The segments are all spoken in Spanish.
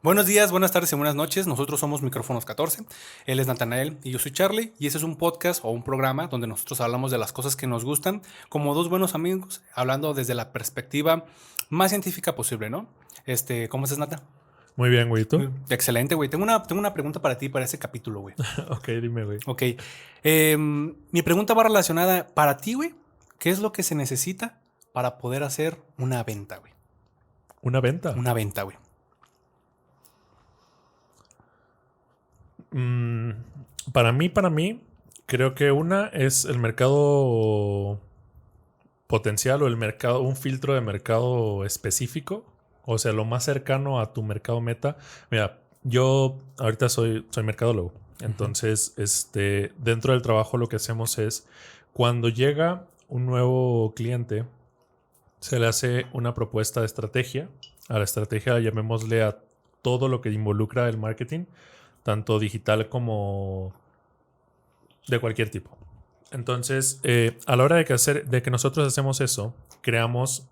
Buenos días, buenas tardes y buenas noches. Nosotros somos Micrófonos 14. Él es Natanael y yo soy Charlie. Y este es un podcast o un programa donde nosotros hablamos de las cosas que nos gustan como dos buenos amigos, hablando desde la perspectiva más científica posible, ¿no? ¿Cómo estás, Nata? Muy bien, güey. ¿Y tú? Excelente, güey. Tengo una pregunta para ti para ese capítulo, güey. Ok, dime, güey. Ok. Mi pregunta va relacionada para ti, güey. ¿Qué es lo que se necesita para poder hacer una venta, güey? ¿Una venta? Una venta, güey. Para mí, creo que una es el mercado potencial o el mercado, un filtro de mercado específico. O sea, lo más cercano a tu mercado meta. Mira, yo ahorita soy mercadólogo. Entonces, dentro del trabajo lo que hacemos es cuando llega un nuevo cliente, se le hace una propuesta de estrategia. A la estrategia llamémosle a todo lo que involucra el marketing, tanto digital como de cualquier tipo. Entonces, a la hora de que nosotros hacemos eso, creamos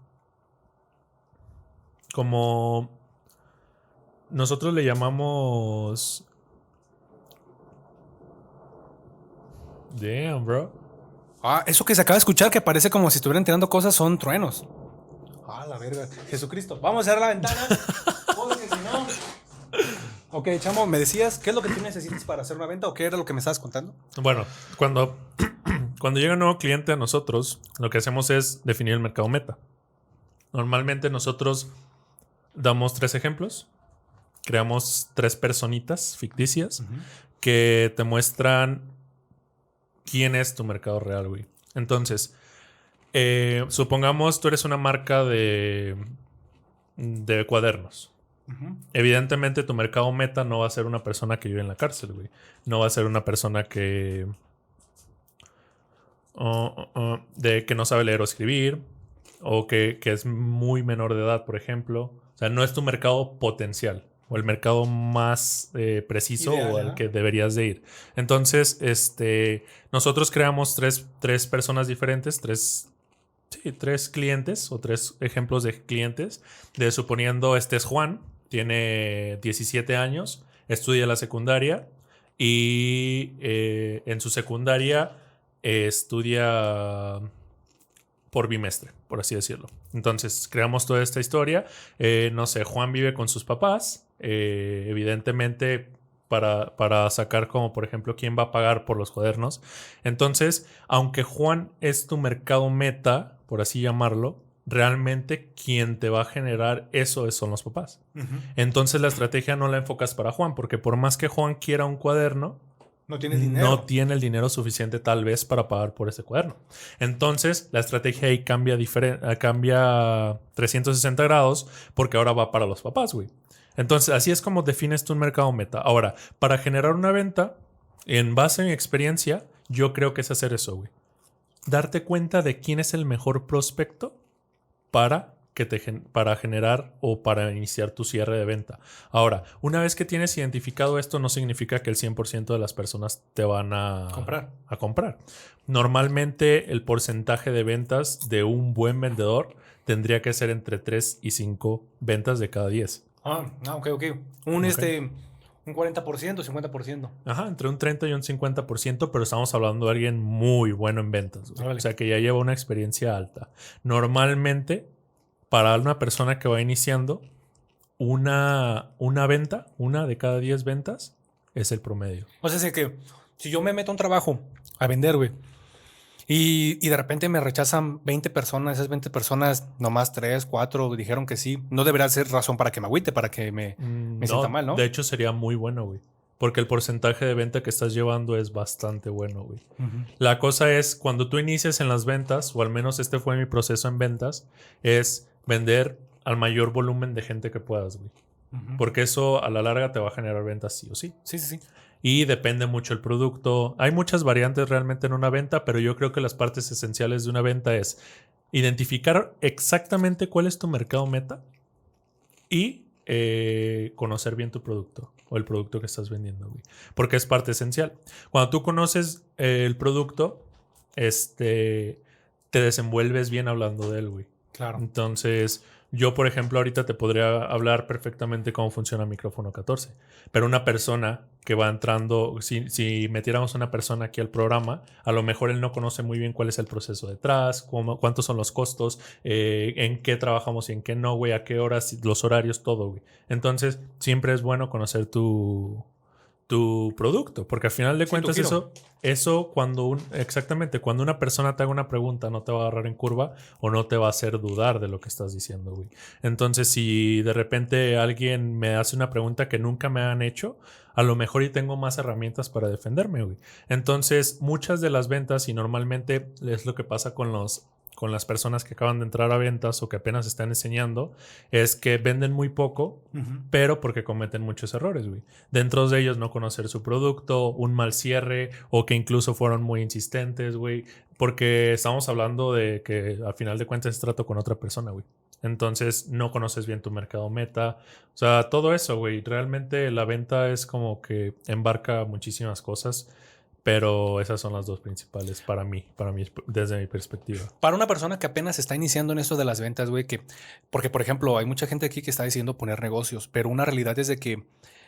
como nosotros le llamamos. Damn, bro. Eso que se acaba de escuchar que parece como si estuvieran tirando cosas son truenos. La verga. Jesucristo. Vamos a cerrar la ventana. Porque si no. Ok, chamo, me decías, ¿qué es lo que tú necesitas para hacer una venta o qué era lo que me estabas contando? Bueno, cuando llega un nuevo cliente a nosotros, lo que hacemos es definir el mercado meta. Normalmente nosotros damos 3 ejemplos. Creamos 3 personitas ficticias que te muestran quién es tu mercado real, güey. Entonces, supongamos tú eres una marca de cuadernos. Evidentemente tu mercado meta no va a ser una persona que vive en la cárcel, güey. No va a ser una persona que que no sabe leer o escribir o que es muy menor de edad, por ejemplo. O sea, no es tu mercado potencial o el mercado más preciso Ideal, o al que deberías de ir. Entonces, nosotros creamos tres personas diferentes, tres clientes o 3 ejemplos de clientes. Suponiendo este es Juan, tiene 17 años, estudia la secundaria y en su secundaria estudia por bimestre, por así decirlo. Entonces, creamos toda esta historia. No sé, Juan vive con sus papás. Evidentemente, para sacar como, por ejemplo, quién va a pagar por los cuadernos. Entonces, aunque Juan es tu mercado meta, por así llamarlo, realmente quien te va a generar eso son los papás. Entonces, la estrategia no la enfocas para Juan, porque por más que Juan quiera un cuaderno, no tiene dinero. No tiene el dinero suficiente tal vez para pagar por ese cuaderno. Entonces, la estrategia ahí cambia 360 grados porque ahora va para los papás, güey. Entonces, así es como defines tu mercado meta. Ahora, para generar una venta, en base a mi experiencia, yo creo que es hacer eso, güey. Darte cuenta de quién es el mejor prospecto para generar o para iniciar tu cierre de venta. Ahora, una vez que tienes identificado esto, no significa que el 100% de las personas te van a comprar. Normalmente el porcentaje de ventas de un buen vendedor tendría que ser entre 3 y 5 ventas de cada 10. Ok. Un 40%, 50%. Ajá, entre un 30 y un 50%, pero estamos hablando de alguien muy bueno en ventas. Vale. O sea, que ya lleva una experiencia alta. Normalmente, para una persona que va iniciando, una venta, una de cada 10 ventas, es el promedio. O sea, es que si yo me meto a un trabajo a vender, güey, y de repente me rechazan 20 personas, esas 20 personas, nomás 3, 4 dijeron que sí, no debería ser razón para que me agüite, para que me sienta mal, ¿no? De hecho, sería muy bueno, güey. Porque el porcentaje de venta que estás llevando es bastante bueno, güey. La cosa es, cuando tú inicias en las ventas, o al menos este fue mi proceso en ventas, es vender al mayor volumen de gente que puedas, güey. Porque eso a la larga te va a generar ventas sí o sí. Sí. Y depende mucho el producto. Hay muchas variantes realmente en una venta, pero yo creo que las partes esenciales de una venta es identificar exactamente cuál es tu mercado meta y conocer bien tu producto o el producto que estás vendiendo, güey. Porque es parte esencial. Cuando tú conoces el producto, te desenvuelves bien hablando de él, güey. Claro. Entonces, Yo, por ejemplo, ahorita te podría hablar perfectamente cómo funciona Micrófono 14, pero una persona que va entrando, si metiéramos una persona aquí al programa, a lo mejor él no conoce muy bien cuál es el proceso detrás, cuántos son los costos, en qué trabajamos y en qué no, güey, a qué horas, los horarios, todo, güey. Entonces, siempre es bueno conocer tu producto, porque al final de Sí, cuentas eso exactamente, cuando una persona te haga una pregunta no te va a agarrar en curva o no te va a hacer dudar de lo que estás diciendo, güey. Entonces, si de repente alguien me hace una pregunta que nunca me han hecho, a lo mejor y tengo más herramientas para defenderme, güey. Entonces, muchas de las ventas, y normalmente es lo que pasa con las personas que acaban de entrar a ventas o que apenas están enseñando, es que venden muy poco, pero porque cometen muchos errores, güey. Dentro de ellos no conocer su producto, un mal cierre o que incluso fueron muy insistentes, güey. Porque estamos hablando de que al final de cuentas es trato con otra persona, güey. Entonces no conoces bien tu mercado meta. O sea, todo eso, güey. Realmente la venta es como que embarca muchísimas cosas. Pero esas son las dos principales para mí, desde mi perspectiva. Para una persona que apenas está iniciando en esto de las ventas, güey, porque por ejemplo, hay mucha gente aquí que está decidiendo poner negocios, pero una realidad es de que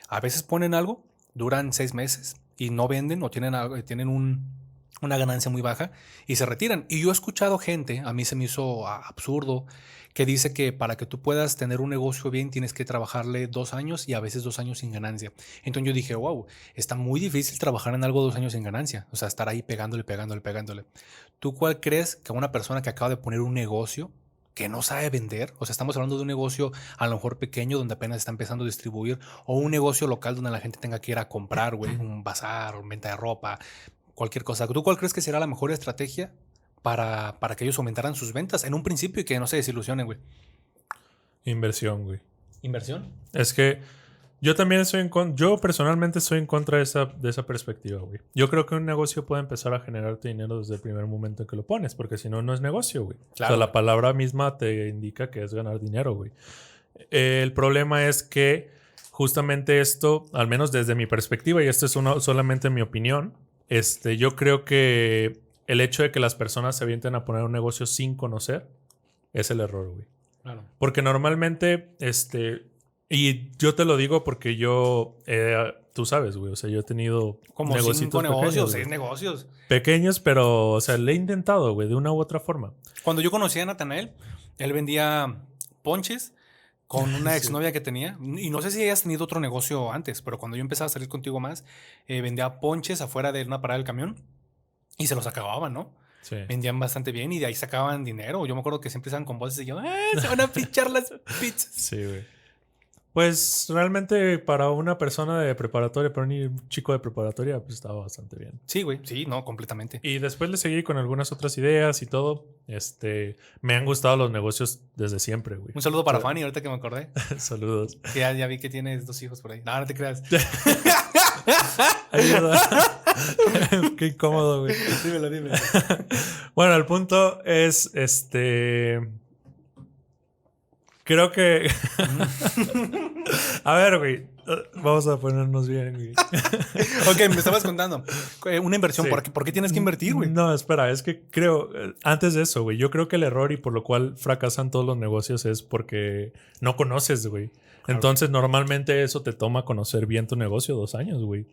a veces ponen algo, duran 6 meses y no venden o tienen algo, tienen una ganancia muy baja y se retiran. Y yo he escuchado gente, a mí se me hizo absurdo, que dice que para que tú puedas tener un negocio bien tienes que trabajarle 2 años y a veces 2 años sin ganancia. Entonces yo dije, wow, está muy difícil trabajar en algo 2 años sin ganancia. O sea, estar ahí pegándole, pegándole, pegándole. ¿Tú cuál crees que una persona que acaba de poner un negocio que no sabe vender? O sea, estamos hablando de un negocio a lo mejor pequeño donde apenas está empezando a distribuir, o un negocio local donde la gente tenga que ir a comprar, güey, un bazar, venta de ropa, cualquier cosa. ¿Tú cuál crees que será la mejor estrategia para que ellos aumentaran sus ventas en un principio y que no se desilusionen, güey? Inversión, güey. ¿Inversión? Es que yo también yo personalmente estoy en contra de esa perspectiva, güey. Yo creo que un negocio puede empezar a generarte dinero desde el primer momento en que lo pones, porque si no, no es negocio, güey. Claro, O sea, la güey. palabra misma te indica que es ganar dinero, güey. El problema es que justamente esto, al menos desde mi perspectiva, y esto es solamente mi opinión, yo creo que el hecho de que las personas se avienten a poner un negocio sin conocer es el error, güey. Claro. Porque normalmente, y yo te lo digo porque tú sabes, güey, o sea, yo he tenido Como 5 negocios negocios, pequeños, 6 güey. negocios. Pequeños, pero, o sea, le he intentado, güey, de una u otra forma. Cuando yo conocí a Natanael, él vendía ponches con una Sí. exnovia que tenía. Y no sé si hayas tenido otro negocio antes, pero cuando yo empezaba a salir contigo más, vendía ponches afuera de una parada del camión y se los acababan, ¿no? Sí. Vendían bastante bien y de ahí sacaban dinero. Yo me acuerdo que siempre estaban con voces y yo, se van a pichar las pizzas. Sí, güey. Pues realmente para una persona de preparatoria, para un chico de preparatoria, pues estaba bastante bien. Sí, güey, sí, no, completamente. Y después le seguí con algunas otras ideas y todo. Me han gustado los negocios desde siempre, güey. Un saludo para Fanny, ahorita que me acordé. Saludos. Que ya vi que tienes 2 hijos por ahí. No, no te creas. Ayuda. Qué incómodo, güey. Dime. Bueno, el punto es, creo que... A ver, güey. Vamos a ponernos bien, güey. Ok, me estabas contando. Una inversión. Sí. ¿Por qué tienes que invertir, güey? No, espera, es que creo, antes de eso, güey, yo creo que el error y por lo cual fracasan todos los negocios es porque no conoces, güey. Claro. Entonces, normalmente eso te toma conocer bien tu negocio 2 años, güey.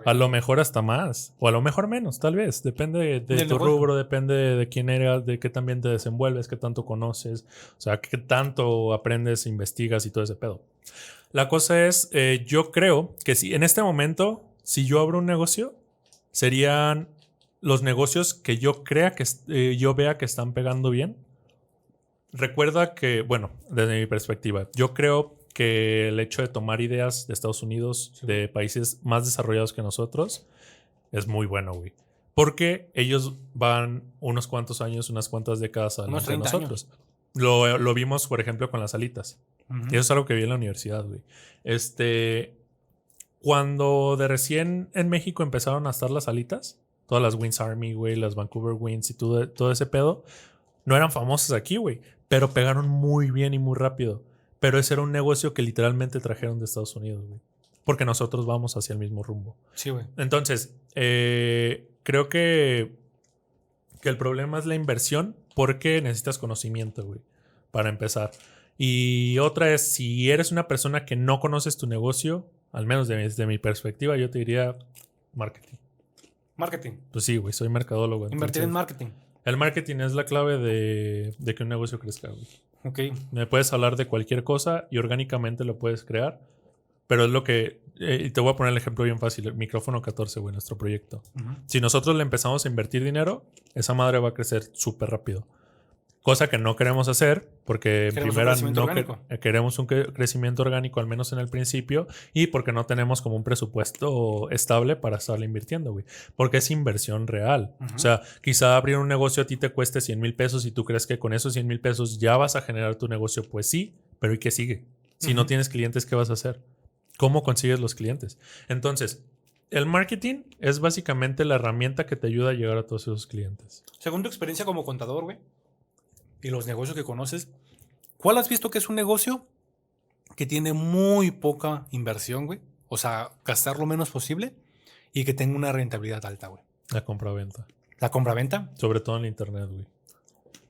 A lo mejor hasta más, o a lo mejor menos, tal vez. Depende de tu negocio. rubro, depende de quién eres, de qué también te desenvuelves, qué tanto conoces, o sea, qué tanto aprendes, investigas y todo ese pedo. La cosa es, yo creo que si en este momento, si yo abro un negocio, serían los negocios que yo crea que yo vea que están pegando bien. Recuerda que, bueno, desde mi perspectiva, yo creo que el hecho de tomar ideas de Estados Unidos, sí, de países más desarrollados que nosotros, es muy bueno, güey. Porque ellos van unos cuantos años, unas cuantas décadas adelante de nosotros. Lo vimos, por ejemplo, con las alitas. Y eso es algo que vi en la universidad, güey. Cuando de recién en México empezaron a estar las alitas, todas las Wings Army, güey, las Vancouver Wings y todo ese pedo, no eran famosas aquí, güey, pero pegaron muy bien y muy rápido. Pero ese era un negocio que literalmente trajeron de Estados Unidos, güey. Porque nosotros vamos hacia el mismo rumbo. Sí, güey. Entonces, creo que el problema es la inversión porque necesitas conocimiento, güey, para empezar. Y otra es, si eres una persona que no conoces tu negocio, al menos desde mi perspectiva, yo te diría marketing. Marketing. Pues sí, güey, soy mercadólogo. Invertir en Entonces, marketing. el marketing es la clave de que un negocio crezca, güey. Ok. Me puedes hablar de cualquier cosa y orgánicamente lo puedes crear, pero es lo que... y te voy a poner el ejemplo bien fácil. El micrófono 14, güey, nuestro proyecto. Si nosotros le empezamos a invertir dinero, esa madre va a crecer súper rápido. Cosa que no queremos hacer porque en Queremos un primera crecimiento no orgánico. queremos un crecimiento orgánico, al menos en el principio, y porque no tenemos como un presupuesto estable para estarle invirtiendo, güey. Porque es inversión real. Ujú. O sea, quizá abrir un negocio a ti te cueste 100,000 pesos y tú crees que con esos 100,000 pesos ya vas a generar tu negocio. Pues sí, pero ¿y qué sigue? Si no Ujú. tienes clientes, ¿qué vas a hacer? ¿Cómo consigues los clientes? Entonces, el marketing es básicamente la herramienta que te ayuda a llegar a todos esos clientes. Según tu experiencia como contador, güey, y los negocios que conoces, ¿cuál has visto que es un negocio que tiene muy poca inversión, güey? O sea, gastar lo menos posible y que tenga una rentabilidad alta, güey. La compra-venta. ¿La compra-venta? Sobre todo en internet, güey.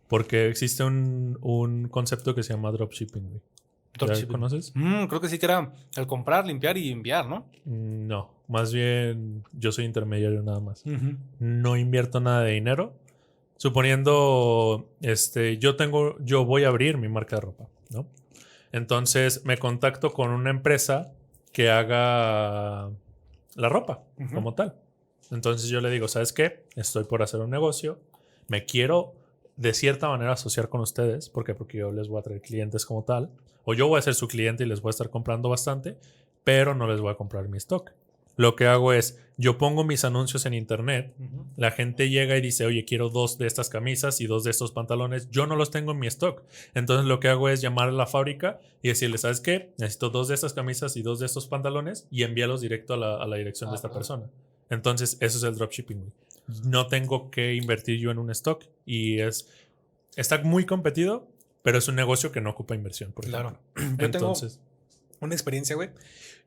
Porque existe un concepto que se llama dropshipping, güey. ¿Ya Dropshipping. conoces? Creo que sí que era el comprar, limpiar y enviar, ¿no? No, más bien yo soy intermediario nada más. No invierto nada de dinero. Suponiendo, yo voy a abrir mi marca de ropa, ¿no? Entonces me contacto con una empresa que haga la ropa Ujú. como tal. Entonces yo le digo, ¿sabes qué? Estoy por hacer un negocio. Me quiero de cierta manera asociar con ustedes. ¿Por qué? Porque yo les voy a traer clientes como tal. O yo voy a ser su cliente y les voy a estar comprando bastante, pero no les voy a comprar mi stock. Lo que hago es, yo pongo mis anuncios en internet, Ujú. la gente llega y dice, oye, quiero 2 de estas camisas y 2 de estos pantalones. Yo no los tengo en mi stock. Entonces lo que hago es llamar a la fábrica y decirle, ¿sabes qué? Necesito 2 de estas camisas y 2 de estos pantalones y envíalos directo a la dirección de esta Claro. persona. Entonces eso es el dropshipping, güey. No tengo que invertir yo en un stock y está muy competido, pero es un negocio que no ocupa inversión, por ejemplo. Claro. Yo tengo Entonces, una experiencia, güey.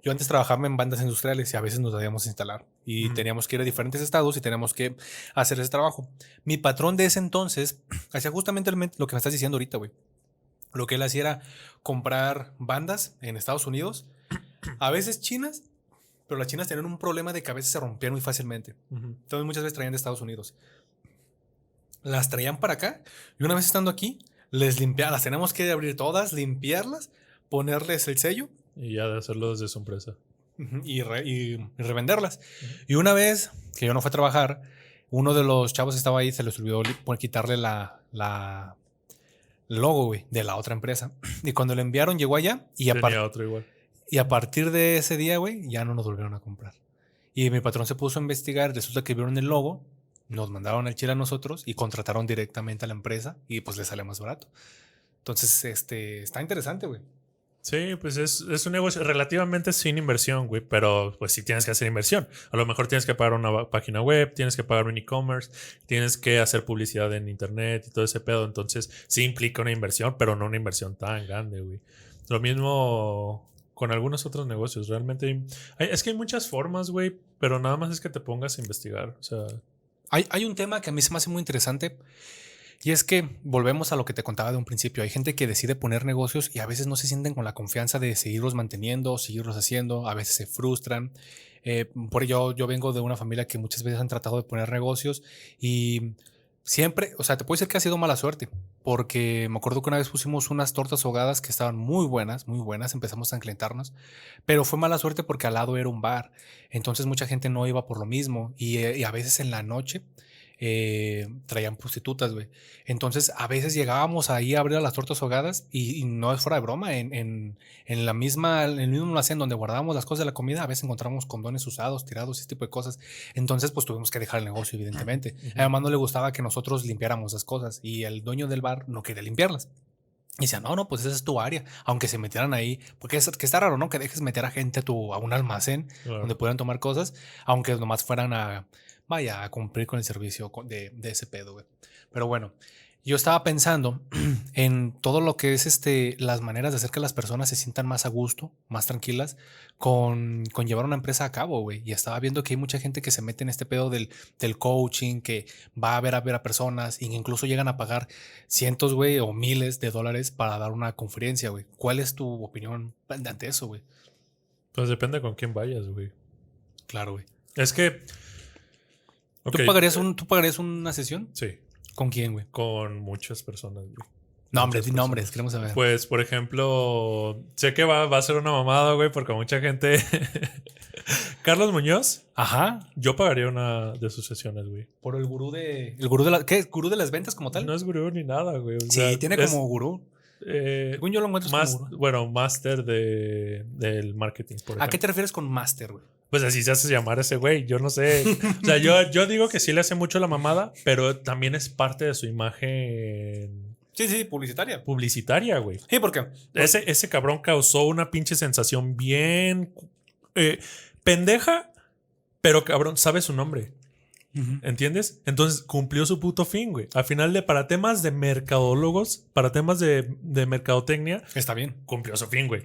Yo antes trabajaba en bandas industriales y a veces nos debíamos instalar. Y Ujú. teníamos que ir a diferentes estados y teníamos que hacer ese trabajo. Mi patrón de ese entonces hacía justamente lo que me estás diciendo ahorita, güey. Lo que él hacía era comprar bandas en Estados Unidos, a veces chinas, pero las chinas tenían un problema de que a veces se rompían muy fácilmente. Ujú. Entonces muchas veces traían de Estados Unidos. Las traían para acá y una vez estando aquí, las tenemos que abrir todas, limpiarlas, ponerles el sello. Y ya de hacerlo desde su empresa. Ujú. Y revenderlas. Ujú. Y una vez que yo no fui a trabajar, uno de los chavos que estaba ahí se les olvidó quitarle la logo, güey, de la otra empresa. Y cuando le enviaron, llegó allá Tenía otro igual. y a partir de ese día, güey, ya no nos volvieron a comprar. Y mi patrón se puso a investigar, resulta que vieron el logo, nos mandaron al Chile a nosotros y contrataron directamente a la empresa y pues le sale más barato. Entonces, está interesante, güey. Sí, pues es un negocio relativamente sin inversión, güey, pero pues sí tienes que hacer inversión. A lo mejor tienes que pagar una página web, tienes que pagar un e-commerce, tienes que hacer publicidad en internet y todo ese pedo. Entonces sí implica una inversión, pero no una inversión tan grande, güey. Lo mismo con algunos otros negocios. Realmente es que hay muchas formas, güey, pero nada más es que te pongas a investigar. O sea, Hay un tema que a mí se me hace muy interesante y es que volvemos a lo que te contaba de un principio. Hay gente que decide poner negocios y a veces no se sienten con la confianza de seguirlos manteniendo, seguirlos haciendo, a veces se frustran. Por ello, yo vengo de una familia que muchas veces han tratado de poner negocios y siempre, o sea, te puedo decir que ha sido mala suerte, porque me acuerdo que una vez pusimos unas tortas ahogadas que estaban muy buenas, empezamos a enclentarnos, pero fue mala suerte porque al lado era un bar, entonces mucha gente no iba por lo mismo y a veces en la noche traían prostitutas, güey. Entonces a veces llegábamos ahí a abrir las tortas ahogadas y no es fuera de broma, en en el mismo almacén donde guardábamos las cosas de la comida, a veces encontramos condones usados, tirados, ese tipo de cosas. Entonces, pues tuvimos que dejar el negocio, evidentemente. Ujú. Además, no le gustaba que nosotros limpiáramos las cosas y el dueño del bar no quería limpiarlas. Y decía, no, pues esa es tu área, aunque se metieran ahí, porque que está raro, ¿no? Que dejes meter a gente a un almacén Claro. donde pudieran tomar cosas, aunque nomás fueran vaya, a cumplir con el servicio de ese pedo, güey. Pero bueno, Yo estaba pensando en todo lo que es las maneras de hacer que las personas se sientan más a gusto, más tranquilas, con llevar una empresa a cabo, güey. Y estaba viendo que hay mucha gente que se mete en este pedo del coaching, que va a ver a personas, e incluso llegan a pagar cientos, güey, o miles de dólares para dar una conferencia, güey. ¿Cuál es tu opinión ante eso, güey? Pues depende con quién vayas, güey. Claro, güey. Es que. Ok, ¿Tú pagarías una sesión? sí, ¿Con quién, güey? con muchas personas, güey. Nombres, Muchas di nombres, personas. queremos saber. Pues, por ejemplo, sé que va a ser una mamada, güey, porque mucha gente. Carlos Muñoz, Ajá. yo pagaría una de sus sesiones, güey. Por el gurú de. ¿El gurú de la, ¿qué? ¿Gurú de las ventas como tal? No es gurú ni nada, güey. O Sí, sea, tiene es, como gurú. Según yo lo encuentro como gurú. Bueno, máster del marketing, por ejemplo. ¿A qué te refieres con máster, güey? Pues así se hace llamar ese güey, yo no sé. O sea, yo digo que sí le hace mucho la mamada, pero también es parte de su imagen Sí, publicitaria. publicitaria, güey. Sí, ¿por qué? Ese cabrón causó una pinche sensación bien eh, pendeja, pero cabrón, sabe su nombre. ¿Entiendes? Entonces cumplió su puto fin, güey. Al final para temas de mercadólogos, para temas de mercadotecnia, Está bien. cumplió su fin, güey.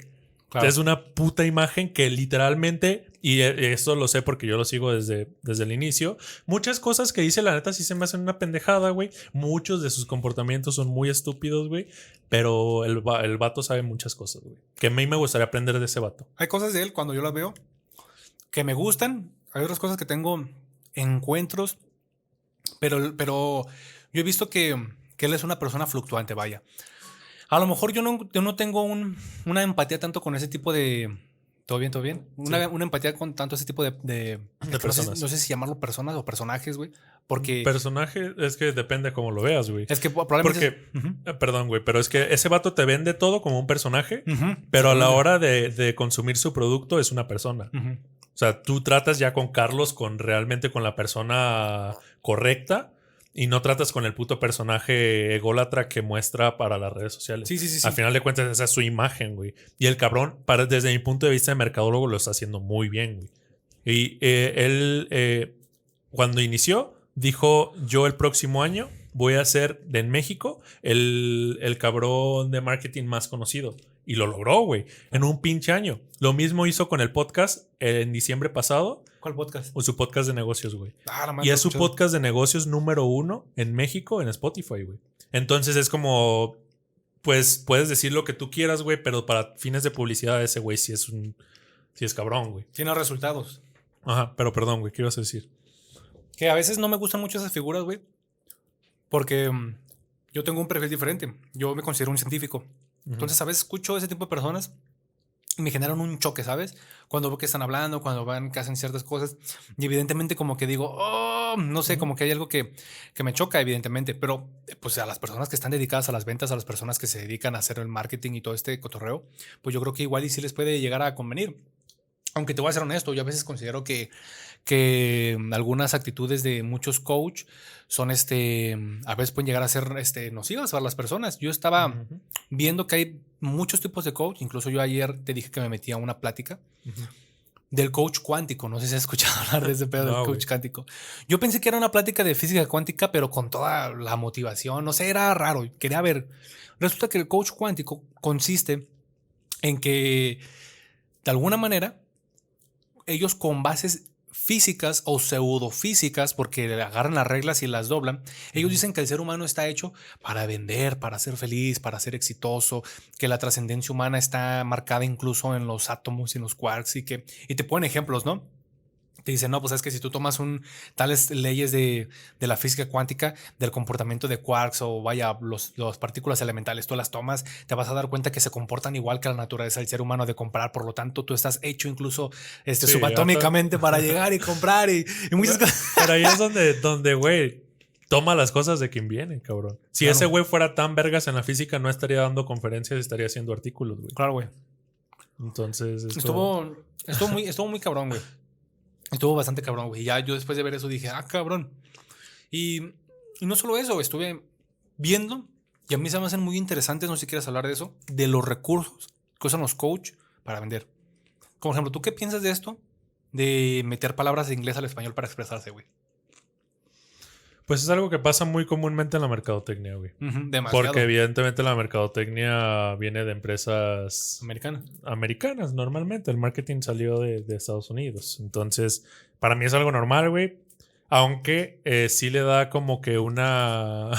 Claro. Es una puta imagen que literalmente, y esto lo sé porque yo lo sigo desde el inicio, muchas cosas que dice la neta sí se me hacen una pendejada, güey. Muchos de sus comportamientos son muy estúpidos, güey. Pero el vato sabe muchas cosas, güey. Que a mí me gustaría aprender de ese vato. Hay cosas de él cuando yo las veo que me gustan. Hay otras cosas que tengo encuentros. Pero yo he visto que él es una persona fluctuante, vaya. A lo mejor yo no tengo una empatía tanto con ese tipo de. ¿Todo bien, todo bien? Una empatía con tanto ese tipo de personas. No sé si llamarlo personas o personajes, güey. Porque. Personaje es que depende cómo lo veas, güey. Es que probablemente. Porque, perdón, güey, pero es que ese vato te vende todo como un personaje, Ujú. pero a la hora de consumir su producto es una persona. Ujú. O sea, tú tratas ya con Carlos realmente con la persona correcta y no tratas con el puto personaje ególatra que muestra para las redes sociales. Sí. Al final de cuentas, esa es su imagen, güey. Y el cabrón, desde mi punto de vista de mercadólogo, lo está haciendo muy bien, güey. Y él, cuando inició, dijo: yo el próximo año voy a ser en México el cabrón de marketing más conocido. Y lo logró, güey, en un pinche año. Lo mismo hizo con el podcast en diciembre pasado. ¿Cuál podcast? O su podcast de negocios, güey. La madre, Y no es he su escuchado. podcast de negocios número 1 en México en Spotify, güey. Entonces es como, pues puedes decir lo que tú quieras, güey, pero para fines de publicidad ese güey sí es cabrón, güey. Tiene resultados. Ajá, pero perdón, güey, ¿qué ibas a decir? Que a veces no me gustan mucho esas figuras, güey. Porque yo tengo un perfil diferente. Yo me considero un científico. Entonces a veces escucho ese tipo de personas y me generan un choque, ¿sabes? Cuando veo que están hablando, cuando van, que hacen ciertas cosas. Y evidentemente como que digo, oh, no sé, como que hay algo que me choca, evidentemente. Pero pues a las personas que están dedicadas a las ventas, a las personas que se dedican a hacer el marketing y todo este cotorreo, pues yo creo que igual y sí les puede llegar a convenir. Aunque te voy a ser honesto, yo a veces considero que algunas actitudes de muchos coach son a veces pueden llegar a ser nocivas para las personas. Yo estaba viendo que hay muchos tipos de coach, incluso yo ayer te dije que me metí a una plática del coach cuántico. No sé si has escuchado hablar de ese pedo del coach cuántico. Yo pensé que era una plática de física cuántica, pero con toda la motivación, no sé, era raro. Quería ver. Resulta que el coach cuántico consiste en que de alguna manera ellos con bases físicas o pseudofísicas, porque agarran las reglas y las doblan, ellos dicen que el ser humano está hecho para vender, para ser feliz, para ser exitoso, que la trascendencia humana está marcada incluso en los átomos y en los quarks y te ponen ejemplos, ¿no? Te dicen, no, pues es que si tú tomas tales leyes de la física cuántica, del comportamiento de quarks o vaya, las partículas elementales, tú las tomas, te vas a dar cuenta que se comportan igual que la naturaleza del ser humano de comprar. Por lo tanto, tú estás hecho incluso subatómicamente para llegar y comprar y muchas cosas. Pero ahí es donde, güey, toma las cosas de quien viene, cabrón. Si claro. Ese güey fuera tan vergas en la física, no estaría dando conferencias, estaría haciendo artículos, güey. Claro, güey. Entonces, estuvo muy cabrón, güey. Estuvo bastante cabrón, güey. Ya yo después de ver eso dije, cabrón. Y no solo eso, estuve viendo, y a mí se me hacen muy interesantes, no sé si quieres hablar de eso, de los recursos que usan los coach para vender. Como ejemplo, ¿tú qué piensas de esto? De meter palabras de inglés al español para expresarse, güey. Pues es algo que pasa muy comúnmente en la mercadotecnia, güey. Demasiado. Porque evidentemente la mercadotecnia viene de empresas Americana. americanas normalmente. El marketing salió de Estados Unidos. Entonces, para mí es algo normal, güey. Aunque sí le da como que una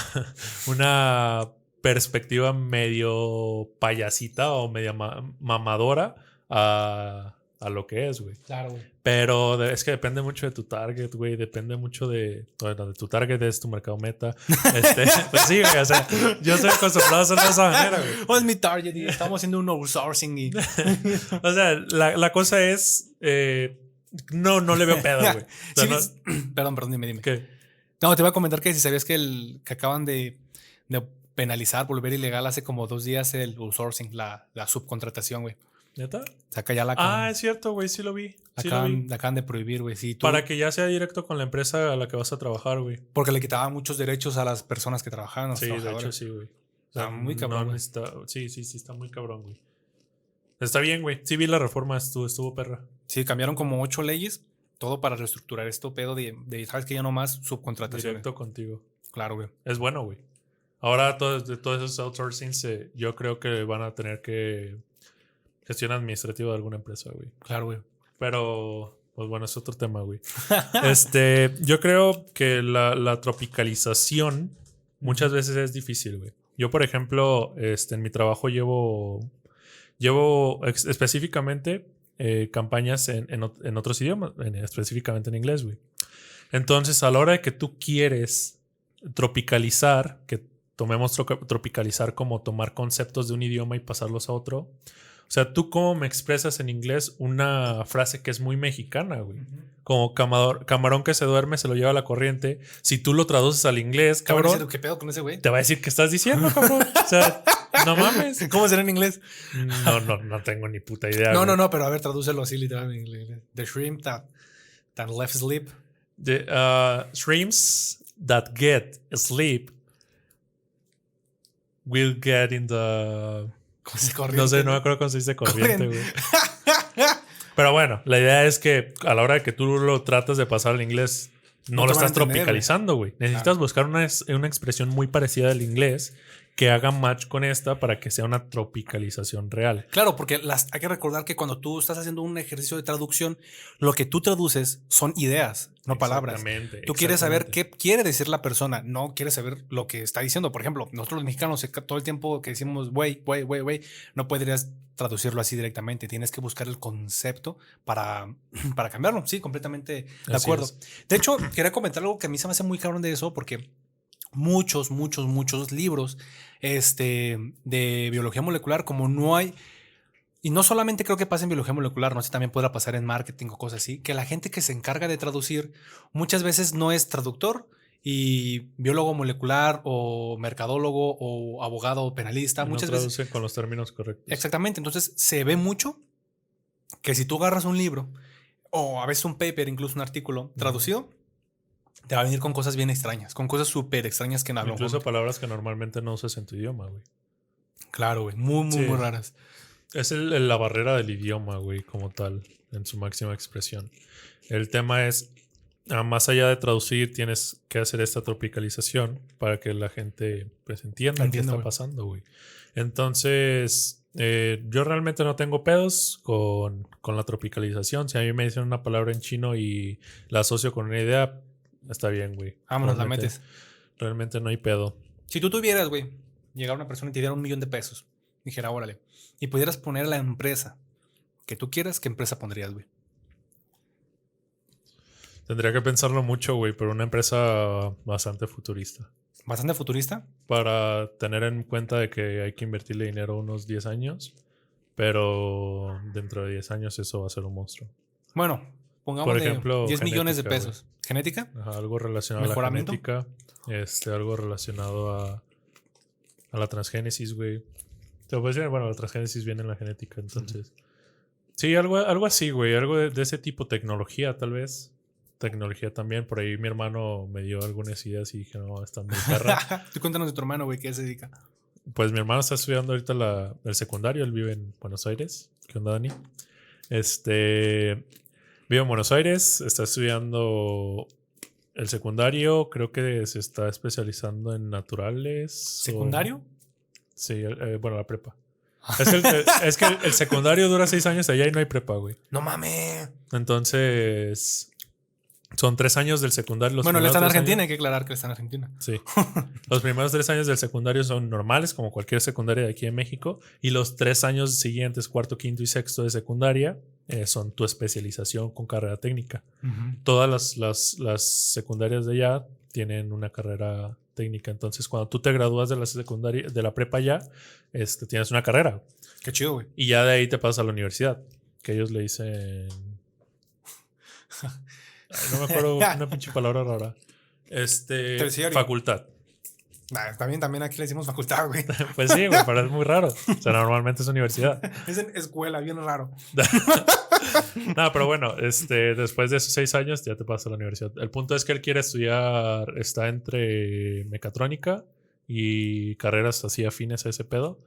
perspectiva medio payasita o media mamadora a lo que es, güey. Claro, güey. Pero es que depende mucho de tu target, güey. Depende mucho de tu target es tu mercado meta. Pues sí, güey. O sea, yo estoy acostumbrado a hacerlo de esa manera, güey. O es mi target y estamos haciendo un outsourcing y... O sea, la cosa es... no le veo pedo, güey. O sea, Sí, perdón, dime. ¿qué? No, te iba a comentar que si sabías que que acaban de penalizar, volver ilegal hace como 2 días el outsourcing, la subcontratación, güey. ¿Neta? O sea, que ya Es cierto, güey. Sí lo vi. la acaban de prohibir, güey. Sí, Para que ya sea directo con la empresa a la que vas a trabajar, güey. porque le quitaban muchos derechos a las personas que trabajaban, a los Sí, de trabajadores. hecho sí, güey. O Está muy cabrón, güey. Sí, está muy cabrón, güey. Está bien, güey. Sí vi la reforma, estuvo perra. Sí, cambiaron como 8 leyes, todo para reestructurar esto pedo de ¿sabes qué? Ya no más subcontrataciones. Directo contigo. Claro, güey. Es bueno, güey. Ahora todos esos outsourcings yo creo que van a tener que gestión administrativa de alguna empresa, güey. Claro, güey. Pero, pues bueno, es otro tema, güey. Yo creo que la tropicalización muchas veces es difícil, güey. Yo, por ejemplo, en mi trabajo llevo específicamente campañas en otros idiomas, específicamente en inglés, güey. Entonces, a la hora de que tú quieres tropicalizar, que tomemos tropicalizar como tomar conceptos de un idioma y pasarlos a otro. O sea, ¿tú cómo me expresas en inglés una frase que es muy mexicana, güey? Como camarón que se duerme se lo lleva a la corriente. Si tú lo traduces al inglés, cabrón, ¿Qué pedo con ese güey? te va a decir qué estás diciendo, cabrón. O sea, no mames. ¿Cómo será en inglés? No tengo ni puta idea. No, pero a ver, tradúcelo así literalmente. The shrimp that left sleep. The shrimps that get sleep will get in the... Corriente, no sé, no me acuerdo cómo se dice corriente, güey. Pero bueno, la idea es que a la hora de que tú lo tratas de pasar al inglés, no lo estás tropicalizando, güey. Necesitas buscar una expresión muy parecida al inglés que haga match con esta para que sea una tropicalización real. Claro, porque hay que recordar que cuando tú estás haciendo un ejercicio de traducción, lo que tú traduces son ideas, no palabras. Tú quieres saber qué quiere decir la persona, no quieres saber lo que está diciendo. Por ejemplo, nosotros los mexicanos todo el tiempo que decimos güey, no podrías traducirlo así directamente. Tienes que buscar el concepto para cambiarlo. Sí, completamente de acuerdo. De hecho, quería comentar algo que a mí se me hace muy cabrón de eso porque muchos libros de biología molecular, como no hay, y no solamente creo que pasa en biología molecular, no sé, también podrá pasar en marketing o cosas así, que la gente que se encarga de traducir muchas veces no es traductor y biólogo molecular o mercadólogo o abogado o penalista. No muchas traducen veces con los términos correctos. Exactamente, entonces se ve mucho que si tú agarras un libro o a veces un paper, incluso un artículo traducido, te va a venir con cosas bien extrañas, con cosas súper extrañas que no hablan. Incluso palabras que normalmente no usas en tu idioma, güey. Claro, güey. Muy raras. Es la barrera del idioma, güey, como tal, en su máxima expresión. El tema es, más allá de traducir, tienes que hacer esta tropicalización para que la gente pues entienda qué está pasando, güey. Entonces, yo realmente no tengo pedos con la tropicalización. Si a mí me dicen una palabra en chino y la asocio con una idea, está bien, güey. Vámonos, la metes. Realmente no hay pedo. Si tú tuvieras, güey, llegar una persona y te diera $1 millón, dijera, órale, y pudieras poner la empresa que tú quieras, ¿qué empresa pondrías, güey? Tendría que pensarlo mucho, güey, pero una empresa bastante futurista. ¿Bastante futurista? Para tener en cuenta de que hay que invertirle dinero unos 10 años, pero dentro de 10 años eso va a ser un monstruo. Bueno, pongamos por ejemplo, 10 millones de pesos. Wey. ¿Genética? Ajá, algo relacionado a la genética. Algo relacionado a la transgénesis, güey. Te voy a decir, bueno, la transgénesis viene en la genética, entonces. Sí, algo así, güey. Algo de ese tipo. Tecnología, tal vez. Tecnología también. Por ahí mi hermano me dio algunas ideas y dije, no, están muy perra. Tú cuéntanos de tu hermano, güey, ¿qué se dedica? Pues mi hermano está estudiando ahorita el secundario. Él vive en Buenos Aires. ¿Qué onda, Dani? Vive en Buenos Aires. Está estudiando El secundario creo que se está especializando en naturales. ¿Secundario? Sí, bueno, la prepa. Es que el secundario dura 6 años allá y no hay prepa, güey. No mames. Entonces, son 3 años del secundario. Bueno, él está en Argentina, hay que aclarar que él está en Argentina. Sí. Los primeros 3 años del secundario son normales, como cualquier secundaria de aquí en México. Y los 3 años siguientes, cuarto, quinto y sexto de secundaria, son tu especialización con carrera técnica. Todas las secundarias de allá tienen una carrera técnica. Entonces, cuando tú te gradúas de la secundaria, de la prepa ya, tienes una carrera. Qué chido, güey. Y ya de ahí te pasas a la universidad. Que ellos le dicen. No me acuerdo una pinche palabra rara. Terciario. Facultad. También aquí le decimos facultad, güey. Pues sí, güey, pero es muy raro. O sea, normalmente es universidad. Es en escuela, bien raro. No, pero bueno, después de esos 6 años ya te pasas a la universidad. El punto es que él quiere estudiar, está entre mecatrónica y carreras así afines a ese pedo.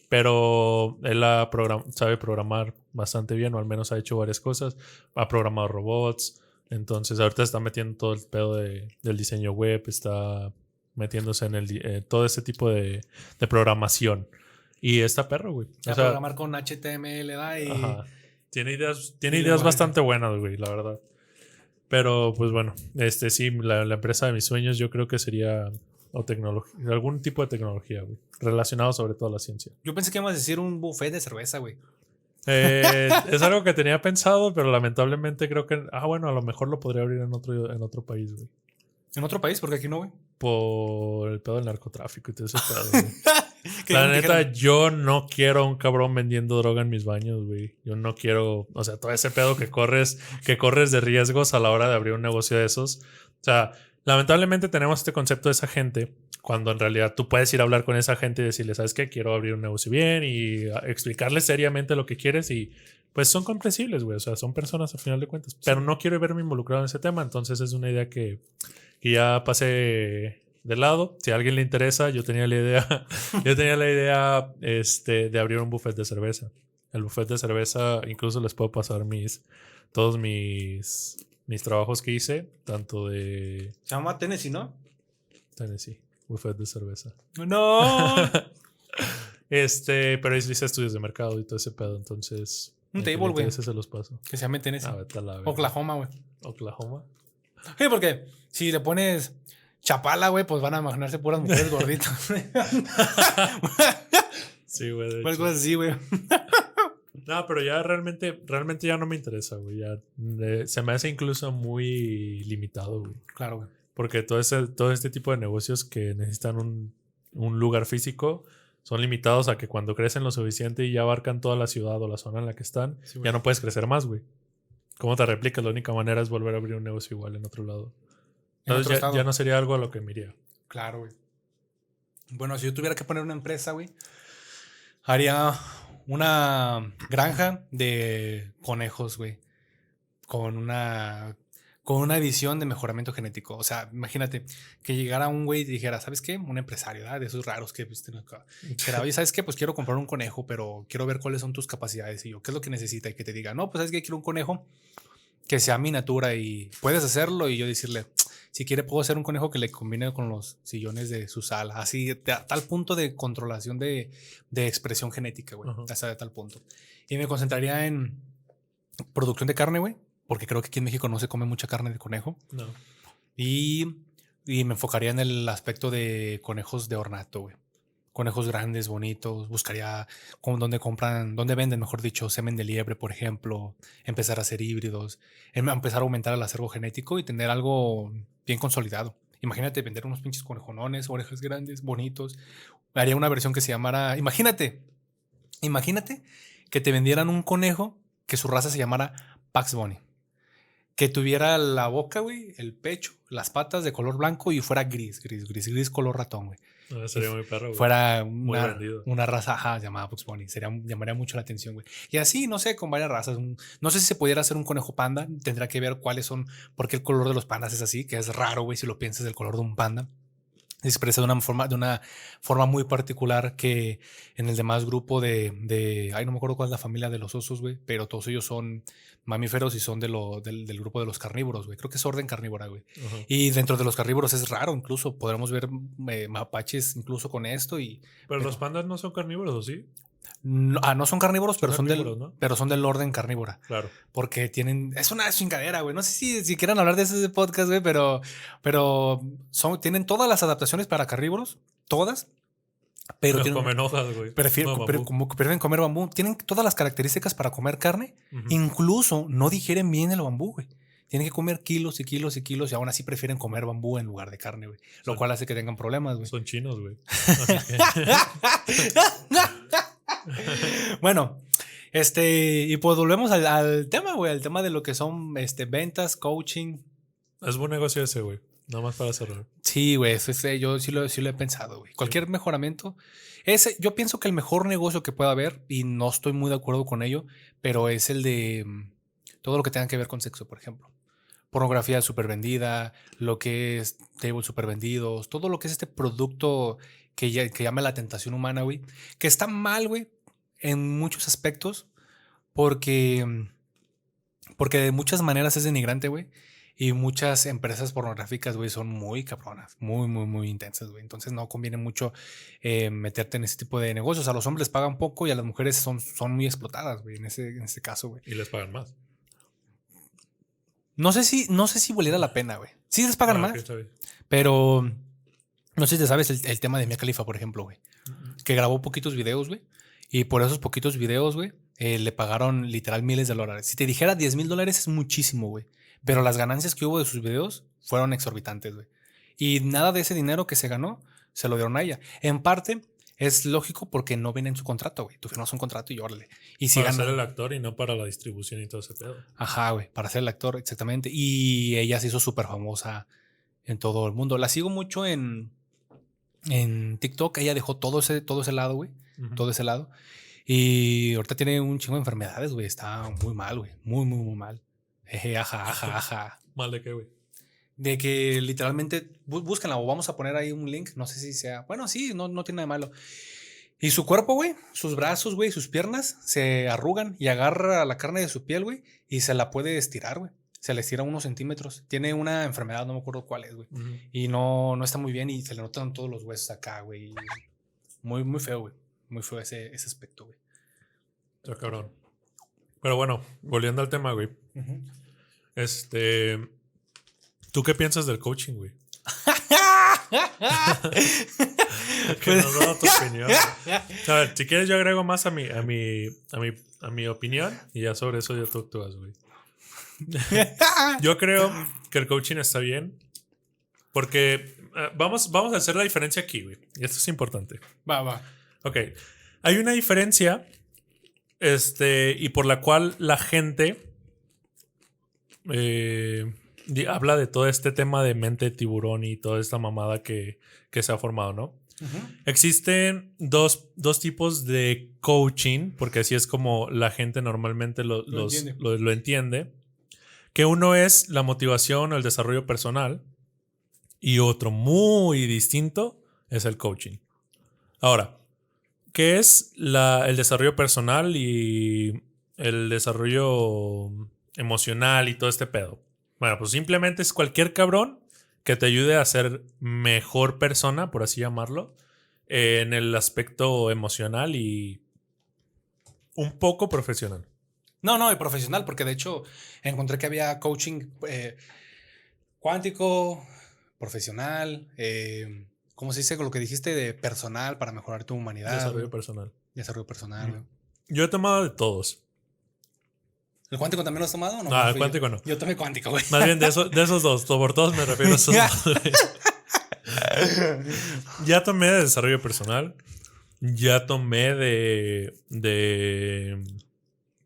Pero él sabe programar bastante bien, o al menos ha hecho varias cosas. Ha programado robots. Entonces ahorita está metiendo todo el pedo del diseño web, está metiéndose en todo ese tipo de programación. Y está perro, güey. O sea, programar con HTML, ¿da? Y... Ajá. Tiene ideas bastante buenas, güey, la verdad. Pero, pues bueno, sí, la empresa de mis sueños yo creo que sería algún tipo de tecnología, güey, relacionado sobre todo a la ciencia. Yo pensé que íbamos a decir un buffet de cerveza, güey. Es algo que tenía pensado, pero lamentablemente creo que... bueno, a lo mejor lo podría abrir en otro país, güey. ¿En otro país? Porque aquí no, güey. Por el pedo del narcotráfico y todo ese pedo, güey. La neta, yo no quiero a un cabrón vendiendo droga en mis baños, güey. Yo no quiero... O sea, todo ese pedo que corres de riesgos a la hora de abrir un negocio de esos. O sea, lamentablemente tenemos este concepto de esa gente, cuando en realidad tú puedes ir a hablar con esa gente y decirle, ¿sabes qué? Quiero abrir un negocio bien y explicarles seriamente lo que quieres y pues son comprensibles, güey. O sea, son personas al final de cuentas. Sí. Pero no quiero verme involucrado en ese tema, entonces es una idea que ya pasé de lado. Si a alguien le interesa, yo tenía la idea de abrir un buffet de cerveza. El buffet de cerveza, incluso les puedo pasar todos mis trabajos que hice, tanto de... Se llama Tennessee, ¿no? Tennessee. Buffet de cerveza. ¡No! Pero hice estudios de mercado y todo ese pedo, entonces... Un table, güey. Ese se los paso. Que se llame Tennessee. Vete a la verga. Oklahoma, güey. ¿Oklahoma? Sí, porque si le pones Chapala, güey, pues van a imaginarse puras mujeres gorditas. Sí, güey. Pues cosas así, güey. No, pero ya realmente ya no me interesa, güey. Ya se me hace incluso muy limitado, güey. Claro, güey. Porque todo este tipo de negocios que necesitan un lugar físico son limitados a que cuando crecen lo suficiente y ya abarcan toda la ciudad o la zona en la que están, sí, ya no puedes crecer más, güey. ¿Cómo te replicas? La única manera es volver a abrir un negocio igual en otro lado. Entonces ya no sería algo a lo que me iría. Claro, güey. Bueno, si yo tuviera que poner una empresa, güey, haría una granja de conejos, güey. Con una visión de mejoramiento genético. O sea, imagínate que llegara un güey y dijera, ¿sabes qué? Un empresario, ¿verdad? De esos raros que pues, dijera, oye, ¿sabes qué? Pues quiero comprar un conejo, pero quiero ver cuáles son tus capacidades. Y yo, ¿qué es lo que necesita? Y que te diga, no, pues ¿sabes qué? Quiero un conejo que sea miniatura y puedes hacerlo. Y yo decirle, si quiere, puedo hacer un conejo que le combine con los sillones de su sala. Así, a tal punto de controlación de expresión genética, güey. Hasta de tal punto. Y me concentraría en producción de carne, güey. Porque creo que aquí en México no se come mucha carne de conejo. No. Y me enfocaría en el aspecto de conejos de ornato, güey. Conejos grandes, bonitos. Buscaría dónde venden, mejor dicho, semen de liebre, por ejemplo. Empezar a hacer híbridos. Empezar a aumentar el acervo genético y tener algo bien consolidado. Imagínate vender unos pinches conejonones, orejas grandes, bonitos. Haría una versión que se llamara... Imagínate que te vendieran un conejo que su raza se llamara Pax Bunny. Que tuviera la boca, güey, el pecho, las patas de color blanco y fuera gris color ratón, güey. No, sería muy perro, güey. Fuera una raza llamada Bugs Bunny. Llamaría mucho la atención, güey. Y así, no sé, con varias razas. No sé si se pudiera hacer un conejo panda. Tendrá que ver cuáles son, porque el color de los pandas es así, que es raro, güey, si lo piensas, el color de un panda. se expresa de una forma muy particular que en el demás grupo ay, no me acuerdo cuál es la familia de los osos, güey, pero todos ellos son mamíferos y son del grupo de los carnívoros, güey. Creo que es orden carnívora, güey. Ajá. Y dentro de los carnívoros es raro, incluso podremos ver mapaches incluso con esto Pero los pandas no son carnívoros, ¿o sí? no son carnívoros, Son pero carnívoros, ¿no? pero son del orden carnívora. Claro. Porque es una chingadera, güey. No sé si quieran hablar de ese podcast, güey, pero tienen todas las adaptaciones para carnívoros, todas, pero Comen hojas, güey. como que prefieren comer bambú. Tienen todas las características para comer carne. Ujú. Incluso no digieren bien el bambú, güey. Tienen que comer kilos y kilos y kilos y aún así prefieren comer bambú en lugar de carne, güey. Lo cual hace que tengan problemas, güey. Son chinos, güey. Bueno, y pues volvemos al tema, güey, al tema de lo que son ventas, coaching. Es buen negocio ese, güey. Nada más para cerrar. Sí, güey, yo sí lo he pensado, güey. Cualquier mejoramiento. Yo pienso que el mejor negocio que pueda haber, y no estoy muy de acuerdo con ello, pero es el de todo lo que tenga que ver con sexo, por ejemplo. Pornografía súper vendida, lo que es tables súper vendidos, todo lo que es este producto que llama la tentación humana, güey. Que está mal, güey, en muchos aspectos, porque de muchas maneras es denigrante, güey. Y muchas empresas pornográficas, güey, son muy cabronas, muy, muy, muy intensas, güey. Entonces no conviene mucho meterte en ese tipo de negocios. A los hombres les pagan poco y a las mujeres son muy explotadas, güey, en ese caso, güey. Y les pagan más. No sé si valiera la pena, güey. Sí les pagan más, Ok, está bien. pero no sé si te sabes el tema de Mia Khalifa, por ejemplo, güey. Que grabó poquitos videos, güey. Y por esos poquitos videos, güey, le pagaron literal miles de dólares. Si te dijera $10,000 es muchísimo, güey. Pero las ganancias que hubo de sus videos fueron exorbitantes, güey. Y nada de ese dinero que se ganó se lo dieron a ella. En parte es lógico porque no viene en su contrato, güey. Tú firmas un contrato y órale. Y si Para gana, ser el actor y no para la distribución y todo ese pedo. ajá, güey, para ser el actor, exactamente. Y ella se hizo súper famosa en todo el mundo. La sigo mucho en TikTok. Ella dejó todo ese lado, güey. Ujú. Todo ese lado. Y ahorita tiene un chingo de enfermedades, güey. Está muy mal, güey. Muy, muy, muy mal. Ajá. ¿Mal de qué, güey? De que literalmente, búsquenla o vamos a poner ahí un link. No sé si sea. Bueno, sí, no tiene nada de malo. Y su cuerpo, güey, sus brazos, güey, sus piernas se arrugan y agarra la carne de su piel, güey, y se la puede estirar, güey. Se le estira unos centímetros. Tiene una enfermedad, no me acuerdo cuál es, güey. Ujú. Y no está muy bien y se le notan todos los huesos acá, güey. Muy, muy feo, güey. Muy feo ese aspecto, güey. Está cabrón. Pero bueno, volviendo al tema, güey. ¿Tú qué piensas del coaching, güey? Que nos da tu opinión. A ver, si quieres yo agrego más a mi opinión y ya sobre eso ya tú actúas, güey. Yo creo que el coaching está bien porque vamos a hacer la diferencia aquí, güey. Y esto es importante. Va. Ok. Hay una diferencia y por la cual la gente habla de todo este tema de mente de tiburón y toda esta mamada que se ha formado, ¿no? Existen dos tipos de coaching, porque así es como la gente normalmente lo entiende. Que uno es la motivación o el desarrollo personal y otro muy distinto es el coaching. Ahora, ¿qué es el desarrollo personal y el desarrollo emocional y todo este pedo? Bueno, pues simplemente es cualquier cabrón que te ayude a ser mejor persona, por así llamarlo, en el aspecto emocional y un poco profesional. No, y profesional, porque de hecho encontré que había coaching cuántico, profesional, ¿cómo se dice? Con lo que dijiste de personal para mejorar tu humanidad. Desarrollo personal. Desarrollo personal, güey. Yo he tomado de todos. ¿El cuántico también lo has tomado? No, el cuántico no. Yo tomé cuántico, güey. Más bien de esos dos. Por todos me refiero a esos dos. Ya tomé de desarrollo personal. Ya tomé de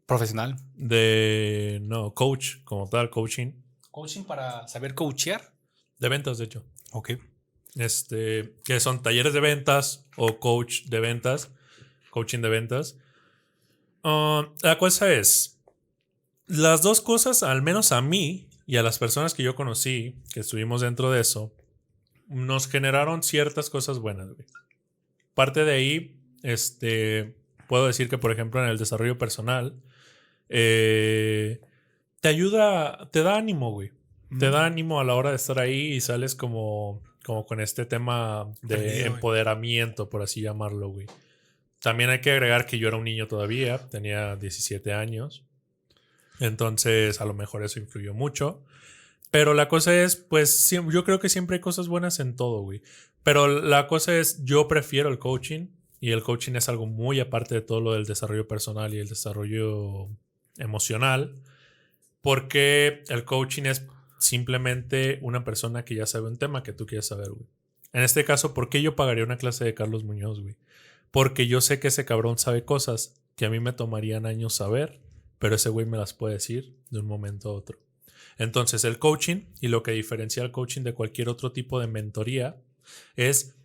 profesional. No, coach, como tal, coaching. Coaching para saber coachear. De ventas, de hecho. Ok. Que son talleres de ventas o coach de ventas. Coaching de ventas. La cosa es, las dos cosas, al menos a mí y a las personas que yo conocí, que estuvimos dentro de eso, nos generaron ciertas cosas buenas, güey. Parte de ahí, puedo decir que, por ejemplo, en el desarrollo personal, te ayuda, te da ánimo, güey. Te da ánimo a la hora de estar ahí y sales como con este tema de Prendido, empoderamiento, por así llamarlo, güey. También hay que agregar que yo era un niño todavía, tenía 17 años. Entonces, a lo mejor eso influyó mucho. Pero la cosa es, pues, yo creo que siempre hay cosas buenas en todo, güey. Pero la cosa es, yo prefiero el coaching. Y el coaching es algo muy aparte de todo lo del desarrollo personal y el desarrollo emocional. Porque el coaching es simplemente una persona que ya sabe un tema que tú quieres saber, güey. En este caso, ¿por qué yo pagaría una clase de Carlos Muñoz, güey? Porque yo sé que ese cabrón sabe cosas que a mí me tomarían años saber, pero ese güey me las puede decir de un momento a otro. Entonces, el coaching y lo que diferencia el coaching de cualquier otro tipo de mentoría es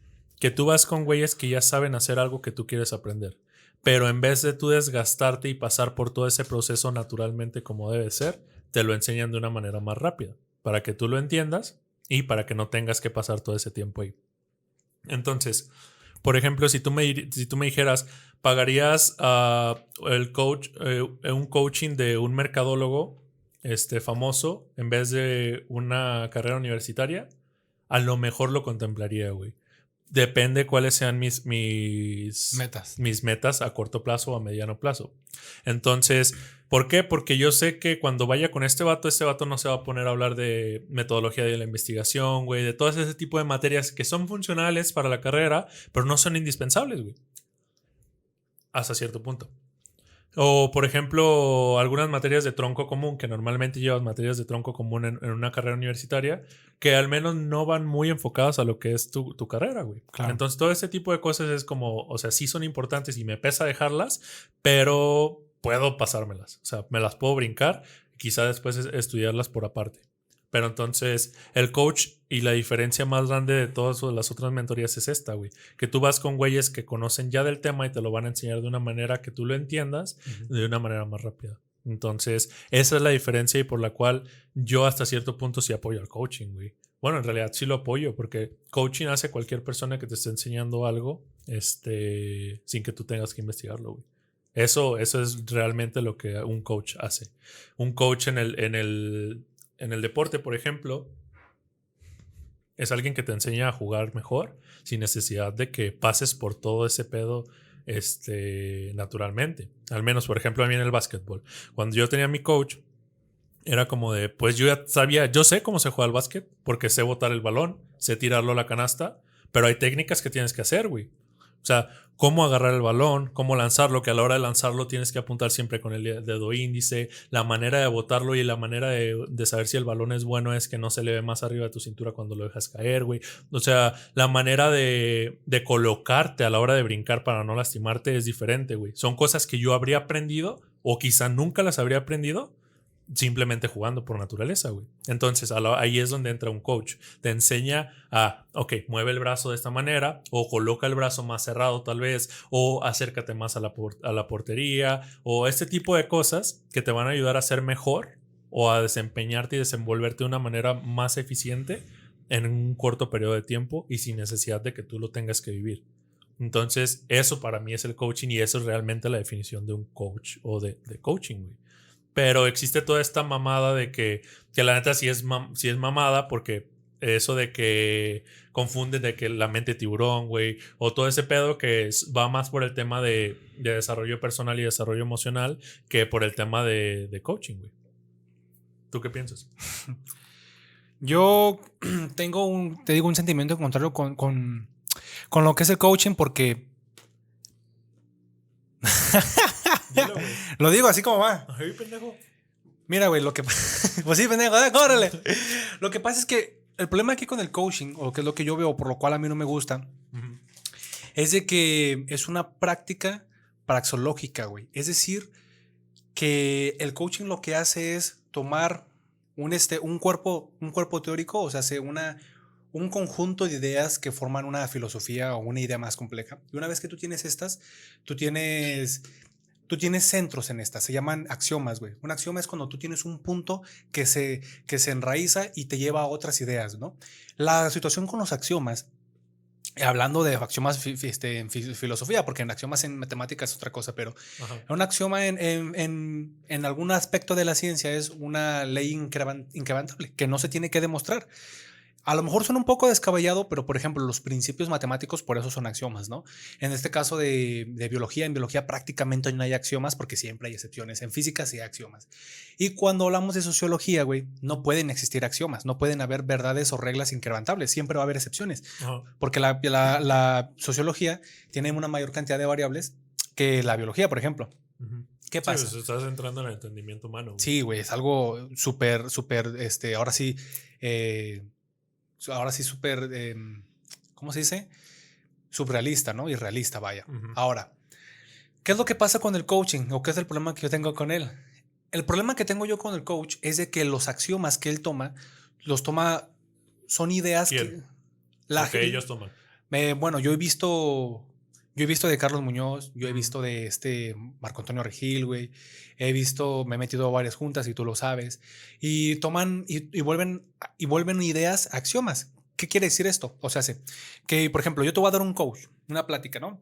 que tú vas con güeyes que ya saben hacer algo que tú quieres aprender. Pero en vez de tú desgastarte y pasar por todo ese proceso naturalmente como debe ser, te lo enseñan de una manera más rápida, para que tú lo entiendas y para que no tengas que pasar todo ese tiempo ahí. Entonces, por ejemplo, si tú me dijeras, ¿pagarías un coaching de un mercadólogo famoso en vez de una carrera universitaria? A lo mejor lo contemplaría, güey. Depende cuáles sean mis metas a corto plazo o a mediano plazo. Entonces, ¿por qué? Porque yo sé que cuando vaya con este vato no se va a poner a hablar de metodología de la investigación, güey, de todo ese tipo de materias que son funcionales para la carrera, pero no son indispensables, güey. Hasta cierto punto. O, por ejemplo, algunas materias de tronco común, que normalmente llevas materias de tronco común en una carrera universitaria, que al menos no van muy enfocadas a lo que es tu carrera, güey. Claro. Entonces, todo ese tipo de cosas es como, o sea, sí son importantes y me pesa dejarlas, pero puedo pasármelas. O sea, me las puedo brincar, quizá después estudiarlas por aparte. Pero entonces, el coach y la diferencia más grande de todas las otras mentorías es esta, güey. Que tú vas con güeyes que conocen ya del tema y te lo van a enseñar de una manera que tú lo entiendas, de una manera más rápida. Entonces, esa es la diferencia y por la cual yo hasta cierto punto sí apoyo al coaching, güey. Bueno, en realidad sí lo apoyo porque coaching hace cualquier persona que te esté enseñando algo, sin que tú tengas que investigarlo, güey. Eso es realmente lo que un coach hace. Un coach en el deporte, por ejemplo, es alguien que te enseña a jugar mejor sin necesidad de que pases por todo ese pedo naturalmente. Al menos, por ejemplo, a mí en el básquetbol. Cuando yo tenía mi coach, era como de, pues yo ya sabía, yo sé cómo se juega el básquet, porque sé botar el balón, sé tirarlo a la canasta, pero hay técnicas que tienes que hacer, güey. O sea, cómo agarrar el balón, cómo lanzarlo, que a la hora de lanzarlo tienes que apuntar siempre con el dedo índice, la manera de botarlo y la manera de saber si el balón es bueno es que no se le ve más arriba de tu cintura cuando lo dejas caer, güey. O sea, la manera de colocarte a la hora de brincar para no lastimarte es diferente, güey. Son cosas que yo habría aprendido o quizá nunca las habría aprendido simplemente jugando por naturaleza, güey. Entonces, ahí es donde entra un coach. Te enseña a, ok, mueve el brazo de esta manera, o coloca el brazo más cerrado tal vez, o acércate más a la portería, o este tipo de cosas que te van a ayudar a ser mejor o a desempeñarte y desenvolverte de una manera más eficiente en un corto periodo de tiempo y sin necesidad de que tú lo tengas que vivir. Entonces, eso para mí es el coaching y eso es realmente la definición de un coach o de coaching, güey. Pero existe toda esta mamada de que la neta sí es mamada porque eso de que confunden de que la mente tiburón, güey, o todo ese pedo que va más por el tema de desarrollo personal y desarrollo emocional que por el tema de coaching, güey. ¿Tú qué piensas? Yo te digo, un sentimiento contrario con lo que es el coaching porque Dilo, güey. lo digo así como va. Ay, pendejo. Mira, güey, pues sí, pendejo, córrele. Lo que pasa es que el problema aquí con el coaching, o que es lo que yo veo, por lo cual a mí no me gusta, es de que es una práctica praxológica, güey. Es decir, que el coaching lo que hace es tomar un cuerpo teórico, o sea, hace un conjunto de ideas que forman una filosofía o una idea más compleja. Y una vez que tú tienes estas, tú tienes tú tienes centros en esta, se llaman axiomas, güey. Un axioma es cuando tú tienes un punto que se enraiza y te lleva a otras ideas, ¿no? La situación con los axiomas, hablando de axiomas en filosofía, porque en axiomas en matemáticas es otra cosa, pero Ajá. un axioma en algún aspecto de la ciencia es una ley inquebrantable que no se tiene que demostrar. A lo mejor suena un poco descabellado, pero por ejemplo, los principios matemáticos por eso son axiomas, ¿no? En este caso de biología, en biología prácticamente no hay axiomas porque siempre hay excepciones. En física sí hay axiomas. Y cuando hablamos de sociología, güey, no pueden existir axiomas, no pueden haber verdades o reglas inquebrantables, siempre va a haber excepciones. Ajá. Porque la sociología tiene una mayor cantidad de variables que la biología, por ejemplo. Ujú. ¿Qué Sí, pasa? pues estás entrando en el entendimiento humano, güey. Sí, güey, es algo súper, súper, ahora sí súper, ¿cómo se dice? Surrealista, ¿no? Irrealista, vaya. Ujú. Ahora, ¿qué es lo que pasa con el coaching? ¿O qué es el problema que yo tengo con él? El problema que tengo yo con el coach es de que los axiomas que él toma, son ideas que... ¿Quién? La, Lo que ellos toman. bueno, yo he visto de Carlos Muñoz, yo he Ujú. visto de Marco Antonio Regil, güey. Me he metido a varias juntas y tú lo sabes. Y toman y vuelven ideas axiomas. ¿Qué quiere decir esto? O sea, que, por ejemplo, yo te voy a dar un coach, una plática, ¿no?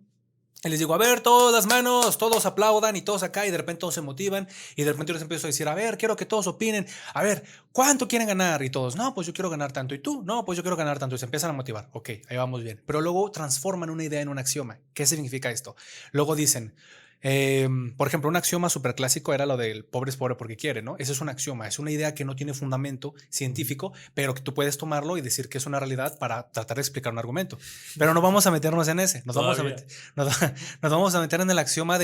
Y les digo, a ver, todas las manos, todos aplaudan y todos acá, y de repente todos se motivan, y de repente yo les empiezo a decir, a ver, quiero que todos opinen, a ver, ¿cuánto quieren ganar? Y todos, no, pues yo quiero ganar tanto, y tú, no, pues yo quiero ganar tanto, y se empiezan a motivar, ok, ahí vamos bien. Pero luego transforman una idea en un axioma. ¿Qué significa esto? Luego dicen, por ejemplo, un axioma súper clásico era lo del pobre es pobre porque quiere, ¿no? Ese es un axioma, es una idea que no tiene fundamento científico, pero que tú puedes tomarlo y decir que es una realidad para tratar de explicar un argumento. Pero no vamos a meternos en ese, Todavía. nos, nos vamos a meter en el axioma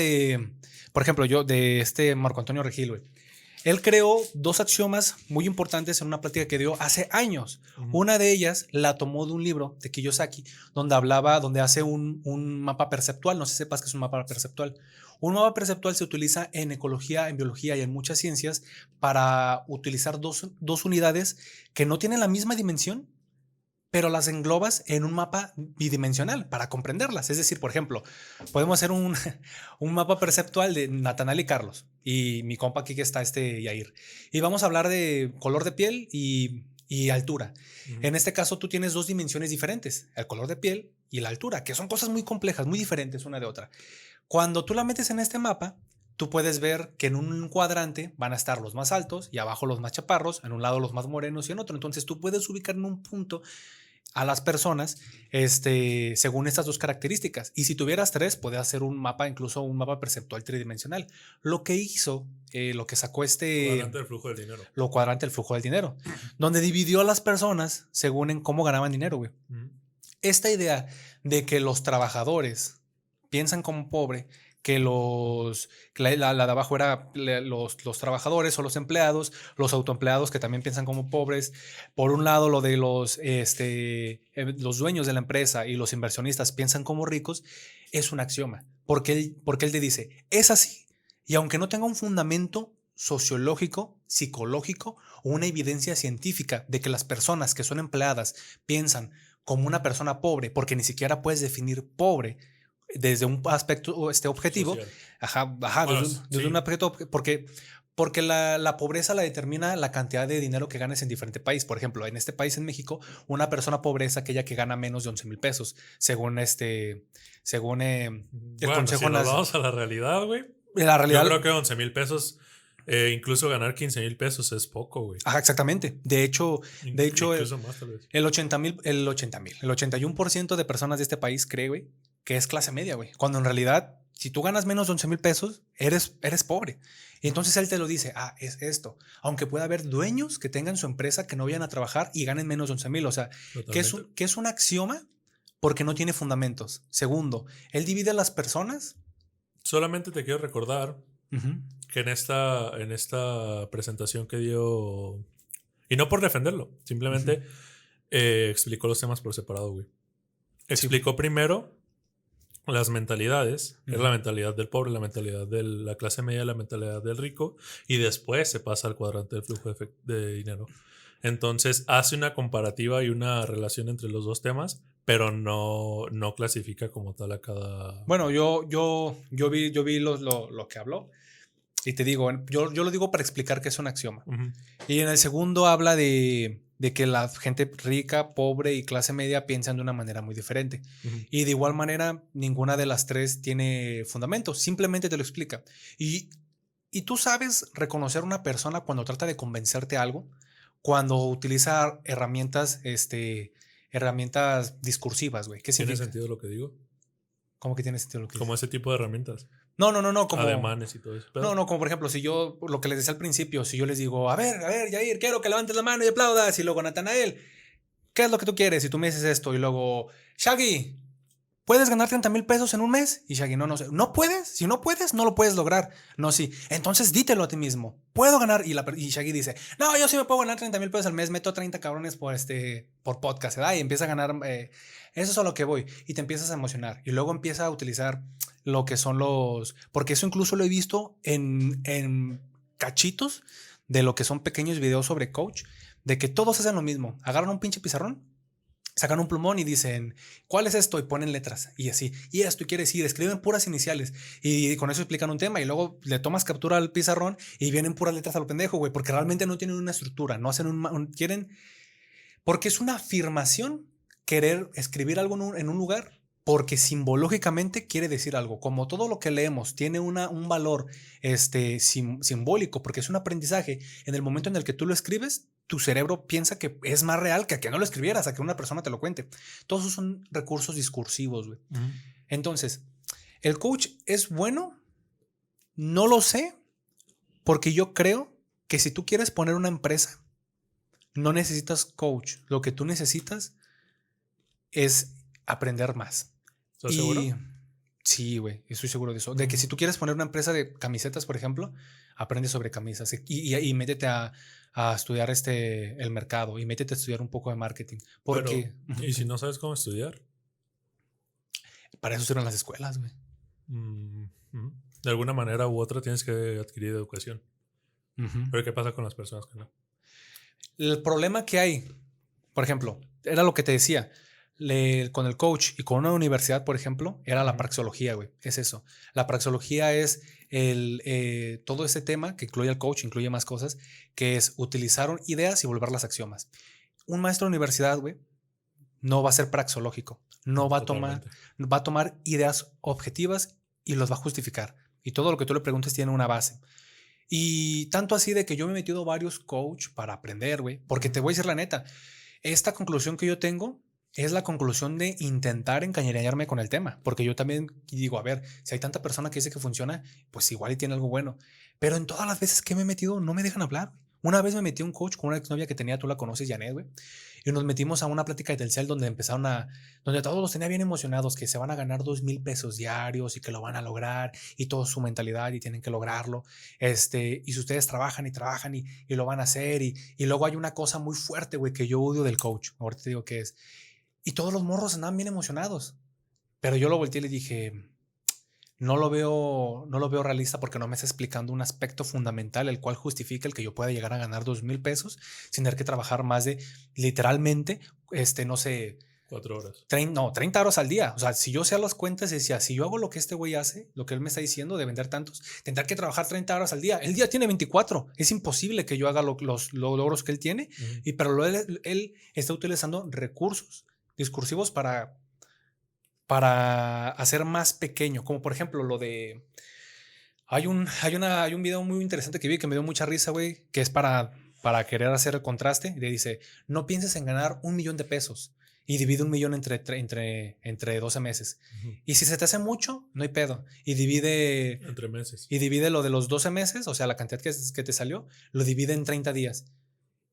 por ejemplo, de Marco Antonio Regil, güey. Él creó dos axiomas muy importantes en una plática que dio hace años. Ujú. Una de ellas la tomó de un libro de Kiyosaki, donde hace un mapa perceptual. No sé si sepas que es un mapa perceptual. Un mapa perceptual se utiliza en ecología, en biología y en muchas ciencias para utilizar dos unidades que no tienen la misma dimensión, pero las englobas en un mapa bidimensional para comprenderlas. Es decir, por ejemplo, podemos hacer un mapa perceptual de Natanael y Carlos y mi compa aquí que está Yair. Y vamos a hablar de color de piel y altura. Ujú. En este caso, tú tienes dos dimensiones diferentes, el color de piel y la altura, que son cosas muy complejas, muy diferentes una de otra. Cuando tú la metes en este mapa, tú puedes ver que en un cuadrante van a estar los más altos y abajo los más chaparros, en un lado los más morenos y en otro. Entonces tú puedes ubicar en un punto a las personas según estas dos características. Y si tuvieras tres, puedes hacer un mapa, incluso un mapa perceptual tridimensional. Lo que hizo, lo que sacó Cuadrante del flujo del dinero. lo cuadrante del flujo del dinero, donde dividió a las personas según en cómo ganaban dinero, güey. Ujú. Esta idea de que los trabajadores piensan como pobre, que la de abajo era los trabajadores o los empleados, los autoempleados que también piensan como pobres. Por un lado, lo de los dueños de la empresa y los inversionistas piensan como ricos, es un axioma. Porque él te dice, es así. Y aunque no tenga un fundamento sociológico, psicológico o una evidencia científica de que las personas que son empleadas piensan como una persona pobre, porque ni siquiera puedes definir pobre desde un aspecto objetivo, Social. ajá, Bueno, desde sí. un aspecto, porque la pobreza la determina la cantidad de dinero que ganes en diferente país. Por ejemplo, en este país, en México, una persona pobre es aquella que gana menos de 11,000 pesos, según el Bueno, Consejo si nos Nacional. vamos a la realidad, güey. La Yo realidad, creo que 11,000 pesos, incluso ganar 15,000 pesos es poco, güey. ajá, exactamente. De hecho, Incluso más, tal vez. el 81% de personas de este país cree, güey, que es clase media, güey. Cuando en realidad, si tú ganas menos de 11,000 pesos, eres pobre. Y entonces él te lo dice, es esto. Aunque pueda haber dueños que tengan su empresa, que no vayan a trabajar y ganen menos de 11,000. O sea, Totalmente. que es un axioma porque no tiene fundamentos. Segundo, él divide a las personas. Solamente te quiero recordar Ujú. que en esta presentación que dio, y no por defenderlo, simplemente explicó los temas por separado, güey. Explicó primero las mentalidades, que es la mentalidad del pobre, la mentalidad de la clase media, la mentalidad del rico, y después se pasa al cuadrante del flujo de dinero. Entonces hace una comparativa y una relación entre los dos temas, pero no clasifica como tal a cada... Bueno, yo vi lo que habló y te digo, yo lo digo para explicar que es un axioma. Ujú, Y en el segundo habla de que la gente rica, pobre y clase media piensan de una manera muy diferente. ujú. Y de igual manera, ninguna de las tres tiene fundamento, simplemente te lo explica. Y tú sabes reconocer a una persona cuando trata de convencerte algo, cuando utiliza herramientas discursivas, güey. ¿Qué ¿Tiene significa? sentido lo que digo? ¿Cómo que tiene sentido lo que Como dices? ese tipo de herramientas. No, Ademanes y todo eso. no, Pero, no, como por ejemplo, si yo, lo que les decía al principio, si yo les digo, a ver, Jair, quiero que levantes la mano y aplaudas, y luego Natanael, ¿qué es lo que tú quieres? Y tú me dices esto, y luego, Shaggy, ¿puedes ganar 30,000 pesos en un mes? Y Shaggy, no sé, ¿no puedes? Si no puedes, no lo puedes lograr. No, sí. Entonces dítelo a ti mismo. ¿Puedo ganar? Y Shaggy dice, no, yo sí me puedo ganar 30,000 pesos al mes, meto 30 cabrones por podcast, ¿verdad? Y empieza a ganar, eso es a lo que voy. Y te empiezas a emocionar. Y luego empieza a utilizar lo que son porque eso incluso lo he visto en cachitos de lo que son pequeños videos sobre coach, de que todos hacen lo mismo. Agarran un pinche pizarrón, sacan un plumón y dicen, ¿cuál es esto? Y ponen letras y así. Y esto quiere decir, escriben puras iniciales y con eso explican un tema y luego le tomas captura al pizarrón y vienen puras letras a lo pendejo, güey, porque realmente no tienen una estructura, no hacen quieren, porque es una afirmación querer escribir algo en un lugar. Porque simbológicamente quiere decir algo. Como todo lo que leemos tiene un valor simbólico, porque es un aprendizaje, en el momento en el que tú lo escribes, tu cerebro piensa que es más real que a que no lo escribieras, a que una persona te lo cuente. Todos esos son recursos discursivos, güey. ujú. Entonces, ¿el coach es bueno? No lo sé, porque yo creo que si tú quieres poner una empresa, no necesitas coach. Lo que tú necesitas es aprender más. ¿Estás Y seguro? sí, güey, estoy seguro de eso. De que si tú quieres poner una empresa de camisetas, por ejemplo, aprende sobre camisas y métete a estudiar el mercado y métete a estudiar un poco de marketing. Pero, Porque ¿y si no sabes cómo estudiar? para eso sirven las escuelas, güey. Ujú. De alguna manera u otra tienes que adquirir educación. Ujú. Pero ¿qué pasa con las personas que no? El problema que hay, por ejemplo, era lo que te decía, con el coach y con una universidad, por ejemplo, era la Ujú. praxeología, güey. Es eso. La praxeología es todo ese tema que incluye al coach, incluye más cosas, que es utilizar ideas y volverlas axiomas. Un maestro de universidad, güey, no va a ser praxeológico. No va a tomar, Totalmente. va a tomar ideas objetivas y los va a justificar. Y todo lo que tú le preguntes tiene una base. Y tanto así de que yo me he metido varios coach para aprender, güey. Porque te voy a decir la neta, esta conclusión que yo tengo es la conclusión de intentar encañonearme con el tema. Porque yo también digo, a ver, si hay tanta persona que dice que funciona, pues igual y tiene algo bueno. Pero en todas las veces que me he metido, no me dejan hablar. Una vez me metí a un coach con una exnovia que tenía, tú la conoces, Janet, güey. Y nos metimos a una plática de Telcel donde todos los tenía bien emocionados, que se van a ganar 2,000 pesos diarios y que lo van a lograr y toda su mentalidad y tienen que lograrlo. Y si ustedes trabajan y trabajan y lo van a hacer y luego hay una cosa muy fuerte, güey, que yo odio del coach. Ahorita te digo qué es. Y todos los morros andaban bien emocionados. Pero yo lo volteé y le dije, no lo veo realista porque no me está explicando un aspecto fundamental el cual justifica el que yo pueda llegar a ganar 2,000 pesos sin tener que trabajar más de literalmente, no sé, 4 horas. 30 horas al día. O sea, si yo sé las cuentas, decía, si yo hago lo que este güey hace, lo que él me está diciendo de vender tantos, tendrá que trabajar 30 horas al día. El día tiene 24. Es imposible que yo haga los logros que él tiene, Ujú. pero él está utilizando recursos discursivos para hacer más pequeño, como por ejemplo lo de... Hay un video muy interesante que vi que me dio mucha risa, güey, que es para querer hacer el contraste. Y le dice, no pienses en ganar 1,000,000 de pesos y divide 1,000,000 entre 12 meses. Ujú. Y si se te hace mucho, no hay pedo. Y divide lo de los 12 meses, o sea, la cantidad que te salió, lo divide en 30 días.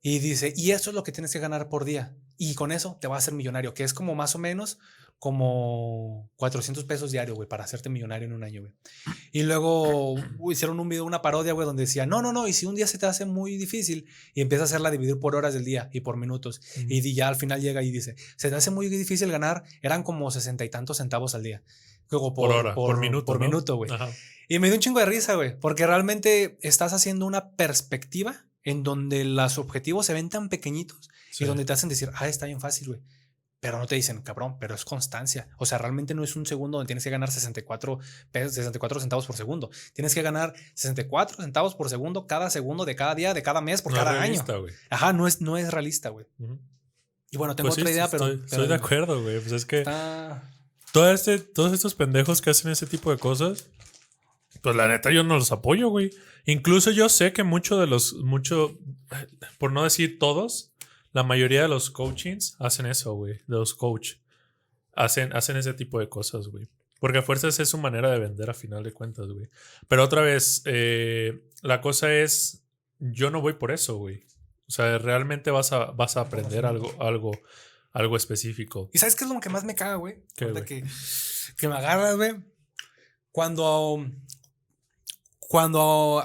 Y dice, y eso es lo que tienes que ganar por día. Y con eso te vas a hacer millonario, que es como más o menos como 400 pesos diario, güey, para hacerte millonario en un año, güey. Y luego hicieron un video, una parodia, güey, donde decía, no, y si un día se te hace muy difícil y empieza a hacerla dividir por horas del día y por minutos, Ujú. y ya al final llega y dice, se te hace muy difícil ganar, eran como 60 y tantos centavos al día. Luego Por hora, por minuto, por ¿no? minuto, güey. Ajá. Y me dio un chingo de risa, güey, porque realmente estás haciendo una perspectiva en donde los objetivos se ven tan pequeñitos Sí. y donde te hacen decir, está bien fácil, güey. Pero no te dicen, cabrón, pero es constancia. O sea, realmente no es un segundo donde tienes que ganar 64 pesos, 64 centavos por segundo. Tienes que ganar 64 centavos por segundo de cada día, de cada mes, por No es cada realista, año. güey. Ajá, no es realista, güey. Ujú. Y bueno, tengo Pues otra sí, idea, pero estoy de acuerdo, güey. Pues es que está... todos estos pendejos que hacen ese tipo de cosas, pues la neta yo no los apoyo, güey. Incluso yo sé que por no decir todos, la mayoría de los coachings hacen eso, güey. De los coach. Hacen ese tipo de cosas, güey. Porque a fuerzas es su manera de vender a final de cuentas, güey. Pero otra vez, la cosa es, yo no voy por eso, güey. O sea, realmente vas a aprender algo específico. ¿Y sabes qué es lo que más me caga, güey? ¿Qué, Ahorita güey? que me agarras, güey. Cuando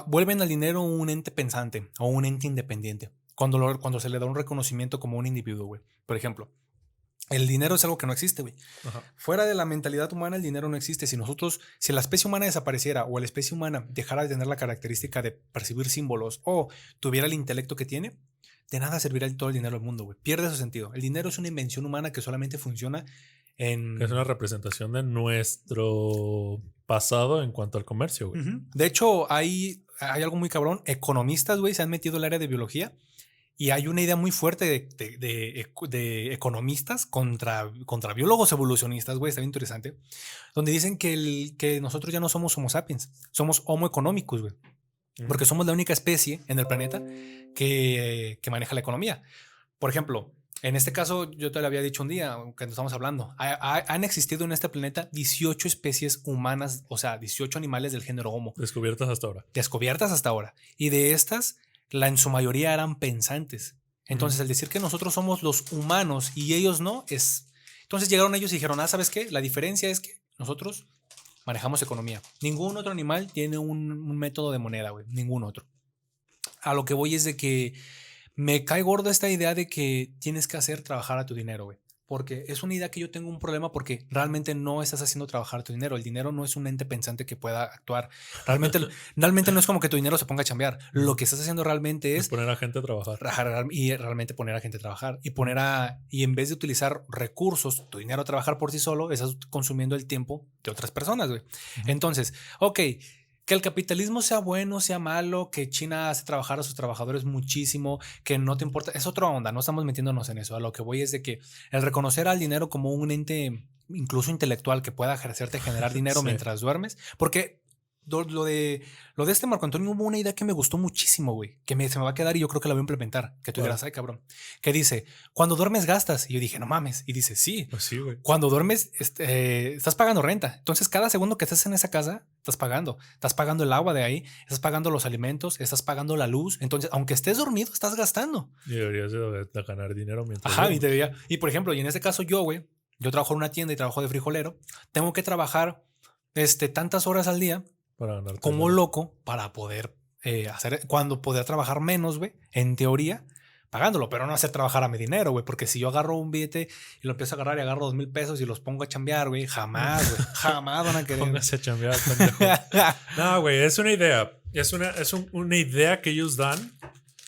vuelven al dinero un ente pensante o un ente independiente. Cuando se le da un reconocimiento como un individuo, güey. Por ejemplo, el dinero es algo que no existe, güey. Ajá. Fuera de la mentalidad humana, el dinero no existe. Si la especie humana desapareciera o la especie humana dejara de tener la característica de percibir símbolos o tuviera el intelecto que tiene, de nada servirá todo el dinero del mundo, güey. Pierde su sentido. El dinero es una invención humana que solamente funciona en... Es una representación de nuestro pasado en cuanto al comercio, güey. Ujú. De hecho, hay algo muy cabrón. Economistas, güey, se han metido al área de biología y hay una idea muy fuerte de economistas contra biólogos evolucionistas, güey, está bien interesante, donde dicen que nosotros ya no somos Homo sapiens, somos Homo economicus, güey, porque somos la única especie en el planeta que maneja la economía. Por ejemplo, en este caso, yo te lo había dicho un día que estamos hablando, han existido en este planeta 18 especies humanas, o sea, 18 animales del género Homo. Descubiertas hasta ahora. Descubiertas hasta ahora. Y de estas, en su mayoría eran pensantes. Entonces, el decir que nosotros somos los humanos y ellos no, es... Entonces llegaron ellos y dijeron, ¿sabes qué? La diferencia es que nosotros manejamos economía. Ningún otro animal tiene un método de moneda, güey. Ningún otro. A lo que voy es de que me cae gordo esta idea de que tienes que hacer trabajar a tu dinero, güey. Porque es una idea que yo tengo un problema porque realmente no estás haciendo trabajar tu dinero. El dinero no es un ente pensante que pueda actuar. Realmente no es como que tu dinero se ponga a chambear. Lo que estás haciendo realmente es poner a gente a trabajar. Y realmente poner a gente a trabajar. Y en vez de utilizar recursos, tu dinero a trabajar por sí solo, estás consumiendo el tiempo de otras personas, güey. Entonces, ok. Que el capitalismo sea bueno, sea malo, que China hace trabajar a sus trabajadores muchísimo, que no te importa, es otra onda, no estamos metiéndonos en eso. A lo que voy es de que el reconocer al dinero como un ente incluso intelectual que pueda hacerte generar dinero Sí. mientras duermes, porque lo de este Marco Antonio hubo una idea que me gustó muchísimo, güey, se me va a quedar y yo creo que la voy a implementar, que tú dirás, ay cabrón, que dice, cuando duermes gastas, y yo dije, no mames, y dice, sí, pues sí, güey. Cuando duermes estás pagando renta, entonces cada segundo que estás en esa casa estás pagando el agua de ahí, estás pagando los alimentos, estás pagando la luz, entonces aunque estés dormido estás gastando. Y deberías de ganar dinero mientras Ajá, duermes. y por ejemplo, y en este caso yo trabajo en una tienda y trabajo de frijolero, tengo que trabajar tantas horas al día Para ganar como loco para poder cuando podría trabajar menos, güey, en teoría, pagándolo, pero no hacer trabajar a mi dinero, güey, porque si yo agarro un billete y lo empiezo a agarrar y agarro 2,000 pesos y los pongo a chambear, güey, jamás, güey, jamás van a querer. Póngase a chambear, pendejo. No, güey, es una idea. Una idea que ellos dan,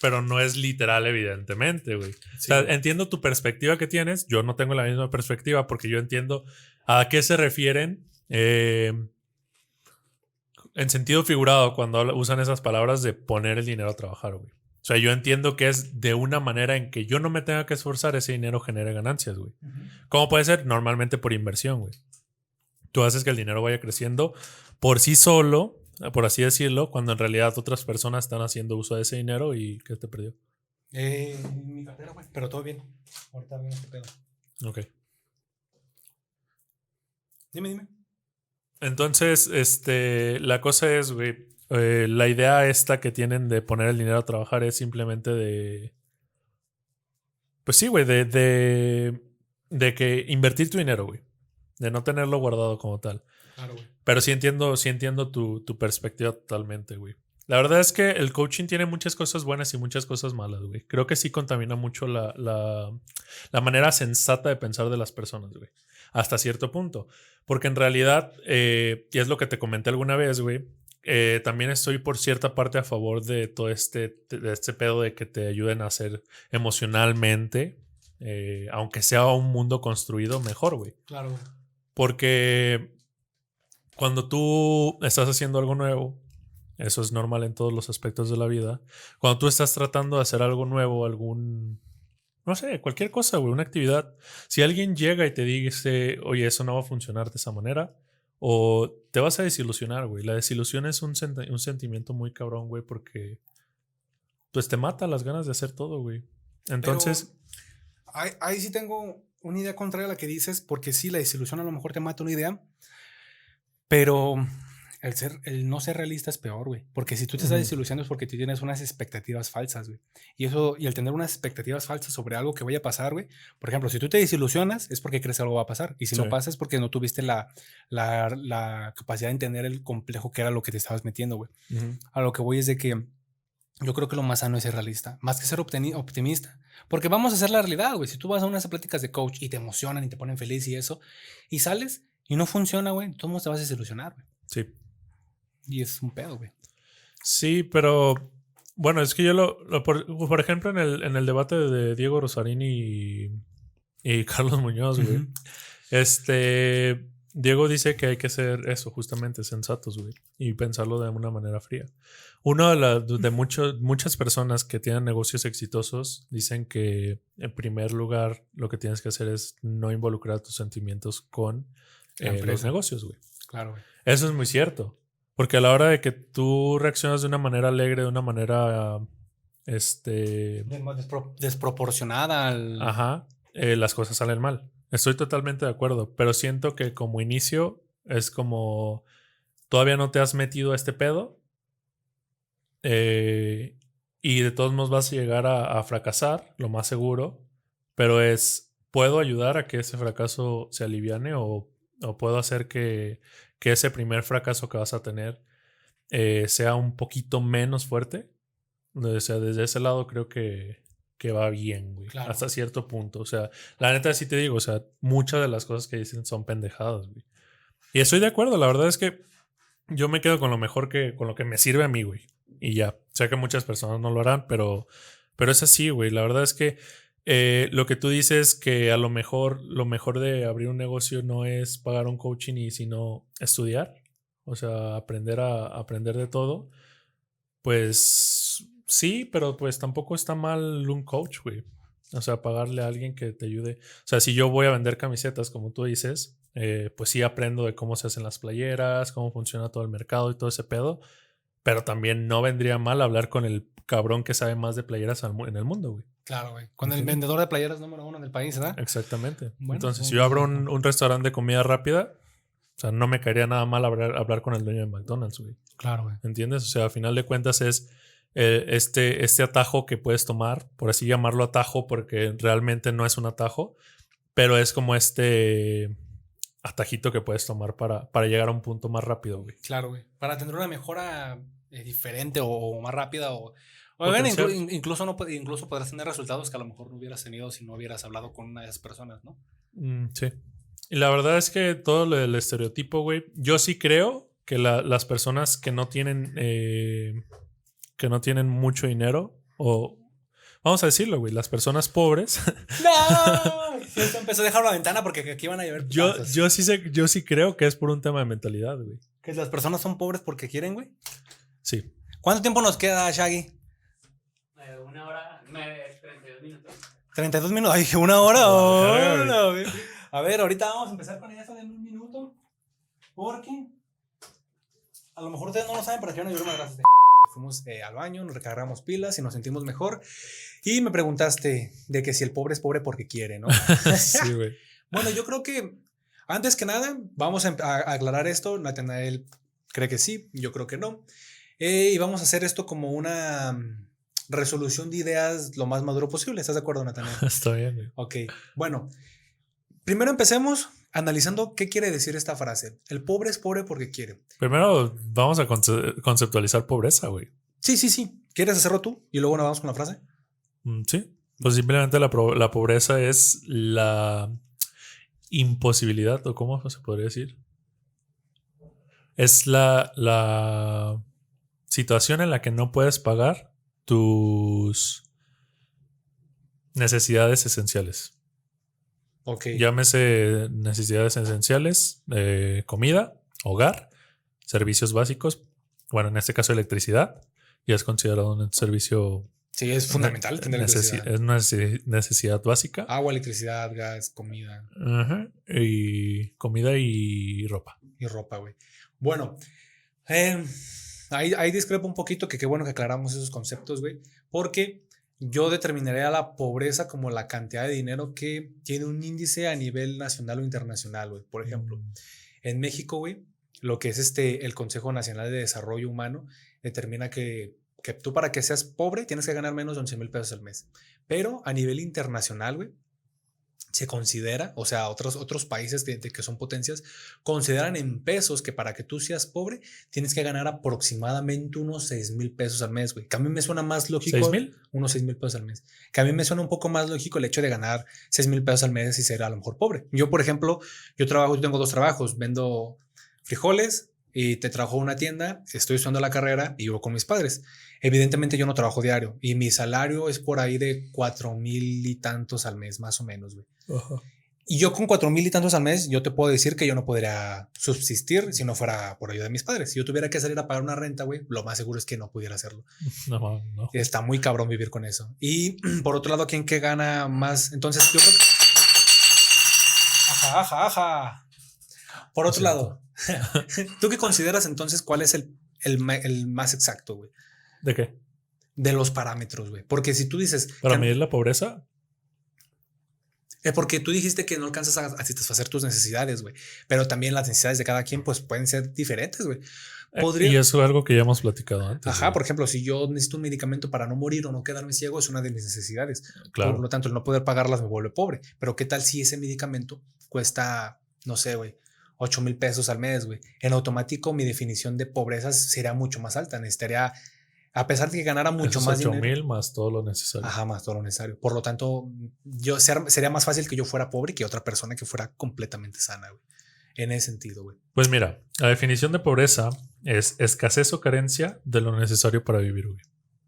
pero no es literal, evidentemente, güey. Sí. O sea, entiendo tu perspectiva que tienes. Yo no tengo la misma perspectiva porque yo entiendo a qué se refieren en sentido figurado cuando usan esas palabras de poner el dinero a trabajar, güey. O sea, yo entiendo que es de una manera en que yo no me tenga que esforzar, ese dinero genere ganancias, güey. ¿Cómo puede ser? Normalmente por inversión, güey. Tú haces que el dinero vaya creciendo por sí solo, por así decirlo, cuando en realidad otras personas están haciendo uso de ese dinero y ¿qué te perdió? Mi cartera, güey, pero todo bien. Ahorita bien este pedo. Ok. Dime. Entonces, la cosa es, güey, la idea esta que tienen de poner el dinero a trabajar es simplemente de... Pues sí, güey, de que invertir tu dinero, güey. De no tenerlo guardado como tal. Claro, güey. Pero sí entiendo tu perspectiva totalmente, güey. La verdad es que el coaching tiene muchas cosas buenas y muchas cosas malas, güey. Creo que sí contamina mucho la manera sensata de pensar de las personas, güey. Hasta cierto punto. Porque en realidad, y es lo que te comenté alguna vez, güey, también estoy por cierta parte a favor de todo de este pedo de que te ayuden a hacer emocionalmente, aunque sea un mundo construido, mejor, güey. Claro. Porque cuando tú estás haciendo algo nuevo, eso es normal en todos los aspectos de la vida. Cuando tú estás tratando de hacer algo nuevo, no sé, cualquier cosa, güey, una actividad. Si alguien llega y te dice, oye, eso no va a funcionar de esa manera, o te vas a desilusionar, güey. La desilusión es un sentimiento muy cabrón, güey, porque pues te mata las ganas de hacer todo, güey. Entonces, pero ahí sí tengo una idea contraria a la que dices, porque sí, la desilusión a lo mejor te mata una idea, pero el no ser realista es peor, güey. Porque si tú te estás desilusionando es porque tú tienes unas expectativas falsas, güey. Y el tener unas expectativas falsas sobre algo que vaya a pasar, güey. Por ejemplo, si tú te desilusionas es porque crees que algo va a pasar. Y si no pasa es porque no tuviste la capacidad de entender el complejo que era lo que te estabas metiendo, güey. A lo que voy es de que yo creo que lo más sano es ser realista, más que ser optimista. Porque vamos a hacer la realidad, güey. Si tú vas a unas pláticas de coach y te emocionan y te ponen feliz y eso, y sales y no funciona, güey, tú te vas a desilusionar, güey. Sí. Y es un pedo, güey. Sí, pero bueno, es que yo por ejemplo, en el debate de Diego Rosarini y Carlos Muñoz, güey. Diego dice que hay que ser eso, justamente sensatos, güey, y pensarlo de una manera fría. Muchas personas que tienen negocios exitosos dicen que en primer lugar lo que tienes que hacer es no involucrar tus sentimientos con los negocios, güey. Claro, güey. Eso es muy cierto. Porque a la hora de que tú reaccionas de una manera alegre, de una manera desproporcionada Ajá, las cosas salen mal. Estoy totalmente de acuerdo, pero siento que como inicio es como todavía no te has metido a este pedo y de todos modos vas a llegar a fracasar, lo más seguro, pero ¿puedo ayudar a que ese fracaso se aliviane o puedo hacer que ese primer fracaso que vas a tener sea un poquito menos fuerte? O sea, desde ese lado creo que va bien, güey. Claro. Hasta cierto punto. O sea, la neta sí te digo, o sea, muchas de las cosas que dicen son pendejadas, güey. Y estoy de acuerdo, la verdad es que yo me quedo con lo mejor con lo que me sirve a mí, güey. Y ya, sé que muchas personas no lo harán, pero es así, güey. La verdad es que lo que tú dices que a lo mejor de abrir un negocio no es pagar un coaching sino estudiar. O sea, aprender de todo. Pues sí, pero pues tampoco está mal un coach, güey. O sea, pagarle a alguien que te ayude. O sea, si yo voy a vender camisetas, como tú dices, pues sí aprendo de cómo se hacen las playeras, cómo funciona todo el mercado y todo ese pedo. Pero también no vendría mal hablar con el cabrón que sabe más de playeras en el mundo, güey. Claro, güey. Con el vendedor de playeras número 1 del país, ¿verdad? Exactamente. Bueno, entonces, si yo abro un restaurante de comida rápida, o sea, no me caería nada mal hablar con el dueño de McDonald's, güey. Claro, güey. ¿Entiendes? O sea, a final de cuentas es este atajo que puedes tomar, por así llamarlo atajo, porque realmente no es un atajo, pero es como este atajito que puedes tomar para llegar a un punto más rápido, güey. Claro, güey. Para tener una mejora diferente o más rápida bueno, incluso podrás tener resultados que a lo mejor no hubieras tenido si no hubieras hablado con una de esas personas, ¿no? Sí. Y la verdad es que todo lo del estereotipo, güey, yo sí creo que las personas que no tienen mucho dinero, o vamos a decirlo, güey, las personas pobres. ¡No! Esto empezó a dejar la ventana porque aquí van a llover. Yo sí creo que es por un tema de mentalidad, güey. ¿Que las personas son pobres porque quieren, güey? Sí. ¿Cuánto tiempo nos queda, Shaggy? 1 hora, 32 minutos. 32 minutos. Ay, dije, ¿1 hora? Oh, no, a ver, ahorita vamos a empezar con esta de 1 minuto. Porque a lo mejor ustedes no lo saben, pero aquí van a llover más gracias. Fuimos al baño, nos recargamos pilas y nos sentimos mejor. Y me preguntaste de que si el pobre es pobre porque quiere, ¿no? Sí, güey. Bueno, yo creo que antes que nada, vamos a aclarar esto. Natanael cree que sí, yo creo que no. Y vamos a hacer esto como una resolución de ideas lo más maduro posible. ¿Estás de acuerdo, Natanael? Está bien, güey. Ok, bueno. Primero empecemos analizando qué quiere decir esta frase. El pobre es pobre porque quiere. Primero vamos a conceptualizar pobreza, güey. Sí. ¿Quieres hacerlo tú? Y luego nos vamos con la frase. Sí. Pues simplemente la pobreza es la imposibilidad, o cómo se podría decir. Es la situación en la que no puedes pagar tus necesidades esenciales. Ok. Llámese necesidades esenciales, comida, hogar, servicios básicos. Bueno, en este caso electricidad. Ya es considerado un servicio. Sí, es fundamental tener electricidad. Es una necesidad básica. Agua, electricidad, gas, comida. Ajá. Y comida y ropa. Y ropa, güey. Bueno, ahí discrepo un poquito, que qué bueno que aclaramos esos conceptos, güey. Porque yo determinaría la pobreza como la cantidad de dinero que tiene un índice a nivel nacional o internacional, güey. Por ejemplo, en México, güey, lo que es el Consejo Nacional de Desarrollo Humano determina que tú para que seas pobre tienes que ganar menos de 11,000 pesos al mes. Pero a nivel internacional, güey, se considera, o sea, otros países de que son potencias, consideran en pesos que para que tú seas pobre tienes que ganar aproximadamente unos 6,000 pesos al mes, güey. Que a mí me suena más lógico. ¿6,000? Unos 6,000 pesos al mes. Que a mí me suena un poco más lógico el hecho de ganar 6,000 pesos al mes y ser a lo mejor pobre. Yo, por ejemplo, yo tengo 2 trabajos, vendo frijoles y te trabajo en una tienda, estoy estudiando la carrera y vivo con mis padres. Evidentemente yo no trabajo diario y mi salario es por ahí de 4,000 y tantos al mes, más o menos, güey. Ajá. Y yo con 4,000 y tantos al mes, yo te puedo decir que yo no podría subsistir si no fuera por ayuda de mis padres. Si yo tuviera que salir a pagar una renta, güey, lo más seguro es que no pudiera hacerlo. No. Está muy cabrón vivir con eso. Y por otro lado, ¿quién que gana más? Entonces yo creo que... Ajá. Por otro lado, ¿tú qué consideras entonces cuál es el más exacto, güey? ¿De qué? De los parámetros, güey. Porque si tú dices... Para medir la pobreza. Porque tú dijiste que no alcanzas a satisfacer tus necesidades, güey. Pero también las necesidades de cada quien, pues pueden ser diferentes, güey. Y eso es algo que ya hemos platicado antes. Ajá, por ejemplo, si yo necesito un medicamento para no morir o no quedarme ciego, es una de mis necesidades. Claro. Por lo tanto, el no poder pagarlas me vuelve pobre. Pero ¿qué tal si ese medicamento cuesta, no sé, güey, 8,000 pesos al mes, güey? En automático, mi definición de pobreza sería mucho más alta. Necesitaría, a pesar de que ganara mucho más dinero. 8,000 más todo lo necesario. Ajá, más todo lo necesario. Por lo tanto, sería más fácil que yo fuera pobre que otra persona que fuera completamente sana, güey. En ese sentido, güey. Pues mira, la definición de pobreza es escasez o carencia de lo necesario para vivir, güey.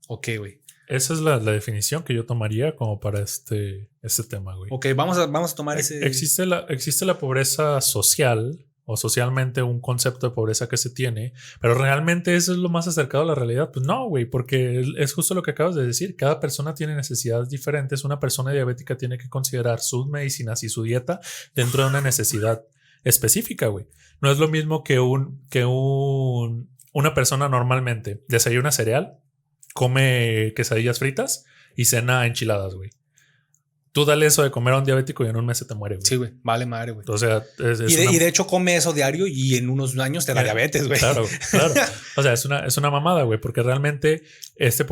Ok, güey. Esa es la definición que yo tomaría como para este tema, güey. Ok, vamos a tomar ese... Existe la pobreza social o socialmente un concepto de pobreza que se tiene, pero realmente eso es lo más acercado a la realidad. Pues no, güey, porque es justo lo que acabas de decir. Cada persona tiene necesidades diferentes. Una persona diabética tiene que considerar sus medicinas y su dieta dentro de una necesidad específica, güey. No es lo mismo que una persona normalmente desayuna cereal, come quesadillas fritas y cena enchiladas, güey. Tú dale eso de comer a un diabético y en un mes se te muere, güey. Sí, güey. Vale madre, güey. O sea, y de hecho come eso diario y en unos años te da diabetes, güey. Claro. O sea, es una mamada, güey, porque realmente ese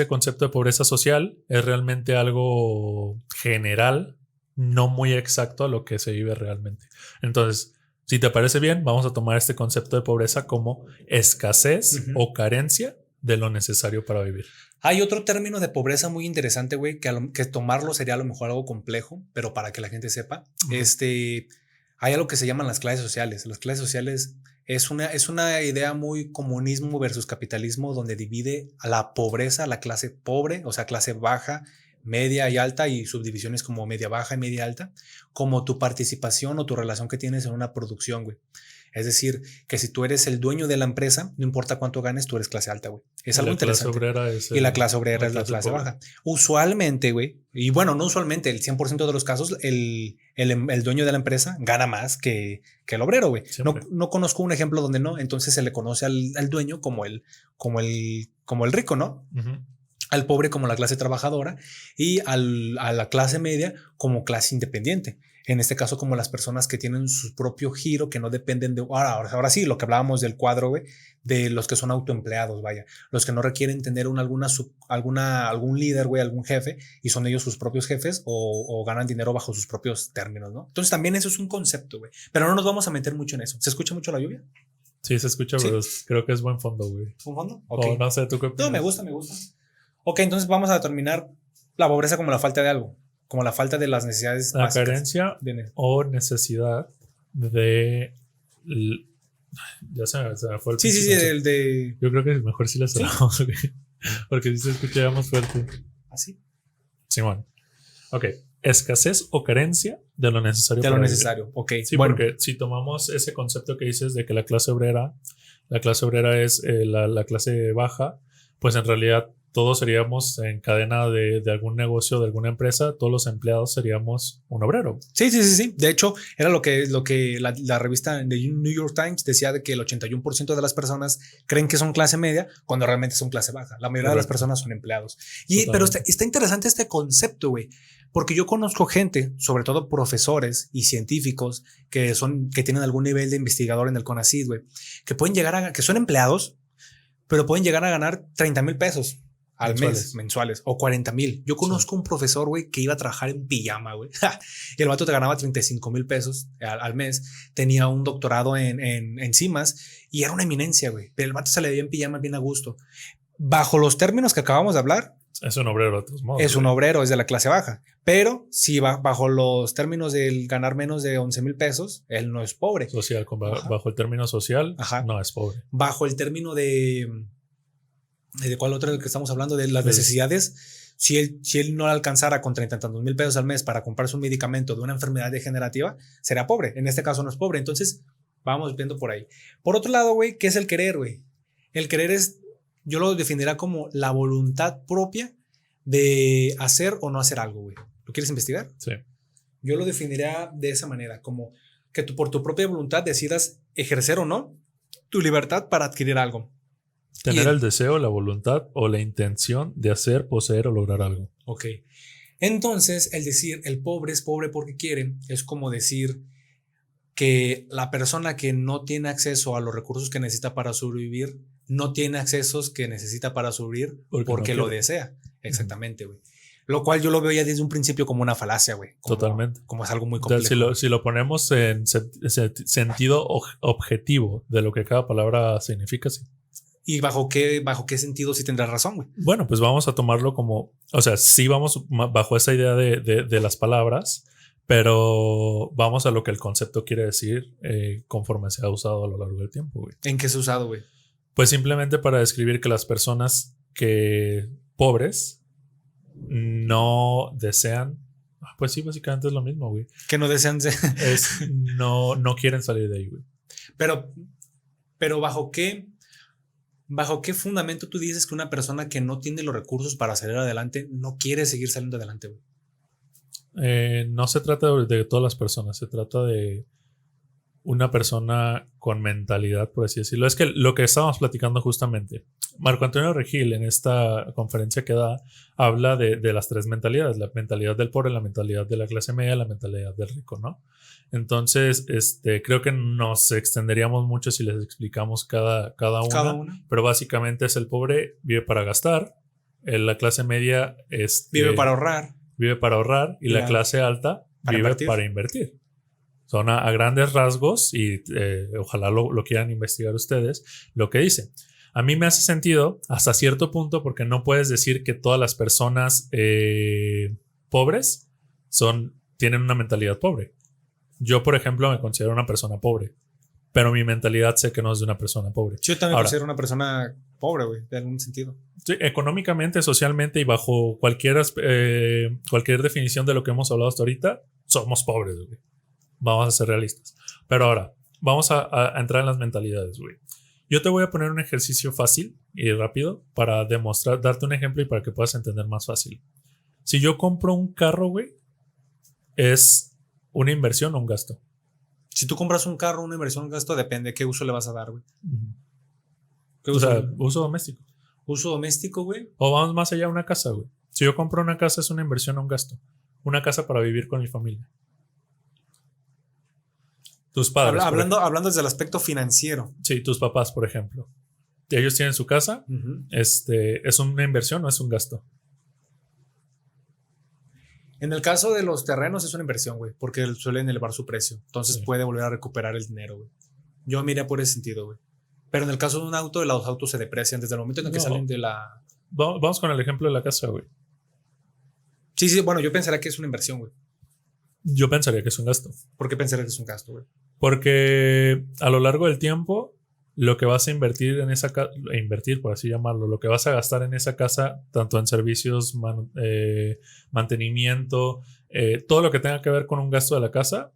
concepto de pobreza social es realmente algo general, no muy exacto a lo que se vive realmente. Entonces, si te parece bien, vamos a tomar este concepto de pobreza como escasez o carencia de lo necesario para vivir. Hay otro término de pobreza muy interesante, güey, que tomarlo sería a lo mejor algo complejo, pero para que la gente sepa, hay algo que se llaman las clases sociales. Las clases sociales es una idea muy comunismo versus capitalismo, donde divide a la pobreza, la clase pobre, o sea, clase baja, media y alta, y subdivisiones como media baja y media alta, como tu participación o tu relación que tienes en una producción, güey. Es decir, que si tú eres el dueño de la empresa, no importa cuánto ganes, tú eres clase alta, güey. Es algo interesante. Y la clase obrera es la clase baja. Usualmente, güey, y bueno, no usualmente, el 100% de los casos, el dueño de la empresa gana más que el obrero, güey. No conozco un ejemplo donde no, entonces se le conoce al dueño como el rico, ¿no? Al pobre como la clase trabajadora y a la clase media como clase independiente. En este caso, como las personas que tienen su propio giro, que no dependen de... Ahora sí, lo que hablábamos del cuadro, güey, de los que son autoempleados, vaya. Los que no requieren tener algún líder, güey, algún jefe, y son ellos sus propios jefes o ganan dinero bajo sus propios términos, ¿no? Entonces también eso es un concepto, güey. Pero no nos vamos a meter mucho en eso. ¿Se escucha mucho la lluvia? Sí, se escucha, ¿sí? Pero creo que es buen fondo, güey. ¿Un fondo? Okay. O no sé, ¿tú qué opinas? No, me gusta. Ok, entonces vamos a determinar la pobreza como la falta de algo. Como la falta de las necesidades la básicas. Carencia o necesidad de Ya se me fue el Sí, sí, sí, pinche concepto. el de... Yo creo que mejor sí la cerramos, güey, porque si se escucha más fuerte. Así. Simón. Ok. Escasez o carencia de lo necesario De lo para vivir. necesario. Ok, Sí, bueno. porque si tomamos ese concepto que dices de que la clase obrera es la clase baja, pues en realidad todos seríamos en cadena de algún negocio, de alguna empresa, todos los empleados seríamos un obrero. Sí, sí, sí, sí. De hecho, era lo que la revista de New York Times decía de que el 81% de las personas creen que son clase media cuando realmente son clase baja. La mayoría de las Correcto. personas son empleados. Pero está interesante este concepto, güey, porque yo conozco gente, sobre todo profesores y científicos que tienen algún nivel de investigador en el CONACYT, güey, que son empleados, pero pueden llegar a ganar 30,000 pesos al mes, mensuales, o 40,000. Yo conozco un profesor, güey, que iba a trabajar en pijama, güey. Y el vato te ganaba 35,000 pesos al mes. Tenía un doctorado en enzimas y era una eminencia, güey. Pero el vato se le veía en pijama bien a gusto. Bajo los términos que acabamos de hablar, es un obrero de todos modos. Es un obrero, es de la clase baja. Pero si va bajo los términos del ganar menos de 11,000 pesos, él no es pobre. Social, bajo el término social, no es pobre. Bajo el término ¿de cuál otro que estamos hablando? De las necesidades. Si él no alcanzara con 30 y tantos mil pesos al mes para comprarse un medicamento de una enfermedad degenerativa, será pobre. En este caso no es pobre. Entonces, vamos viendo por ahí. Por otro lado, güey, ¿qué es el querer, güey? El querer yo lo definiría como la voluntad propia de hacer o no hacer algo, güey. ¿Lo quieres investigar? Sí. Yo lo definiría de esa manera, como que tú por tu propia voluntad decidas ejercer o no tu libertad para adquirir algo. Tener el deseo, la voluntad o la intención de hacer, poseer o lograr algo. Ok. Entonces, el decir el pobre es pobre porque quiere es como decir que la persona que no tiene acceso a los recursos que necesita para sobrevivir no tiene accesos que necesita para sobrevivir porque no lo desea. Exactamente, güey. Lo cual yo lo veo ya desde un principio como una falacia, güey. Totalmente. Como es algo muy complejo. Si lo ponemos en sentido objetivo de lo que cada palabra significa, sí. ¿Y bajo qué sentido sí tendrás razón, güey? Bueno, pues vamos a tomarlo como, o sea, sí vamos bajo esa idea de las palabras, pero vamos a lo que el concepto quiere decir conforme se ha usado a lo largo del tiempo, güey. ¿En qué se ha usado, güey? Pues simplemente para describir que las personas pobres no desean, pues sí, básicamente es lo mismo, güey. Que no desean no quieren salir de ahí, güey. Pero ¿bajo qué fundamento tú dices que una persona que no tiene los recursos para salir adelante no quiere seguir saliendo adelante, güey? No se trata de todas las personas, se trata de una persona con mentalidad, por así decirlo. Es que lo que estábamos platicando justamente, Marco Antonio Regil en esta conferencia que da, habla de las tres mentalidades: la mentalidad del pobre, la mentalidad de la clase media, la mentalidad del rico, ¿no? Entonces, creo que nos extenderíamos mucho si les explicamos cada una, pero básicamente es el pobre vive para gastar, la clase media vive para ahorrar y la clase alta vive para invertir. Son a grandes rasgos y ojalá lo quieran investigar ustedes lo que dice. A mí me hace sentido hasta cierto punto porque no puedes decir que todas las personas pobres tienen una mentalidad pobre. Yo, por ejemplo, me considero una persona pobre, pero mi mentalidad sé que no es de una persona pobre. Yo también considero una persona pobre, güey, en algún sentido. Sí, económicamente, socialmente y bajo cualquier definición de lo que hemos hablado hasta ahorita, somos pobres, güey. Vamos a ser realistas. Pero ahora, vamos a entrar en las mentalidades, güey. Yo te voy a poner un ejercicio fácil y rápido para darte un ejemplo y para que puedas entender más fácil. Si yo compro un carro, güey, ¿es una inversión o un gasto? Si tú compras un carro, una inversión o un gasto, depende de qué uso le vas a dar, güey. Uso doméstico. Uso doméstico, güey. O vamos más allá, una casa, güey. Si yo compro una casa, ¿es una inversión o un gasto? Una casa para vivir con mi familia. Tus padres. Hablando desde el aspecto financiero. Sí, tus papás, por ejemplo. Ellos tienen su casa. ¿Es una inversión o es un gasto? En el caso de los terrenos es una inversión, güey, porque suelen elevar su precio. Entonces puede volver a recuperar el dinero, güey. Yo miré por ese sentido, güey. Pero en el caso de un auto, los autos se deprecian desde el momento en el que salen de la... Vamos con el ejemplo de la casa, güey. Sí, bueno, yo pensaría que es una inversión, güey. Yo pensaría que es un gasto. ¿Por qué pensaría que es un gasto, güey? Porque a lo largo del tiempo, lo que vas a invertir en esa casa, invertir por así llamarlo, lo que vas a gastar en esa casa, tanto en servicios, mantenimiento, todo lo que tenga que ver con un gasto de la casa,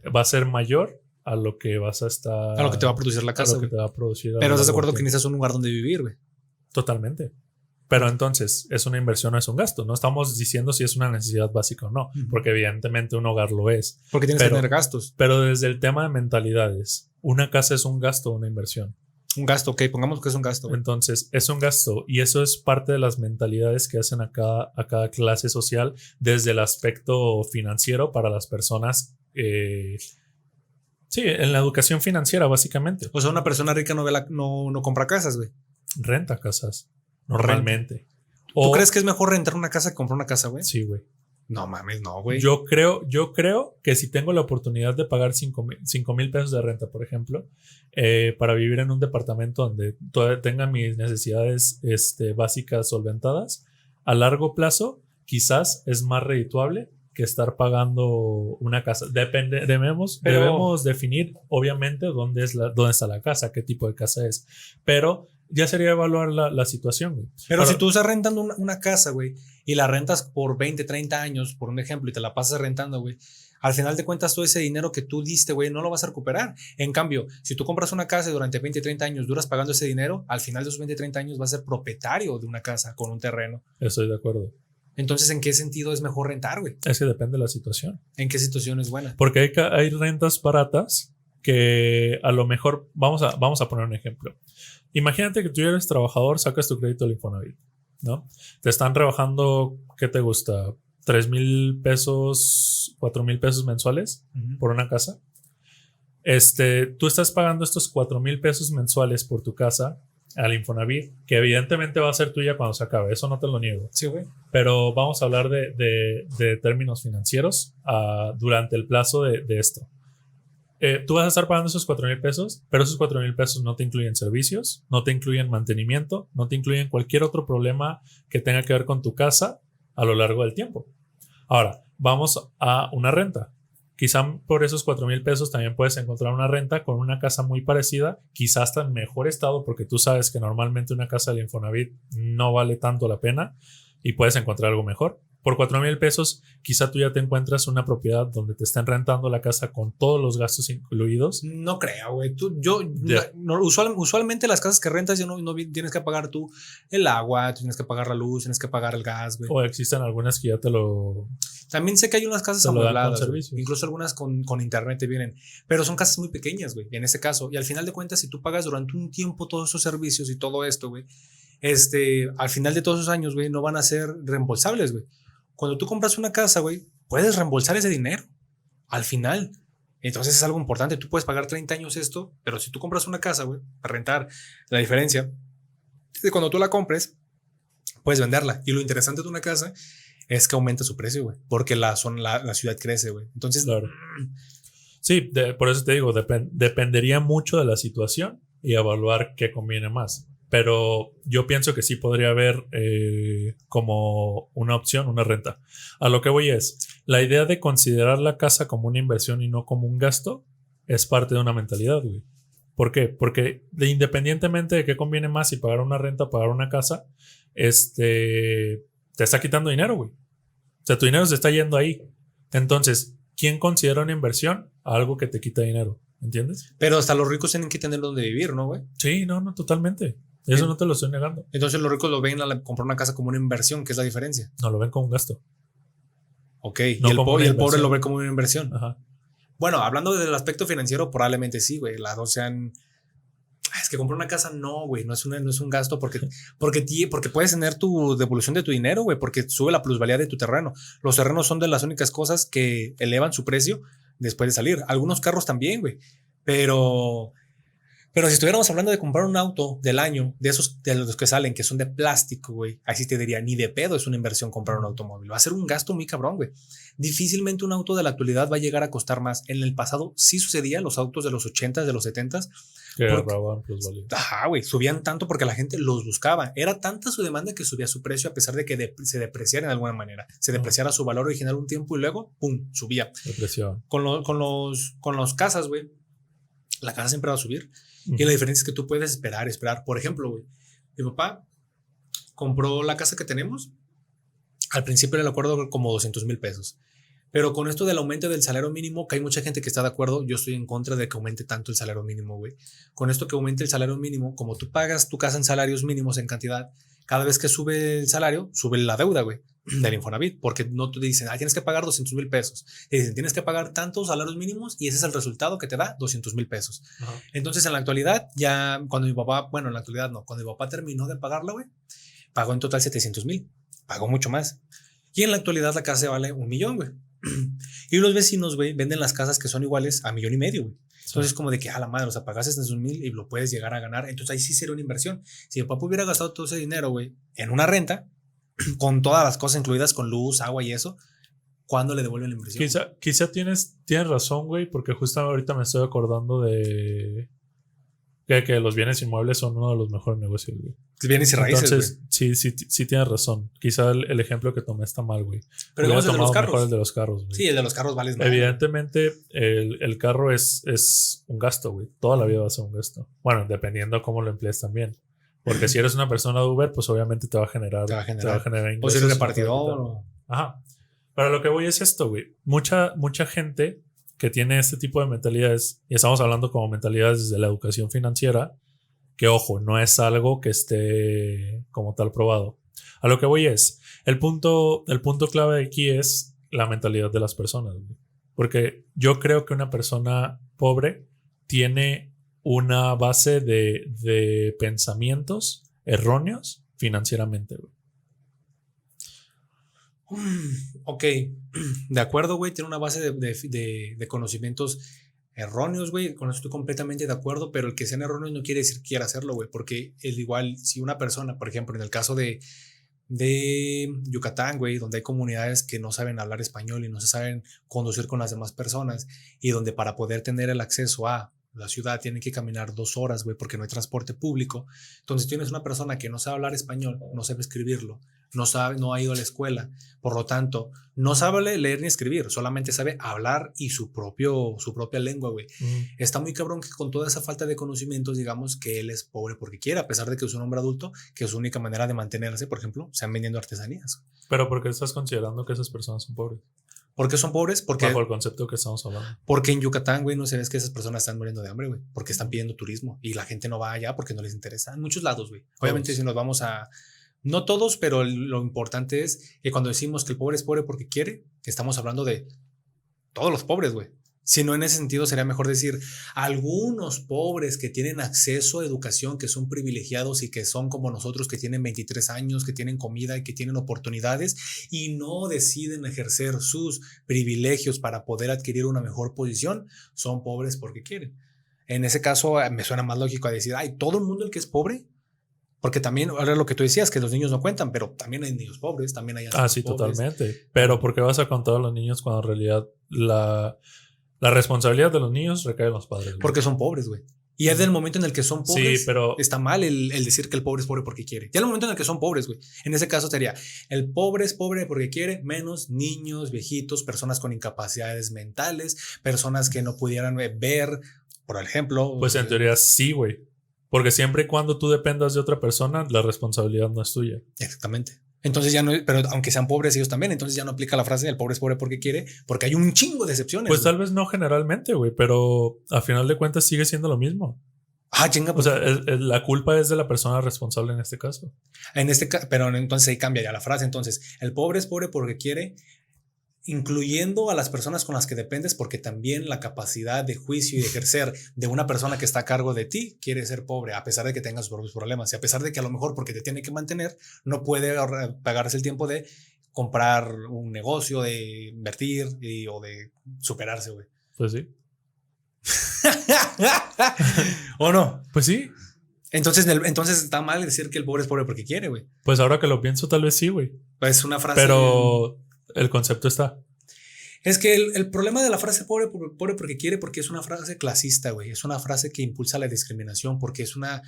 va a ser mayor a lo que vas a estar. A lo que te va a producir la casa. A lo que te va a producir. Pero estás de acuerdo que necesitas un lugar donde vivir, güey. Totalmente. Pero entonces, ¿es una inversión o es un gasto? No estamos diciendo si es una necesidad básica o no, porque evidentemente un hogar lo es. Porque tienes que tener gastos. Pero desde el tema de mentalidades, ¿una casa es un gasto o una inversión? Un gasto, ok, pongamos que es un gasto. Güey. Entonces, es un gasto y eso es parte de las mentalidades que hacen a cada clase social desde el aspecto financiero para las personas. Sí, en la educación financiera, básicamente. O sea, una persona rica no compra casas, güey. Renta casas. Normalmente. ¿Tú crees que es mejor rentar una casa que comprar una casa, güey? Sí, güey. No mames, no, güey. Yo creo que si tengo la oportunidad de pagar 5,000 pesos de renta, por ejemplo, para vivir en un departamento donde tenga mis necesidades básicas solventadas, a largo plazo quizás es más redituable que estar pagando una casa. Debemos definir, obviamente, dónde está la casa, qué tipo de casa es. Pero ya sería evaluar la situación, güey. Pero si tú estás rentando una casa, güey, y la rentas por 20, 30 años, por un ejemplo, y te la pasas rentando, güey, al final de cuentas todo ese dinero que tú diste, güey, no lo vas a recuperar. En cambio, si tú compras una casa y durante 20, 30 años duras pagando ese dinero, al final de esos 20, 30 años vas a ser propietario de una casa con un terreno. Estoy de acuerdo. Entonces, ¿en qué sentido es mejor rentar, güey? Es que depende de la situación. ¿En qué situación es buena? Porque hay rentas baratas que a lo mejor, vamos a poner un ejemplo. Imagínate que tú eres trabajador, sacas tu crédito del Infonavit, ¿no? Te están rebajando, ¿qué te gusta? 3,000 pesos, 4,000 pesos mensuales por una casa. Tú estás pagando estos 4,000 pesos mensuales por tu casa al Infonavit, que evidentemente va a ser tuya cuando se acabe, eso no te lo niego. Sí, güey. Pero vamos a hablar de términos financieros durante el plazo de esto. Tú vas a estar pagando esos 4,000 pesos, pero esos 4,000 pesos no te incluyen servicios, no te incluyen mantenimiento, no te incluyen cualquier otro problema que tenga que ver con tu casa a lo largo del tiempo. Ahora, vamos a una renta. Quizá por esos 4,000 pesos también puedes encontrar una renta con una casa muy parecida, quizás hasta en mejor estado, porque tú sabes que normalmente una casa del Infonavit no vale tanto la pena y puedes encontrar algo mejor. Por 4,000 pesos, quizá tú ya te encuentras una propiedad donde te estén rentando la casa con todos los gastos incluidos. No creo, güey. Usualmente las casas que rentas ya no tienes que pagar tú el agua, tienes que pagar la luz, tienes que pagar el gas, güey. O existen algunas que ya te lo... También sé que hay unas casas te lo dan con amuebladas, servicios. incluso algunas con internet te vienen, pero son casas muy pequeñas, güey, en ese caso. Y al final de cuentas, si tú pagas durante un tiempo todos esos servicios y todo esto, güey, al final de todos esos años, güey, no van a ser reembolsables, güey. Cuando tú compras una casa, güey, puedes reembolsar ese dinero al final. Entonces es algo importante. Tú puedes pagar 30 años esto, pero si tú compras una casa, güey, para rentar, la diferencia es que cuando tú la compres, puedes venderla. Y lo interesante de una casa es que aumenta su precio, güey, porque la ciudad crece, güey. Entonces, claro. Sí, por eso te digo, dependería mucho de la situación y evaluar qué conviene más. Pero yo pienso que sí podría haber como una opción, una renta. A lo que voy es, la idea de considerar la casa como una inversión y no como un gasto es parte de una mentalidad, güey. ¿Por qué? Porque independientemente de qué conviene más, si pagar una renta o pagar una casa, te está quitando dinero, güey. O sea, tu dinero se está yendo ahí. Entonces, ¿quién considera una inversión? Algo que te quita dinero, ¿entiendes? Pero hasta los ricos tienen que tener donde vivir, ¿no, güey? Sí, no, totalmente. Eso no te lo estoy negando. Entonces los ricos lo ven a comprar una casa como una inversión, que es la diferencia. No, lo ven como un gasto. Ok, no, y el pobre lo ve como una inversión. Ajá. Bueno, hablando del aspecto financiero, probablemente sí, güey. Las dos sean... Es que comprar una casa no, güey, no es un gasto porque puedes tener tu devolución de tu dinero, güey, porque sube la plusvalía de tu terreno. Los terrenos son de las únicas cosas que elevan su precio después de salir. Algunos carros también, güey, pero si estuviéramos hablando de comprar un auto del año, de los que salen, que son de plástico, güey, ahí sí te diría, ni de pedo es una inversión comprar un automóvil. Va a ser un gasto muy cabrón, güey. Difícilmente un auto de la actualidad va a llegar a costar más. En el pasado sí sucedía, los autos de los 80s, de los 70s. Que agarraban plusvalía. Ajá, güey, subían tanto porque la gente los buscaba. Era tanta su demanda que subía su precio a pesar de que se depreciara de alguna manera. Se depreciara su valor original un tiempo y luego, pum, subía. Depresión. Con los casas, güey. la casa siempre va a subir. Ujú. Y la diferencia es que tú puedes esperar. Por ejemplo, güey, mi papá compró la casa que tenemos. Al principio le acuerdo como 200,000 pesos. Pero con esto del aumento del salario mínimo, que hay mucha gente que está de acuerdo, yo estoy en contra de que aumente tanto el salario mínimo, güey. Con esto que aumente el salario mínimo, como tú pagas tu casa en salarios mínimos en cantidad, cada vez que sube el salario, sube la deuda, güey, del Infonavit, porque no te dicen, tienes que pagar 200,000 pesos. Te dicen, tienes que pagar tantos salarios mínimos y ese es el resultado que te da 200,000 pesos. Ajá. Entonces, en la actualidad, ya cuando mi papá, bueno, en la actualidad no, cuando mi papá terminó de pagarla, güey, pagó en total 700,000, pagó mucho más. Y en la actualidad la casa vale 1,000,000, güey. Y los vecinos, güey, venden las casas que son iguales a 1,500,000, güey. Entonces, como de que, a la madre, o sea, pagaste 100,000 y lo puedes llegar a ganar. Entonces, ahí sí sería una inversión. Si el papá hubiera gastado todo ese dinero, güey, en una renta, con todas las cosas incluidas, con luz, agua y eso, ¿cuándo le devuelven la inversión? Quizá tienes razón, güey, porque justo ahorita me estoy acordando de que los bienes inmuebles son uno de los mejores negocios, güey. Bienes y raíces, Entonces, güey. sí tienes razón. Quizá el ejemplo que tomé está mal, güey. Pero Hubiera digamos el de los tomado carros. mejor el de los carros, güey. Sí, el de los carros vale más. Evidentemente, el carro es un gasto, güey. Toda la vida va a ser un gasto. Bueno, dependiendo cómo lo emplees también. Porque si eres una persona de Uber, pues obviamente te va a generar ingresos. O si eres repartidor. O... Ajá. Pero lo que voy es esto, güey. Mucha gente que tiene este tipo de mentalidades, y estamos hablando como mentalidades desde la educación financiera, que ojo, no es algo que esté como tal probado. A lo que voy es, el punto clave aquí es la mentalidad de las personas, güey. Porque yo creo que una persona pobre tiene una base de pensamientos erróneos financieramente, güey. Ok, de acuerdo, güey, tiene una base de conocimientos erróneos, güey, con eso estoy completamente de acuerdo, pero el que sean erróneos no quiere decir que quiera hacerlo, güey, porque es igual, si una persona, por ejemplo, en el caso de Yucatán, güey, donde hay comunidades que no saben hablar español y no se saben conducir con las demás personas, y donde para poder tener el acceso a la ciudad tienen que caminar 2 horas, güey, porque no hay transporte público. Entonces tienes una persona que no sabe hablar español, no sabe escribirlo, no ha ido a la escuela, por lo tanto, no sabe leer ni escribir, solamente sabe hablar y su propia lengua, güey. Está muy cabrón que con toda esa falta de conocimientos, digamos que él es pobre porque quiere, a pesar de que es un hombre adulto, que su única manera de mantenerse, por ejemplo, sean vendiendo artesanías. Pero ¿por qué estás considerando que esas personas son pobres? ¿Por qué son pobres? Bajo el concepto que estamos hablando. Porque en Yucatán, güey, no se ve que esas personas están muriendo de hambre, güey, porque están pidiendo turismo y la gente no va allá porque no les interesa. En muchos lados, güey. Obviamente, si nos vamos a... No todos, pero lo importante es que cuando decimos que el pobre es pobre porque quiere, estamos hablando de todos los pobres, güey. Si no, en ese sentido sería mejor decir algunos pobres que tienen acceso a educación, que son privilegiados y que son como nosotros, que tienen 23 años, que tienen comida y que tienen oportunidades y no deciden ejercer sus privilegios para poder adquirir una mejor posición, son pobres porque quieren. En ese caso me suena más lógico a decir, todo el mundo el que es pobre, porque también, ahora lo que tú decías, que los niños no cuentan, pero también hay niños pobres, también hay sí, pobres. Totalmente. Pero ¿por qué vas a contar a los niños cuando en realidad la responsabilidad de los niños recae en los padres? Güey. Porque son pobres, güey. Y es del momento en el que son pobres, sí, pero está mal el decir que el pobre es pobre porque quiere. Ya el momento en el que son pobres, güey. En ese caso sería, el pobre es pobre porque quiere, menos niños, viejitos, personas con incapacidades mentales, personas que no pudieran ver, por ejemplo. Pues en teoría sí, güey. Porque siempre y cuando tú dependas de otra persona, la responsabilidad no es tuya. Exactamente. Entonces ya no, pero aunque sean pobres ellos también, entonces ya no aplica la frase el pobre es pobre porque quiere, porque hay un chingo de excepciones. Pues tal vez no generalmente, güey, pero a final de cuentas sigue siendo lo mismo. Chinga. Pues, o sea, la culpa es de la persona responsable en este caso. Pero entonces ahí cambia ya la frase. Entonces, el pobre es pobre porque quiere, incluyendo a las personas con las que dependes, porque también la capacidad de juicio y de ejercer de una persona que está a cargo de ti quiere ser pobre, a pesar de que tenga sus propios problemas y a pesar de que a lo mejor porque te tiene que mantener no puede pagarse el tiempo de comprar un negocio, de invertir o de superarse, güey. Pues sí. ¿O no? Pues sí. Entonces está mal decir que el pobre es pobre porque quiere, güey. Pues ahora que lo pienso, tal vez sí, güey. Pues una frase. Pero el concepto está. Es que el problema de la frase pobre porque quiere, porque es una frase clasista, güey. Es una frase que impulsa la discriminación, porque es una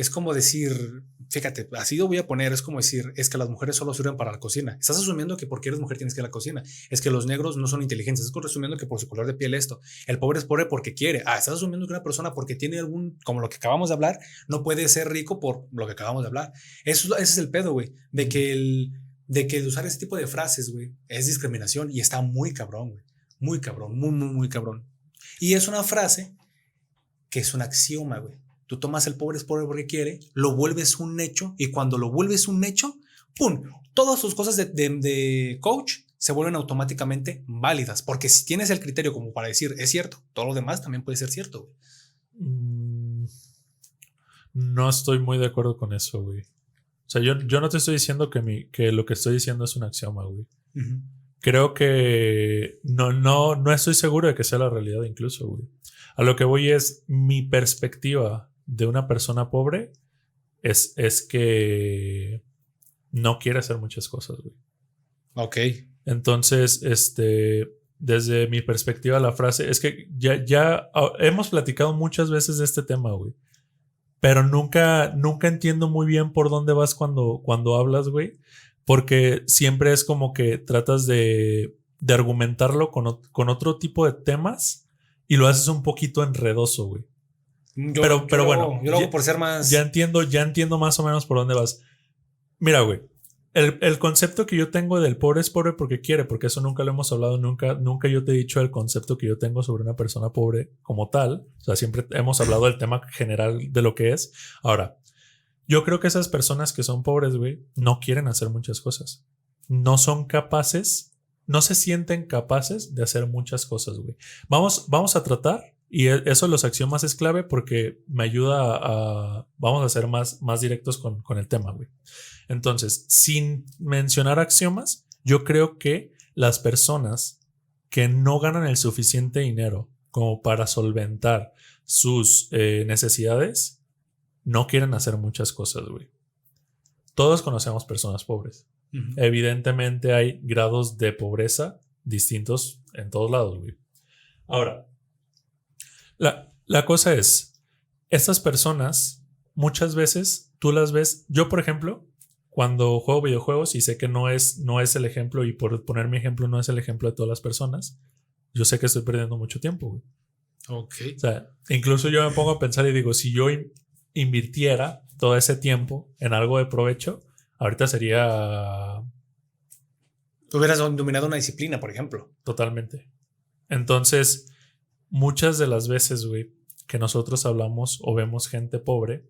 es como decir, fíjate, así lo voy a poner, es como decir, es que las mujeres solo sirven para la cocina. Estás asumiendo que porque eres mujer tienes que ir a la cocina. Es que los negros no son inteligentes. Estás asumiendo que por su color de piel esto. El pobre es pobre porque quiere. Estás asumiendo que una persona porque tiene algún, como lo que acabamos de hablar, no puede ser rico por lo que acabamos de hablar. Ese es el pedo, güey, de que el usar ese tipo de frases, güey, es discriminación y está muy cabrón, güey. Muy cabrón, muy, muy, muy cabrón. Y es una frase que es un axioma, güey. Tú tomas el pobre es pobre porque quiere, lo vuelves un hecho y cuando lo vuelves un hecho, ¡pum! Todas sus cosas de coach se vuelven automáticamente válidas. Porque si tienes el criterio como para decir es cierto, todo lo demás también puede ser cierto, güey. No estoy muy de acuerdo con eso, güey. O sea, yo no te estoy diciendo que lo que estoy diciendo es un axioma, güey. Uh-huh. Creo que no estoy seguro de que sea la realidad incluso, güey. A lo que voy es mi perspectiva de una persona pobre es que no quiere hacer muchas cosas, güey. Ok. Entonces, desde mi perspectiva la frase es que ya hemos platicado muchas veces de este tema, güey. Pero nunca entiendo muy bien por dónde vas cuando hablas, güey. Porque siempre es como que tratas de argumentarlo con otro tipo de temas y lo haces un poquito enredoso, güey. Pero bueno. Yo lo hago por ser más... Ya entiendo más o menos por dónde vas. Mira, güey. El concepto que yo tengo del pobre es pobre porque quiere, porque eso nunca lo hemos hablado, nunca yo te he dicho el concepto que yo tengo sobre una persona pobre como tal. O sea, siempre hemos hablado del tema general de lo que es. Ahora, yo creo que esas personas que son pobres, güey, no quieren hacer muchas cosas. No son capaces, no se sienten capaces de hacer muchas cosas, güey. Vamos a tratar, y eso de los axiomas es clave porque me ayuda vamos a ser más directos con el tema, güey. Entonces, sin mencionar axiomas, yo creo que las personas que no ganan el suficiente dinero como para solventar sus necesidades no quieren hacer muchas cosas, güey. Todos conocemos personas pobres. Uh-huh. Evidentemente hay grados de pobreza distintos en todos lados, güey. Ahora, la cosa es, estas personas muchas veces tú las ves, yo por ejemplo, cuando juego videojuegos y sé que no es el ejemplo y por poner mi ejemplo no es el ejemplo de todas las personas, yo sé que estoy perdiendo mucho tiempo, güey. Ok. O sea, incluso yo me pongo a pensar y digo, si yo invirtiera todo ese tiempo en algo de provecho, ahorita sería... Tú hubieras dominado una disciplina, por ejemplo. Totalmente. Entonces, muchas de las veces, güey, que nosotros hablamos o vemos gente pobre,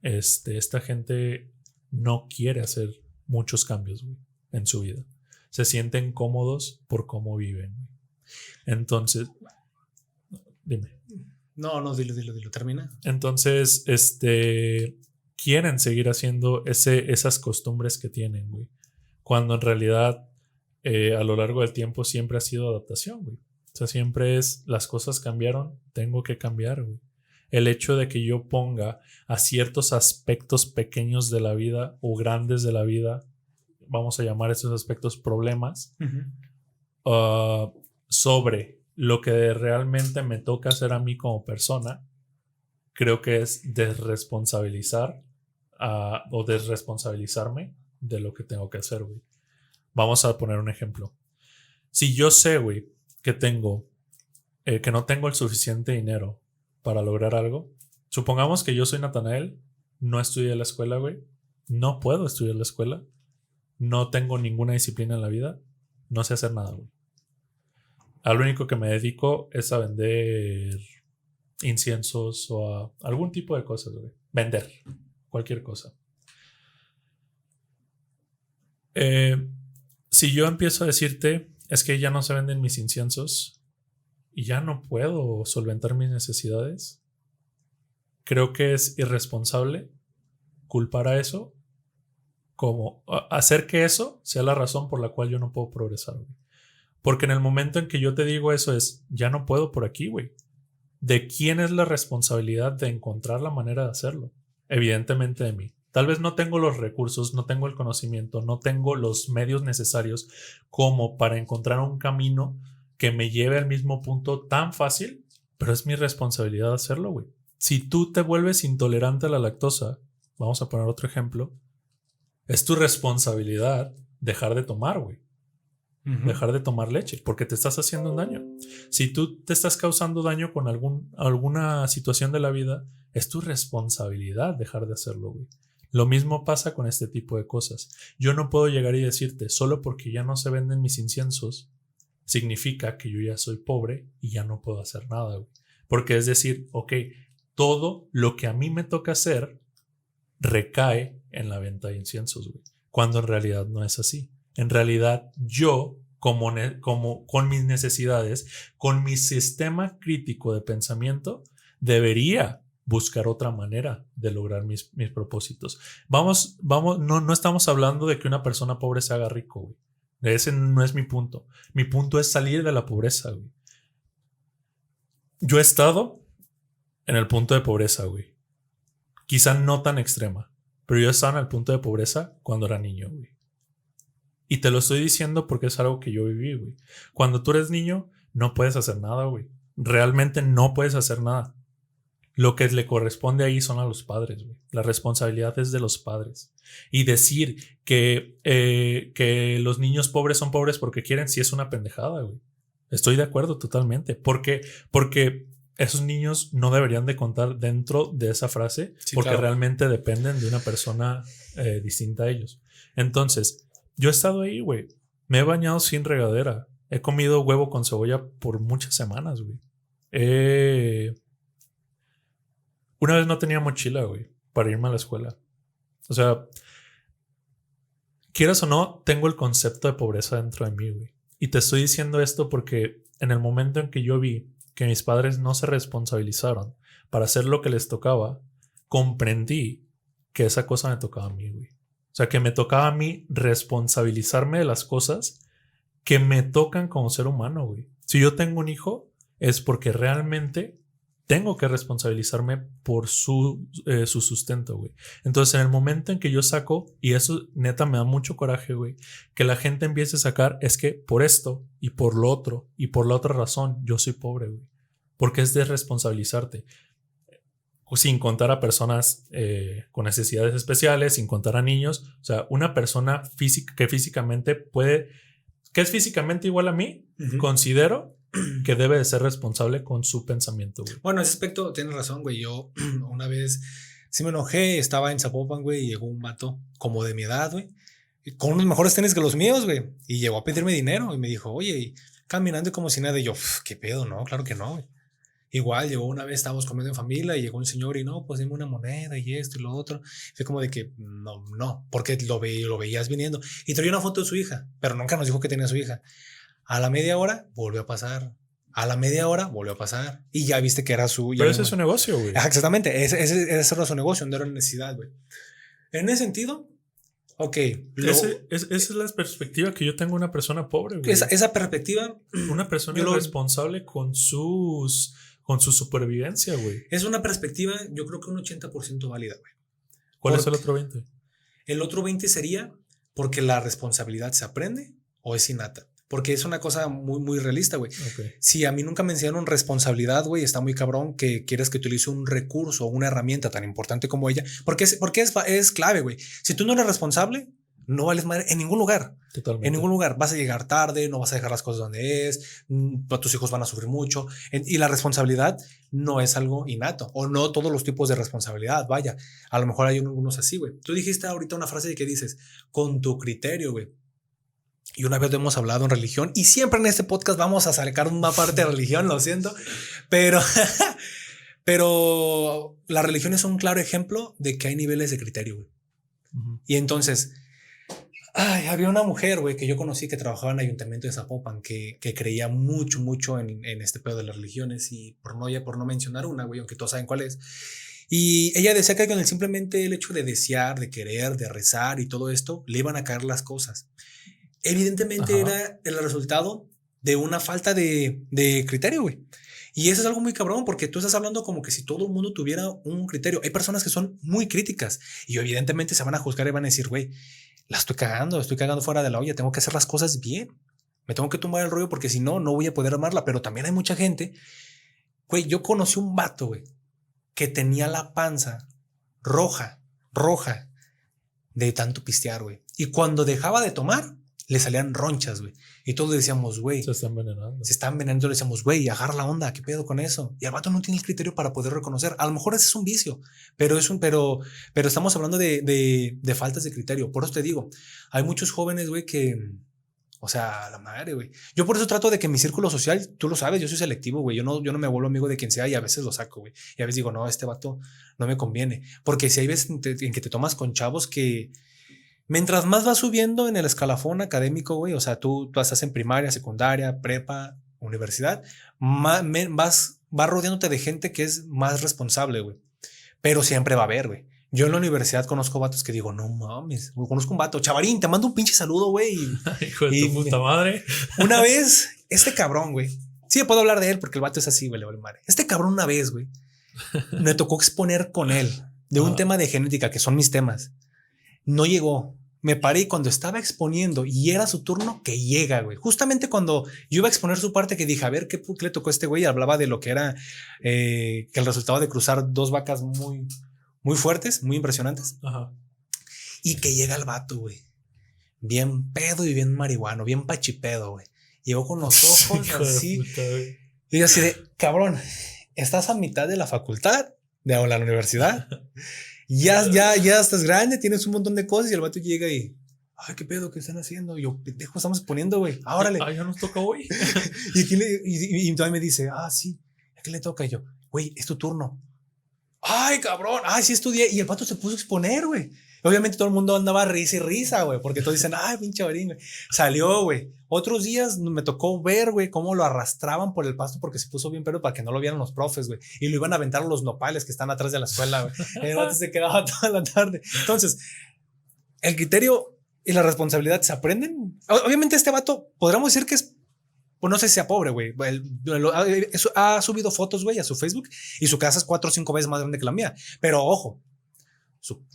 esta gente no quiere hacer muchos cambios, güey, en su vida. Se sienten cómodos por cómo viven, güey. Entonces, dime. No, dilo, termina. Entonces, quieren seguir haciendo esas costumbres que tienen, güey. Cuando en realidad, a lo largo del tiempo siempre ha sido adaptación, güey. O sea, siempre es, las cosas cambiaron, tengo que cambiar, güey. El hecho de que yo ponga a ciertos aspectos pequeños de la vida o grandes de la vida, vamos a llamar esos aspectos problemas, sobre lo que realmente me toca hacer a mí como persona, creo que es desresponsabilizar o desresponsabilizarme de lo que tengo que hacer, güey. Vamos a poner un ejemplo. Si yo sé, güey, que no tengo el suficiente dinero para lograr algo, supongamos que yo soy Natanael, no estudié la escuela, güey, no puedo estudiar la escuela, no tengo ninguna disciplina en la vida, no sé hacer nada, güey. A lo único que me dedico es a vender inciensos o a algún tipo de cosas, güey. Vender cualquier cosa. Si yo empiezo a decirte, es que ya no se venden mis inciensos y ya no puedo solventar mis necesidades, creo que es irresponsable culpar a eso como hacer que eso sea la razón por la cual yo no puedo progresar, güey. Porque en el momento en que yo te digo eso es, ya no puedo por aquí, güey. ¿De quién es la responsabilidad de encontrar la manera de hacerlo? Evidentemente de mí. Tal vez no tengo los recursos, no tengo el conocimiento, no tengo los medios necesarios como para encontrar un camino que me lleve al mismo punto tan fácil, pero es mi responsabilidad hacerlo, güey. Si tú te vuelves intolerante a la lactosa, vamos a poner otro ejemplo, es tu responsabilidad dejar de tomar, güey. Dejar de tomar leche, porque te estás haciendo un daño. Si tú te estás causando daño con alguna situación de la vida, es tu responsabilidad dejar de hacerlo, güey. Lo mismo pasa con este tipo de cosas. Yo no puedo llegar y decirte, solo porque ya no se venden mis inciensos, significa que yo ya soy pobre y ya no puedo hacer nada, güey. Porque es decir, ok, todo lo que a mí me toca hacer recae en la venta de inciensos, güey. Cuando en realidad no es así. En realidad, yo, como con mis necesidades, con mi sistema crítico de pensamiento, debería buscar otra manera de lograr mis propósitos. Vamos, no estamos hablando de que una persona pobre se haga rico, güey. Ese no es mi punto. Mi punto es salir de la pobreza, güey. Yo he estado en el punto de pobreza, güey. Quizá no tan extrema, pero yo estaba en el punto de pobreza cuando era niño, güey. Y te lo estoy diciendo porque es algo que yo viví, güey. Cuando tú eres niño, no puedes hacer nada, güey. Realmente no puedes hacer nada. Lo que le corresponde ahí son a los padres, güey. La responsabilidad es de los padres. Y decir que los niños pobres son pobres porque quieren, sí es una pendejada, güey. Estoy de acuerdo totalmente. Porque esos niños no deberían de contar dentro de esa frase, sí, porque claro, realmente dependen de una persona distinta a ellos. Entonces, yo he estado ahí, güey. Me he bañado sin regadera. He comido huevo con cebolla por muchas semanas, güey. Una vez no tenía mochila, güey, para irme a la escuela. O sea, quieras o no, tengo el concepto de pobreza dentro de mí, güey. Y te estoy diciendo esto porque en el momento en que yo vi que mis padres no se responsabilizaron para hacer lo que les tocaba, comprendí que esa cosa me tocaba a mí, güey. O sea, que me tocaba a mí responsabilizarme de las cosas que me tocan como ser humano, güey. Si yo tengo un hijo, es porque realmente tengo que responsabilizarme por su sustento, güey. Entonces, en el momento en que yo saco, y eso neta me da mucho coraje, güey, que la gente empiece a sacar, es que por esto, y por lo otro, y por la otra razón, yo soy pobre, güey. Porque es desresponsabilizarte. Sin contar a personas con necesidades especiales, sin contar a niños. O sea, una persona que físicamente puede, que es físicamente igual a mí, considero que debe de ser responsable con su pensamiento, güey. Bueno, en ese aspecto tienes razón, güey. Yo una vez sí me enojé, estaba en Zapopan, güey, y llegó un vato como de mi edad, güey, con unos mejores tenis que los míos, güey, y llegó a pedirme dinero y me dijo, oye, y caminando como si nada, y yo, ¿qué pedo? No, claro que no, güey. Igual llegó una vez, estábamos comiendo en familia y llegó un señor y no, pues dime una moneda y esto y lo otro. Fue como de que no, porque lo veías viniendo. Y traía una foto de su hija, pero nunca nos dijo que tenía su hija. A la media hora volvió a pasar. A la media hora volvió a pasar. Y ya viste que era su... Pero ese es su negocio, güey. Exactamente, ese era su negocio, no era necesidad, güey. En ese sentido, ok. Esa es la perspectiva que yo tengo de una persona pobre, güey. Esa perspectiva... Una persona irresponsable con su supervivencia, güey. Es una perspectiva, yo creo que un 80% válida, güey. ¿Cuál es el otro 20%? El otro 20% sería porque la responsabilidad se aprende o es innata. Porque es una cosa muy, muy realista, güey. Okay. Si a mí nunca me enseñaron responsabilidad, güey, está muy cabrón que quieras que utilice un recurso o una herramienta tan importante como ella. Porque es clave, güey. Si tú no eres responsable, no vales madre en ningún lugar. Totalmente. En ningún lugar. Vas a llegar tarde, no vas a dejar las cosas donde es, tus hijos van a sufrir mucho. Y la responsabilidad no es algo innato. O no todos los tipos de responsabilidad, vaya. A lo mejor hay unos así, güey. Tú dijiste ahorita una frase de que dices, con tu criterio, güey. Y una vez hemos hablado en religión. Y siempre en este podcast vamos a sacar una parte de religión, lo siento. Pero la religión es un claro ejemplo de que hay niveles de criterio, güey. Y entonces... había una mujer, güey, que yo conocí que trabajaba en el ayuntamiento de Zapopan que creía mucho en este pedo de las religiones y por no mencionar una, güey, aunque todos saben cuál es. Y ella decía que con simplemente el hecho de desear, de querer, de rezar y todo esto, le iban a caer las cosas. Evidentemente era el resultado de una falta de criterio, güey. Y eso es algo muy cabrón porque tú estás hablando como que si todo el mundo tuviera un criterio. Hay personas que son muy críticas y evidentemente se van a juzgar y van a decir, güey, la estoy cagando fuera de la olla, tengo que hacer las cosas bien, me tengo que tumbar el rollo porque si no, no voy a poder amarla. Pero también hay mucha gente, güey, yo conocí un vato, güey, que tenía la panza roja, de tanto pistear, güey. Y cuando dejaba de tomar, le salían ronchas, güey. Y todos le decíamos, güey, Se está envenenando. se está envenenando. Le decíamos, güey, agarra la onda, ¿qué pedo con eso? Y el vato no tiene el criterio para poder reconocer. A lo mejor ese es un vicio, pero estamos hablando de faltas de criterio. Por eso te digo, hay muchos jóvenes, güey, que, o sea, la madre, güey. Yo por eso trato de que mi círculo social, tú lo sabes, yo soy selectivo, güey. Yo no me vuelvo amigo de quien sea y a veces lo saco, güey. Y a veces digo, no, este vato no me conviene. Porque si hay veces en que te tomas con chavos que mientras más vas subiendo en el escalafón académico, güey, o sea, tú estás en primaria, secundaria, prepa, universidad, vas rodeándote de gente que es más responsable, güey. Pero siempre va a haber, güey. Yo en la universidad conozco vatos que digo, no mames, conozco un vato, Chavarín, te mando un pinche saludo, güey. Hijo de tu puta madre. Una vez, este cabrón, güey, sí puedo hablar de él porque el vato es así, güey, le vale madre. Este cabrón una vez, güey, me tocó exponer con él de un tema de genética, que son mis temas. No llegó. Me paré y cuando estaba exponiendo y era su turno, que llega, güey. Justamente cuando yo iba a exponer su parte, que dije, a ver qué le tocó a este güey, y hablaba de lo que era que el resultado de cruzar dos vacas muy, muy fuertes, muy impresionantes. Ajá. Y que llega el vato, güey. Bien pedo y bien marihuano, bien pachipedo, güey. Llegó con los ojos así. Puta, Y yo así de, cabrón, estás a mitad de la facultad, de la universidad. Ya estás grande, tienes un montón de cosas y el vato llega y, ay, qué pedo, ¿qué están haciendo? Y yo, pendejo, estamos poniendo, güey. Órale. Ah, ya nos toca hoy. y todavía me dice, sí, ¿a qué le toca? Y yo, güey, es tu turno. Ay, cabrón, sí estudié. Y el vato se puso a exponer, güey. Obviamente todo el mundo andaba risa y risa, güey, porque todos dicen, ay, pinche Chavarín, güey. Salió, güey. Otros días me tocó ver, güey, cómo lo arrastraban por el pasto porque se puso bien pedo para que no lo vieran los profes, güey. Y lo iban a aventar a los nopales que están atrás de la escuela, güey. El vato se quedaba toda la tarde. Entonces, el criterio y la responsabilidad se aprenden. Obviamente este vato, podríamos decir que es, pues no sé si sea pobre, güey. Ha subido fotos, güey, a su Facebook y su casa es 4 o 5 veces más grande que la mía. Pero ojo,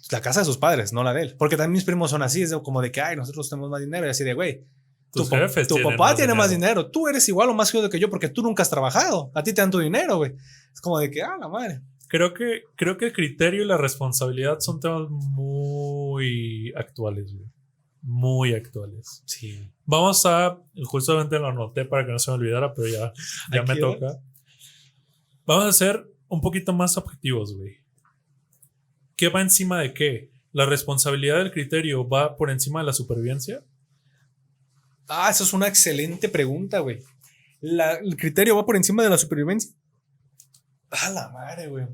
la casa de sus padres, no la de él. Porque también mis primos son así, es como de que, ay, nosotros tenemos más dinero y así de, güey, tu papá tiene más dinero. Tú eres igual o más jodido que yo porque tú nunca has trabajado. A ti te dan tu dinero, güey. Es como de que, la madre. Creo que el criterio y la responsabilidad son temas muy actuales, güey. Muy actuales. Sí. Vamos a, justamente lo anoté para que no se me olvidara, pero ya me toca. Vamos a ser un poquito más objetivos, güey. ¿Qué va encima de qué? ¿La responsabilidad del criterio va por encima de la supervivencia? Eso es una excelente pregunta, güey. ¿El criterio va por encima de la supervivencia? La madre, güey.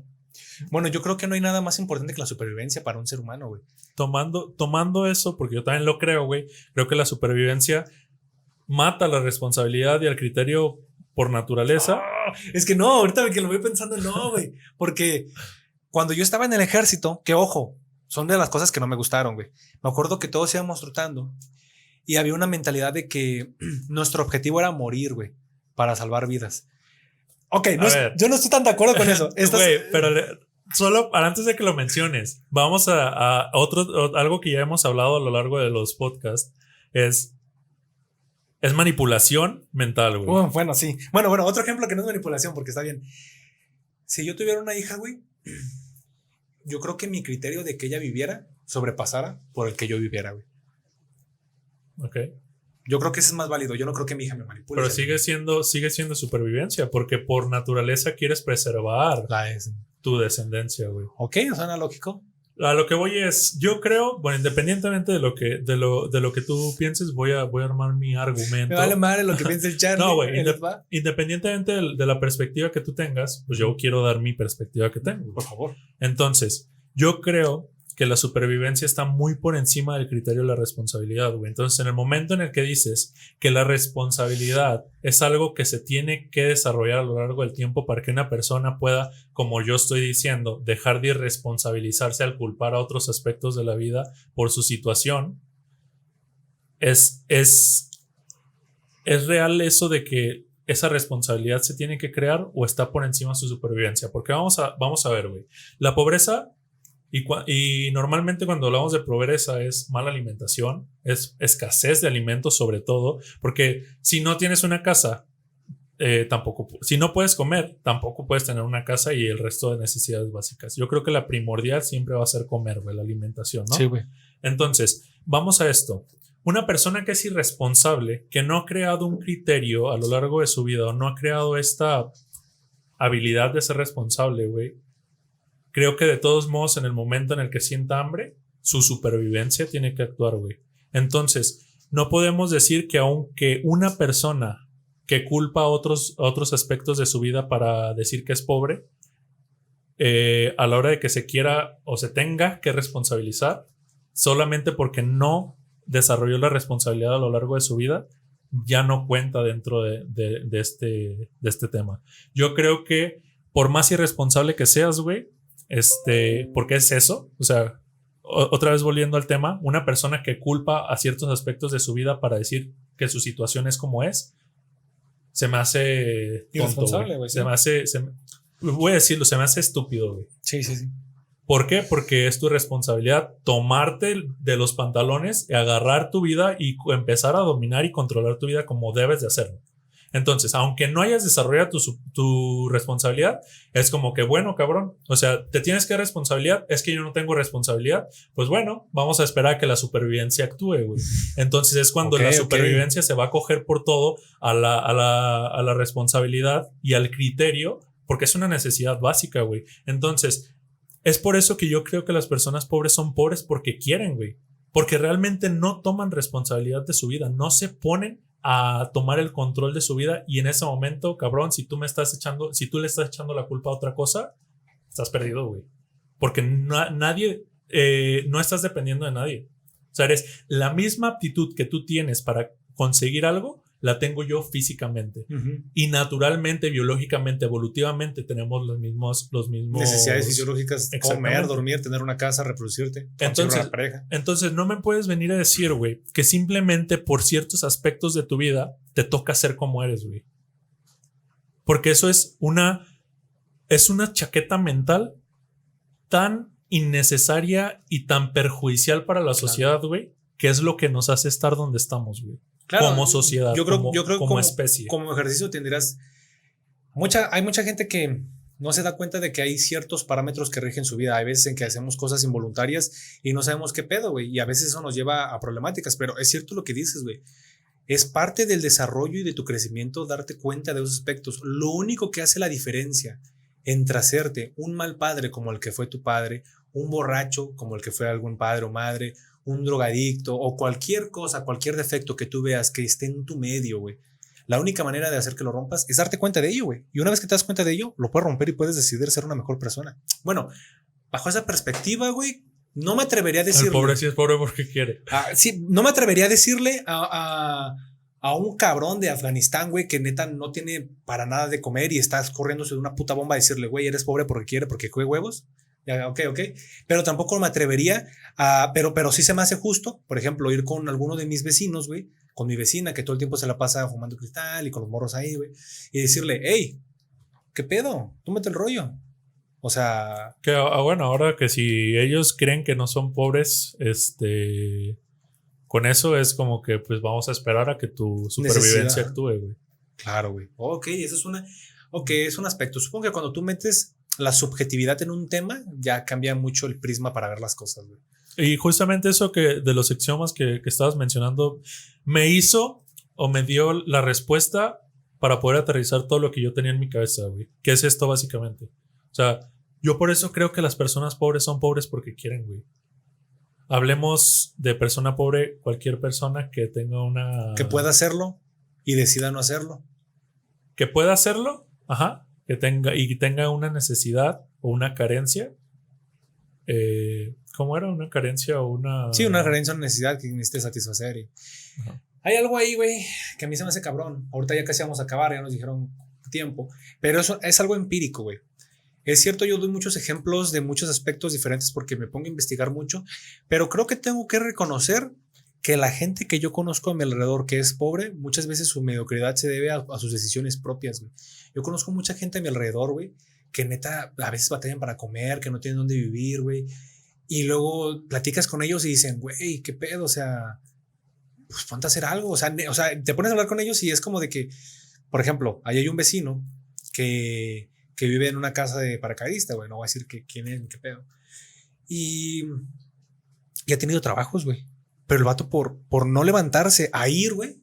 Bueno, yo creo que no hay nada más importante que la supervivencia para un ser humano, güey. Tomando eso, porque yo también lo creo, güey. Creo que la supervivencia mata la responsabilidad y el criterio por naturaleza. Es que no, ahorita que lo voy pensando, no, güey. Porque cuando yo estaba en el ejército, que ojo, son de las cosas que no me gustaron, güey. Me acuerdo que todos íbamos rotando y había una mentalidad de que nuestro objetivo era morir, güey, para salvar vidas. Ok, yo no estoy tan de acuerdo con eso. Güey, pero solo antes de que lo menciones, vamos a algo que ya hemos hablado a lo largo de los podcasts, es manipulación mental, güey. Bueno, sí. Bueno, otro ejemplo que no es manipulación, porque está bien. Si yo tuviera una hija, güey, yo creo que mi criterio de que ella viviera sobrepasara por el que yo viviera, güey. Ok. Yo creo que eso es más válido. Yo no creo que mi hija me manipule. Pero sigue siendo supervivencia, porque por naturaleza quieres preservar tu descendencia, güey. Ok, suena lógico. A lo que voy es, yo creo, bueno, independientemente de lo que tú pienses, voy a armar mi argumento. Me vale madre lo que piense el Charlie. No, güey, independientemente de la perspectiva que tú tengas, pues yo quiero dar mi perspectiva que tengo. Por favor. Entonces, yo creo que la supervivencia está muy por encima del criterio de la responsabilidad, güey. Entonces, en el momento en el que dices que la responsabilidad es algo que se tiene que desarrollar a lo largo del tiempo para que una persona pueda, como yo estoy diciendo, dejar de irresponsabilizarse al culpar a otros aspectos de la vida por su situación, es real eso de que esa responsabilidad se tiene que crear o está por encima de su supervivencia. Porque vamos a ver, güey. La pobreza... Y normalmente cuando hablamos de pobreza es mala alimentación, es escasez de alimentos sobre todo, porque si no tienes una casa tampoco, si no puedes comer, tampoco puedes tener una casa y el resto de necesidades básicas. Yo creo que la primordial siempre va a ser comer, güey, la alimentación, ¿no? Sí, güey. Entonces, vamos a esto. Una persona que es irresponsable, que no ha creado un criterio a lo largo de su vida o no ha creado esta habilidad de ser responsable, güey, creo que de todos modos en el momento en el que sienta hambre, su supervivencia tiene que actuar, güey. Entonces, no podemos decir que aunque una persona que culpa a otros aspectos de su vida para decir que es pobre, a la hora de que se quiera o se tenga que responsabilizar, solamente porque no desarrolló la responsabilidad a lo largo de su vida, ya no cuenta dentro de este tema. Yo creo que por más irresponsable que seas, güey, porque es eso, o sea, otra vez volviendo al tema, una persona que culpa a ciertos aspectos de su vida para decir que su situación es como es, se me hace irresponsable, güey. Se me hace, voy a decirlo, se me hace estúpido, güey. Sí, sí, sí. ¿Por qué? Porque es tu responsabilidad tomarte de los pantalones y agarrar tu vida y empezar a dominar y controlar tu vida como debes de hacerlo. Entonces, aunque no hayas desarrollado tu responsabilidad, es como que, bueno, cabrón, o sea, te tienes que dar responsabilidad, es que yo no tengo responsabilidad, pues bueno, vamos a esperar a que la supervivencia actúe, güey. Entonces es cuando la supervivencia se va a coger por todo a la responsabilidad y al criterio, porque es una necesidad básica, güey. Entonces, es por eso que yo creo que las personas pobres son pobres porque quieren, güey. Porque realmente no toman responsabilidad de su vida, no se ponen a tomar el control de su vida y en ese momento, cabrón, si tú le estás echando la culpa a otra cosa, estás perdido, güey. Porque nadie, no estás dependiendo de nadie. O sea, eres la misma aptitud que tú tienes para conseguir algo, la tengo yo físicamente. Y naturalmente, biológicamente, evolutivamente tenemos los mismos necesidades fisiológicas: comer, dormir, tener una casa, reproducirte, conseguir una pareja. Entonces no me puedes venir a decir, güey, que simplemente por ciertos aspectos de tu vida te toca ser como eres, güey. Porque eso es una chaqueta mental tan innecesaria y tan perjudicial para la sociedad, güey, que es lo que nos hace estar donde estamos, güey. Claro, como sociedad, yo creo como especie. Como ejercicio tendrás hay mucha gente que no se da cuenta de que hay ciertos parámetros que rigen su vida. Hay veces en que hacemos cosas involuntarias y no sabemos qué pedo, güey. Y a veces eso nos lleva a problemáticas. Pero es cierto lo que dices, güey. Es parte del desarrollo y de tu crecimiento darte cuenta de esos aspectos. Lo único que hace la diferencia entre hacerte un mal padre como el que fue tu padre, un borracho como el que fue algún padre o madre, un drogadicto o cualquier cosa, cualquier defecto que tú veas que esté en tu medio, güey. La única manera de hacer que lo rompas es darte cuenta de ello, güey. Y una vez que te das cuenta de ello, lo puedes romper y puedes decidir ser una mejor persona. Bueno, bajo esa perspectiva, güey, no me atrevería a decirle... El pobre sí es pobre porque quiere. Sí, no me atrevería a decirle a un cabrón de Afganistán, güey, que neta no tiene para nada de comer y estás corriéndose de una puta bomba a decirle, güey, eres pobre porque quiere, porque juega huevos. Ya, ok. Pero tampoco me atrevería a... Pero sí se me hace justo, por ejemplo, ir con alguno de mis vecinos, güey, con mi vecina que todo el tiempo se la pasa fumando cristal y con los morros ahí, güey, y decirle, hey, ¿qué pedo? Tú mete el rollo. O sea... Que, bueno, ahora que si ellos creen que no son pobres, con eso es como que pues vamos a esperar a que tu supervivencia actúe, güey. Claro, güey. Ok, eso es un aspecto. Supongo que cuando tú metes la subjetividad en un tema, ya cambia mucho el prisma para ver las cosas, güey. Y justamente eso que de los axiomas que estabas mencionando me hizo o me dio la respuesta para poder aterrizar todo lo que yo tenía en mi cabeza, güey. ¿Qué es esto básicamente? O sea, yo por eso creo que las personas pobres son pobres porque quieren, güey. Hablemos de persona pobre, cualquier persona que tenga una... Que pueda hacerlo y decida no hacerlo. Que pueda hacerlo, ajá. Que tenga una necesidad o una carencia. ¿Cómo era? ¿Una carencia o una...? Sí, una carencia o una necesidad que necesite satisfacer. Hay algo ahí, güey, que a mí se me hace cabrón. Ahorita ya casi vamos a acabar, ya nos dijeron tiempo. Pero eso es algo empírico, güey. Es cierto, yo doy muchos ejemplos de muchos aspectos diferentes porque me pongo a investigar mucho, pero creo que tengo que reconocer que la gente que yo conozco a mi alrededor que es pobre, muchas veces su mediocridad se debe a sus decisiones propias, güey. Yo conozco mucha gente a mi alrededor, güey, que neta a veces batallan para comer, que no tienen dónde vivir, güey. Y luego platicas con ellos y dicen, güey, ¿qué pedo? O sea, pues ponte a hacer algo. O sea, te pones a hablar con ellos y es como de que, por ejemplo, ahí hay un vecino que vive en una casa de paracaidista, güey, no voy a decir quién es, ni qué pedo. Y ha tenido trabajos, güey. Pero el vato por no levantarse a ir, güey,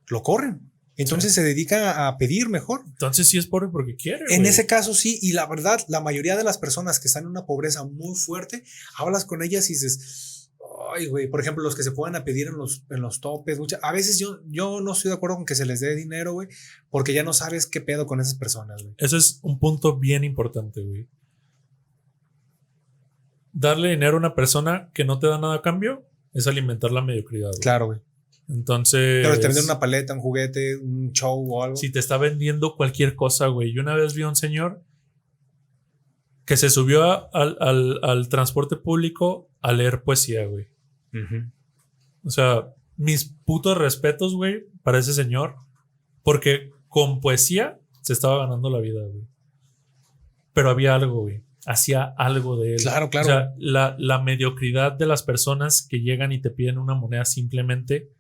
lo corren. Entonces se dedica a pedir mejor. Entonces sí es pobre porque quiere. En güey. ese caso sí, y la verdad, la mayoría de las personas que están en una pobreza muy fuerte, hablas con ellas y dices, ay, güey, por ejemplo, los que se puedan a pedir en los topes, a veces yo no estoy de acuerdo con que se les dé dinero, güey, porque ya no sabes qué pedo con esas personas, güey. Ese es un punto bien importante, güey. Darle dinero a una persona que no te da nada a cambio es alimentar la mediocridad, güey. Claro, güey. Entonces, Pero te venden una paleta, un juguete, un show o algo. si te está vendiendo cualquier cosa, güey. Yo una vez vi a un señor que se subió al transporte público a leer poesía, güey. Uh-huh. O sea, mis putos respetos, güey, para ese señor. Porque con poesía se estaba ganando la vida, güey. Pero había algo, güey. Hacía algo de él. Claro, claro. O sea, la mediocridad de las personas que llegan y te piden una moneda simplemente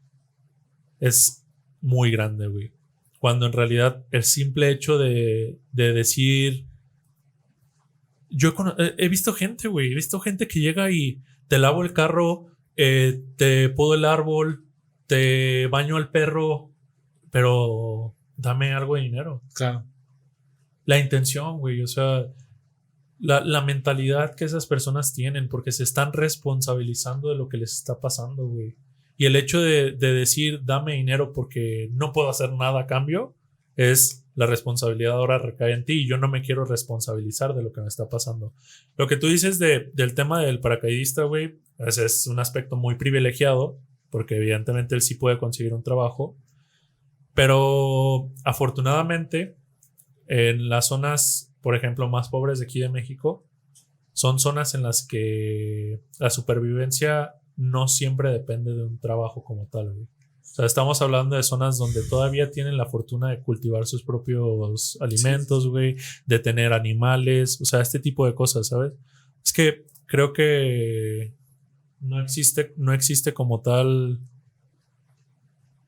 es muy grande, güey. Cuando en realidad el simple hecho de decir... he visto gente, güey. He visto gente que llega y te lavo el carro, te podo el árbol, te baño al perro, pero dame algo de dinero. Claro. La intención, güey. O sea, la mentalidad que esas personas tienen, porque se están responsabilizando de lo que les está pasando, güey. Y el hecho de decir, dame dinero porque no puedo hacer nada a cambio, es la responsabilidad ahora recae en ti y yo no me quiero responsabilizar de lo que me está pasando. Lo que tú dices del tema del paracaidista, güey, ese es un aspecto muy privilegiado, porque evidentemente él sí puede conseguir un trabajo, pero afortunadamente en las zonas, por ejemplo, más pobres de aquí de México, son zonas en las que la supervivencia no siempre depende de un trabajo como tal, güey. O sea, estamos hablando de zonas donde todavía tienen la fortuna de cultivar sus propios alimentos, güey, de tener animales, o sea, este tipo de cosas, ¿sabes? Es que creo que no existe como tal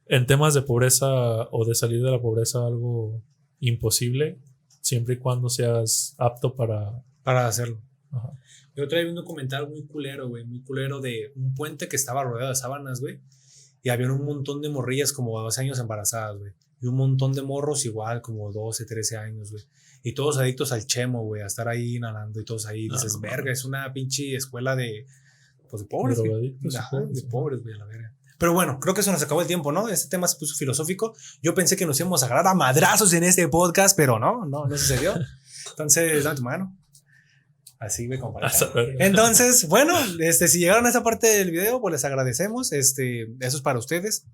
en temas de pobreza o de salir de la pobreza algo imposible, siempre y cuando seas apto para hacerlo. Ajá. Yo traía un documental muy culero, güey, muy culero de un puente que estaba rodeado de sábanas, güey. Y había un montón de morrillas como 12 años embarazadas, güey. Y un montón de morros igual, como 12, 13 años, güey. Y todos adictos al chemo, güey, a estar ahí inhalando y todos ahí. Dices, verga, es una pinche escuela de, pues, de pobres, güey. De pobres, güey, a la verga. Pero bueno, creo que eso nos acabó el tiempo, ¿no? Este tema se puso filosófico. Yo pensé que nos íbamos a agarrar a madrazos en este podcast, pero no sucedio. Entonces, dame tu mano. Así, güey, compadre. Entonces, bueno, si llegaron a esa parte del video, pues les agradecemos. Eso es para ustedes.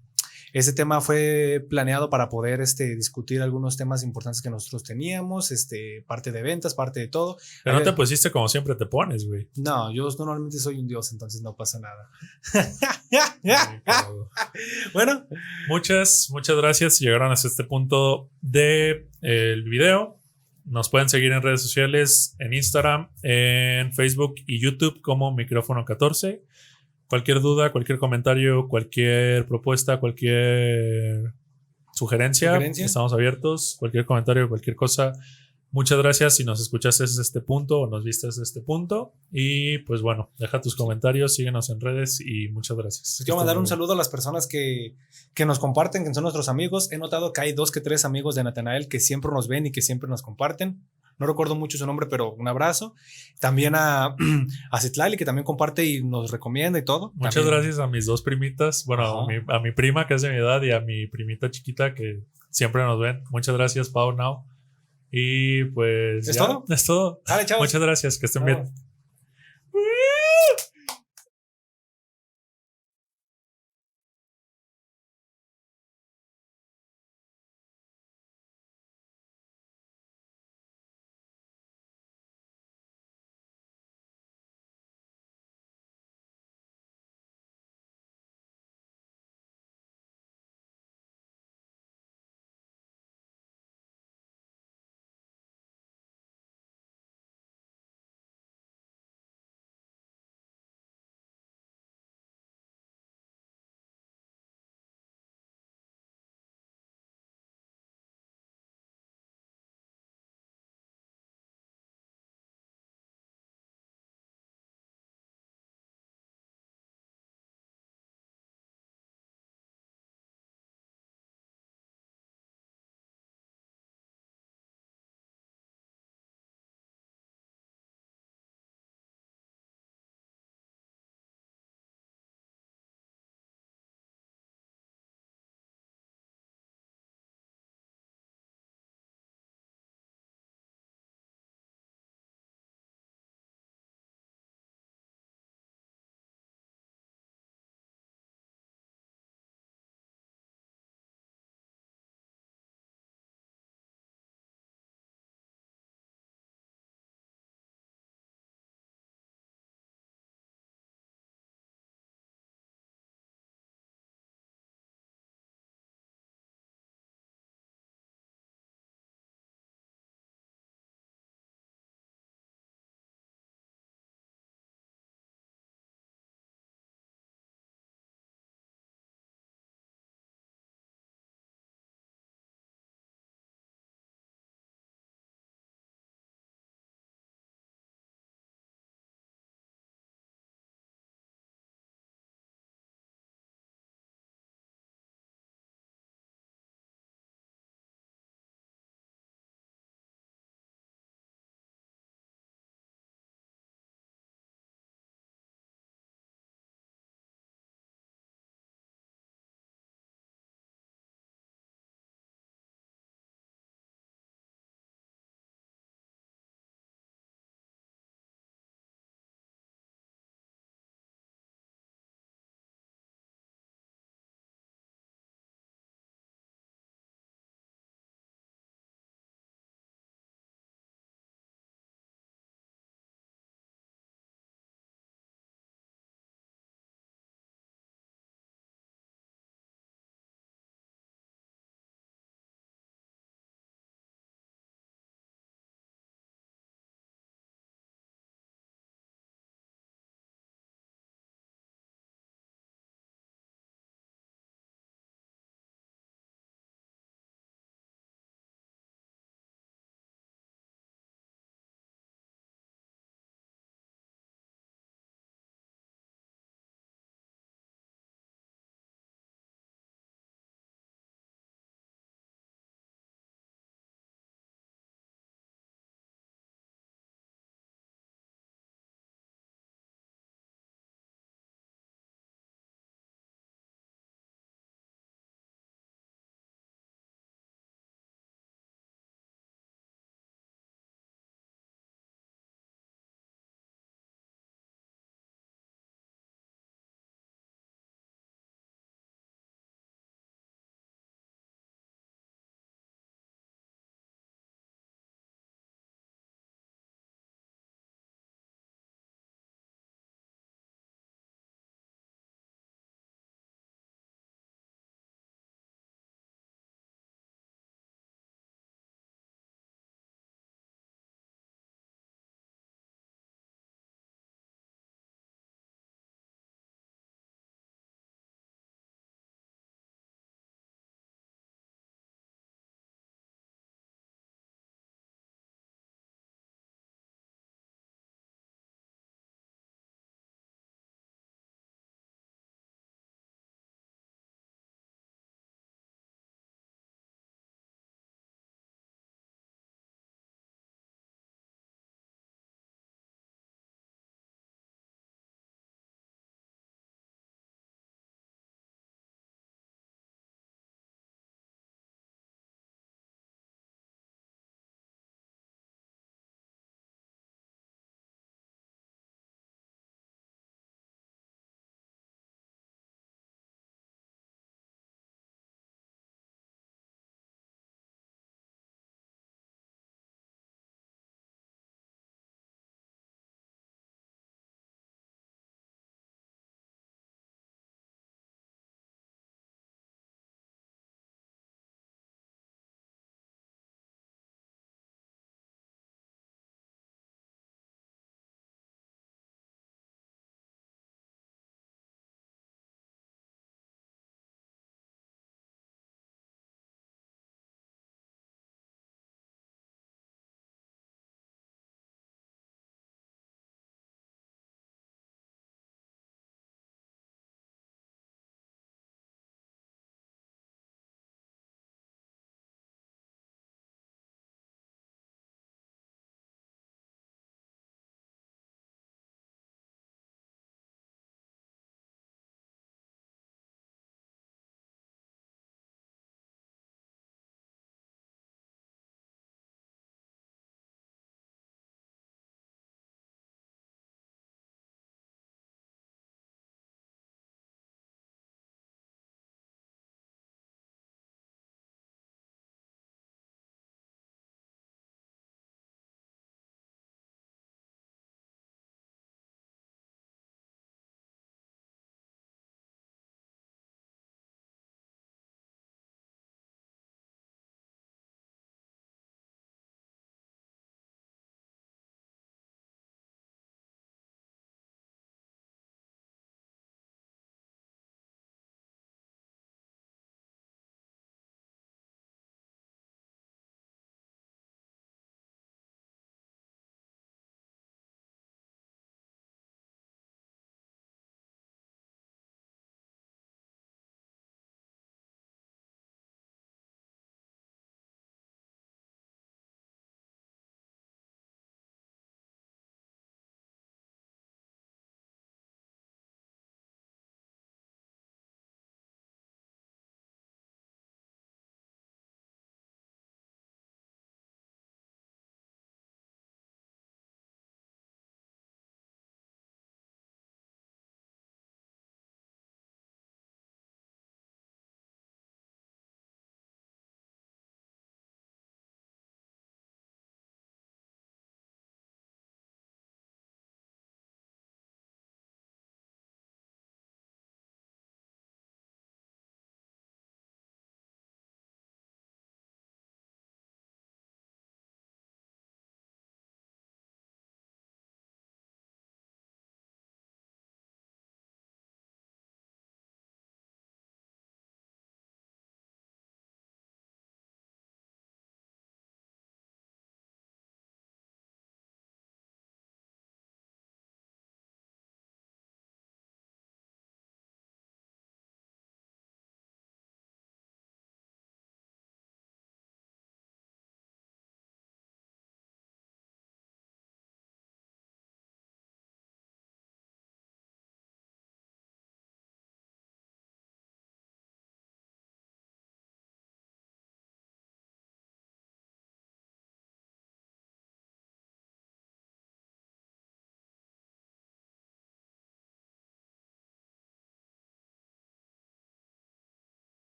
Este tema fue planeado para poder discutir algunos temas importantes que nosotros teníamos, parte de ventas, parte de todo. Pero no te pusiste como siempre te pones, güey. No, yo normalmente soy un dios, entonces no pasa nada. Bueno, muchas gracias si llegaron hasta este punto del video. Nos pueden seguir en redes sociales, en Instagram, en Facebook y YouTube como Micrófono 14. Cualquier duda, cualquier comentario, cualquier propuesta, cualquier sugerencia, estamos abiertos. Cualquier comentario, cualquier cosa. Muchas gracias si nos escuchaste desde este punto o nos viste desde este punto. Y pues bueno, deja tus comentarios, síguenos en redes y muchas gracias. Quiero mandar un saludo a las personas que nos comparten, que son nuestros amigos. He notado que hay 2 que 3 amigos de Natanael que siempre nos ven y que siempre nos comparten. No recuerdo mucho su nombre, pero un abrazo. También a Citlali, que también comparte y nos recomienda y todo. Muchas también. Gracias a mis 2 primitas. Bueno, a mi prima, que es de mi edad, y a mi primita chiquita, que siempre nos ven. Muchas gracias, Pau Now. Y pues... ¿Es todo? Es todo. Dale, chavos. Muchas gracias, que estén bien.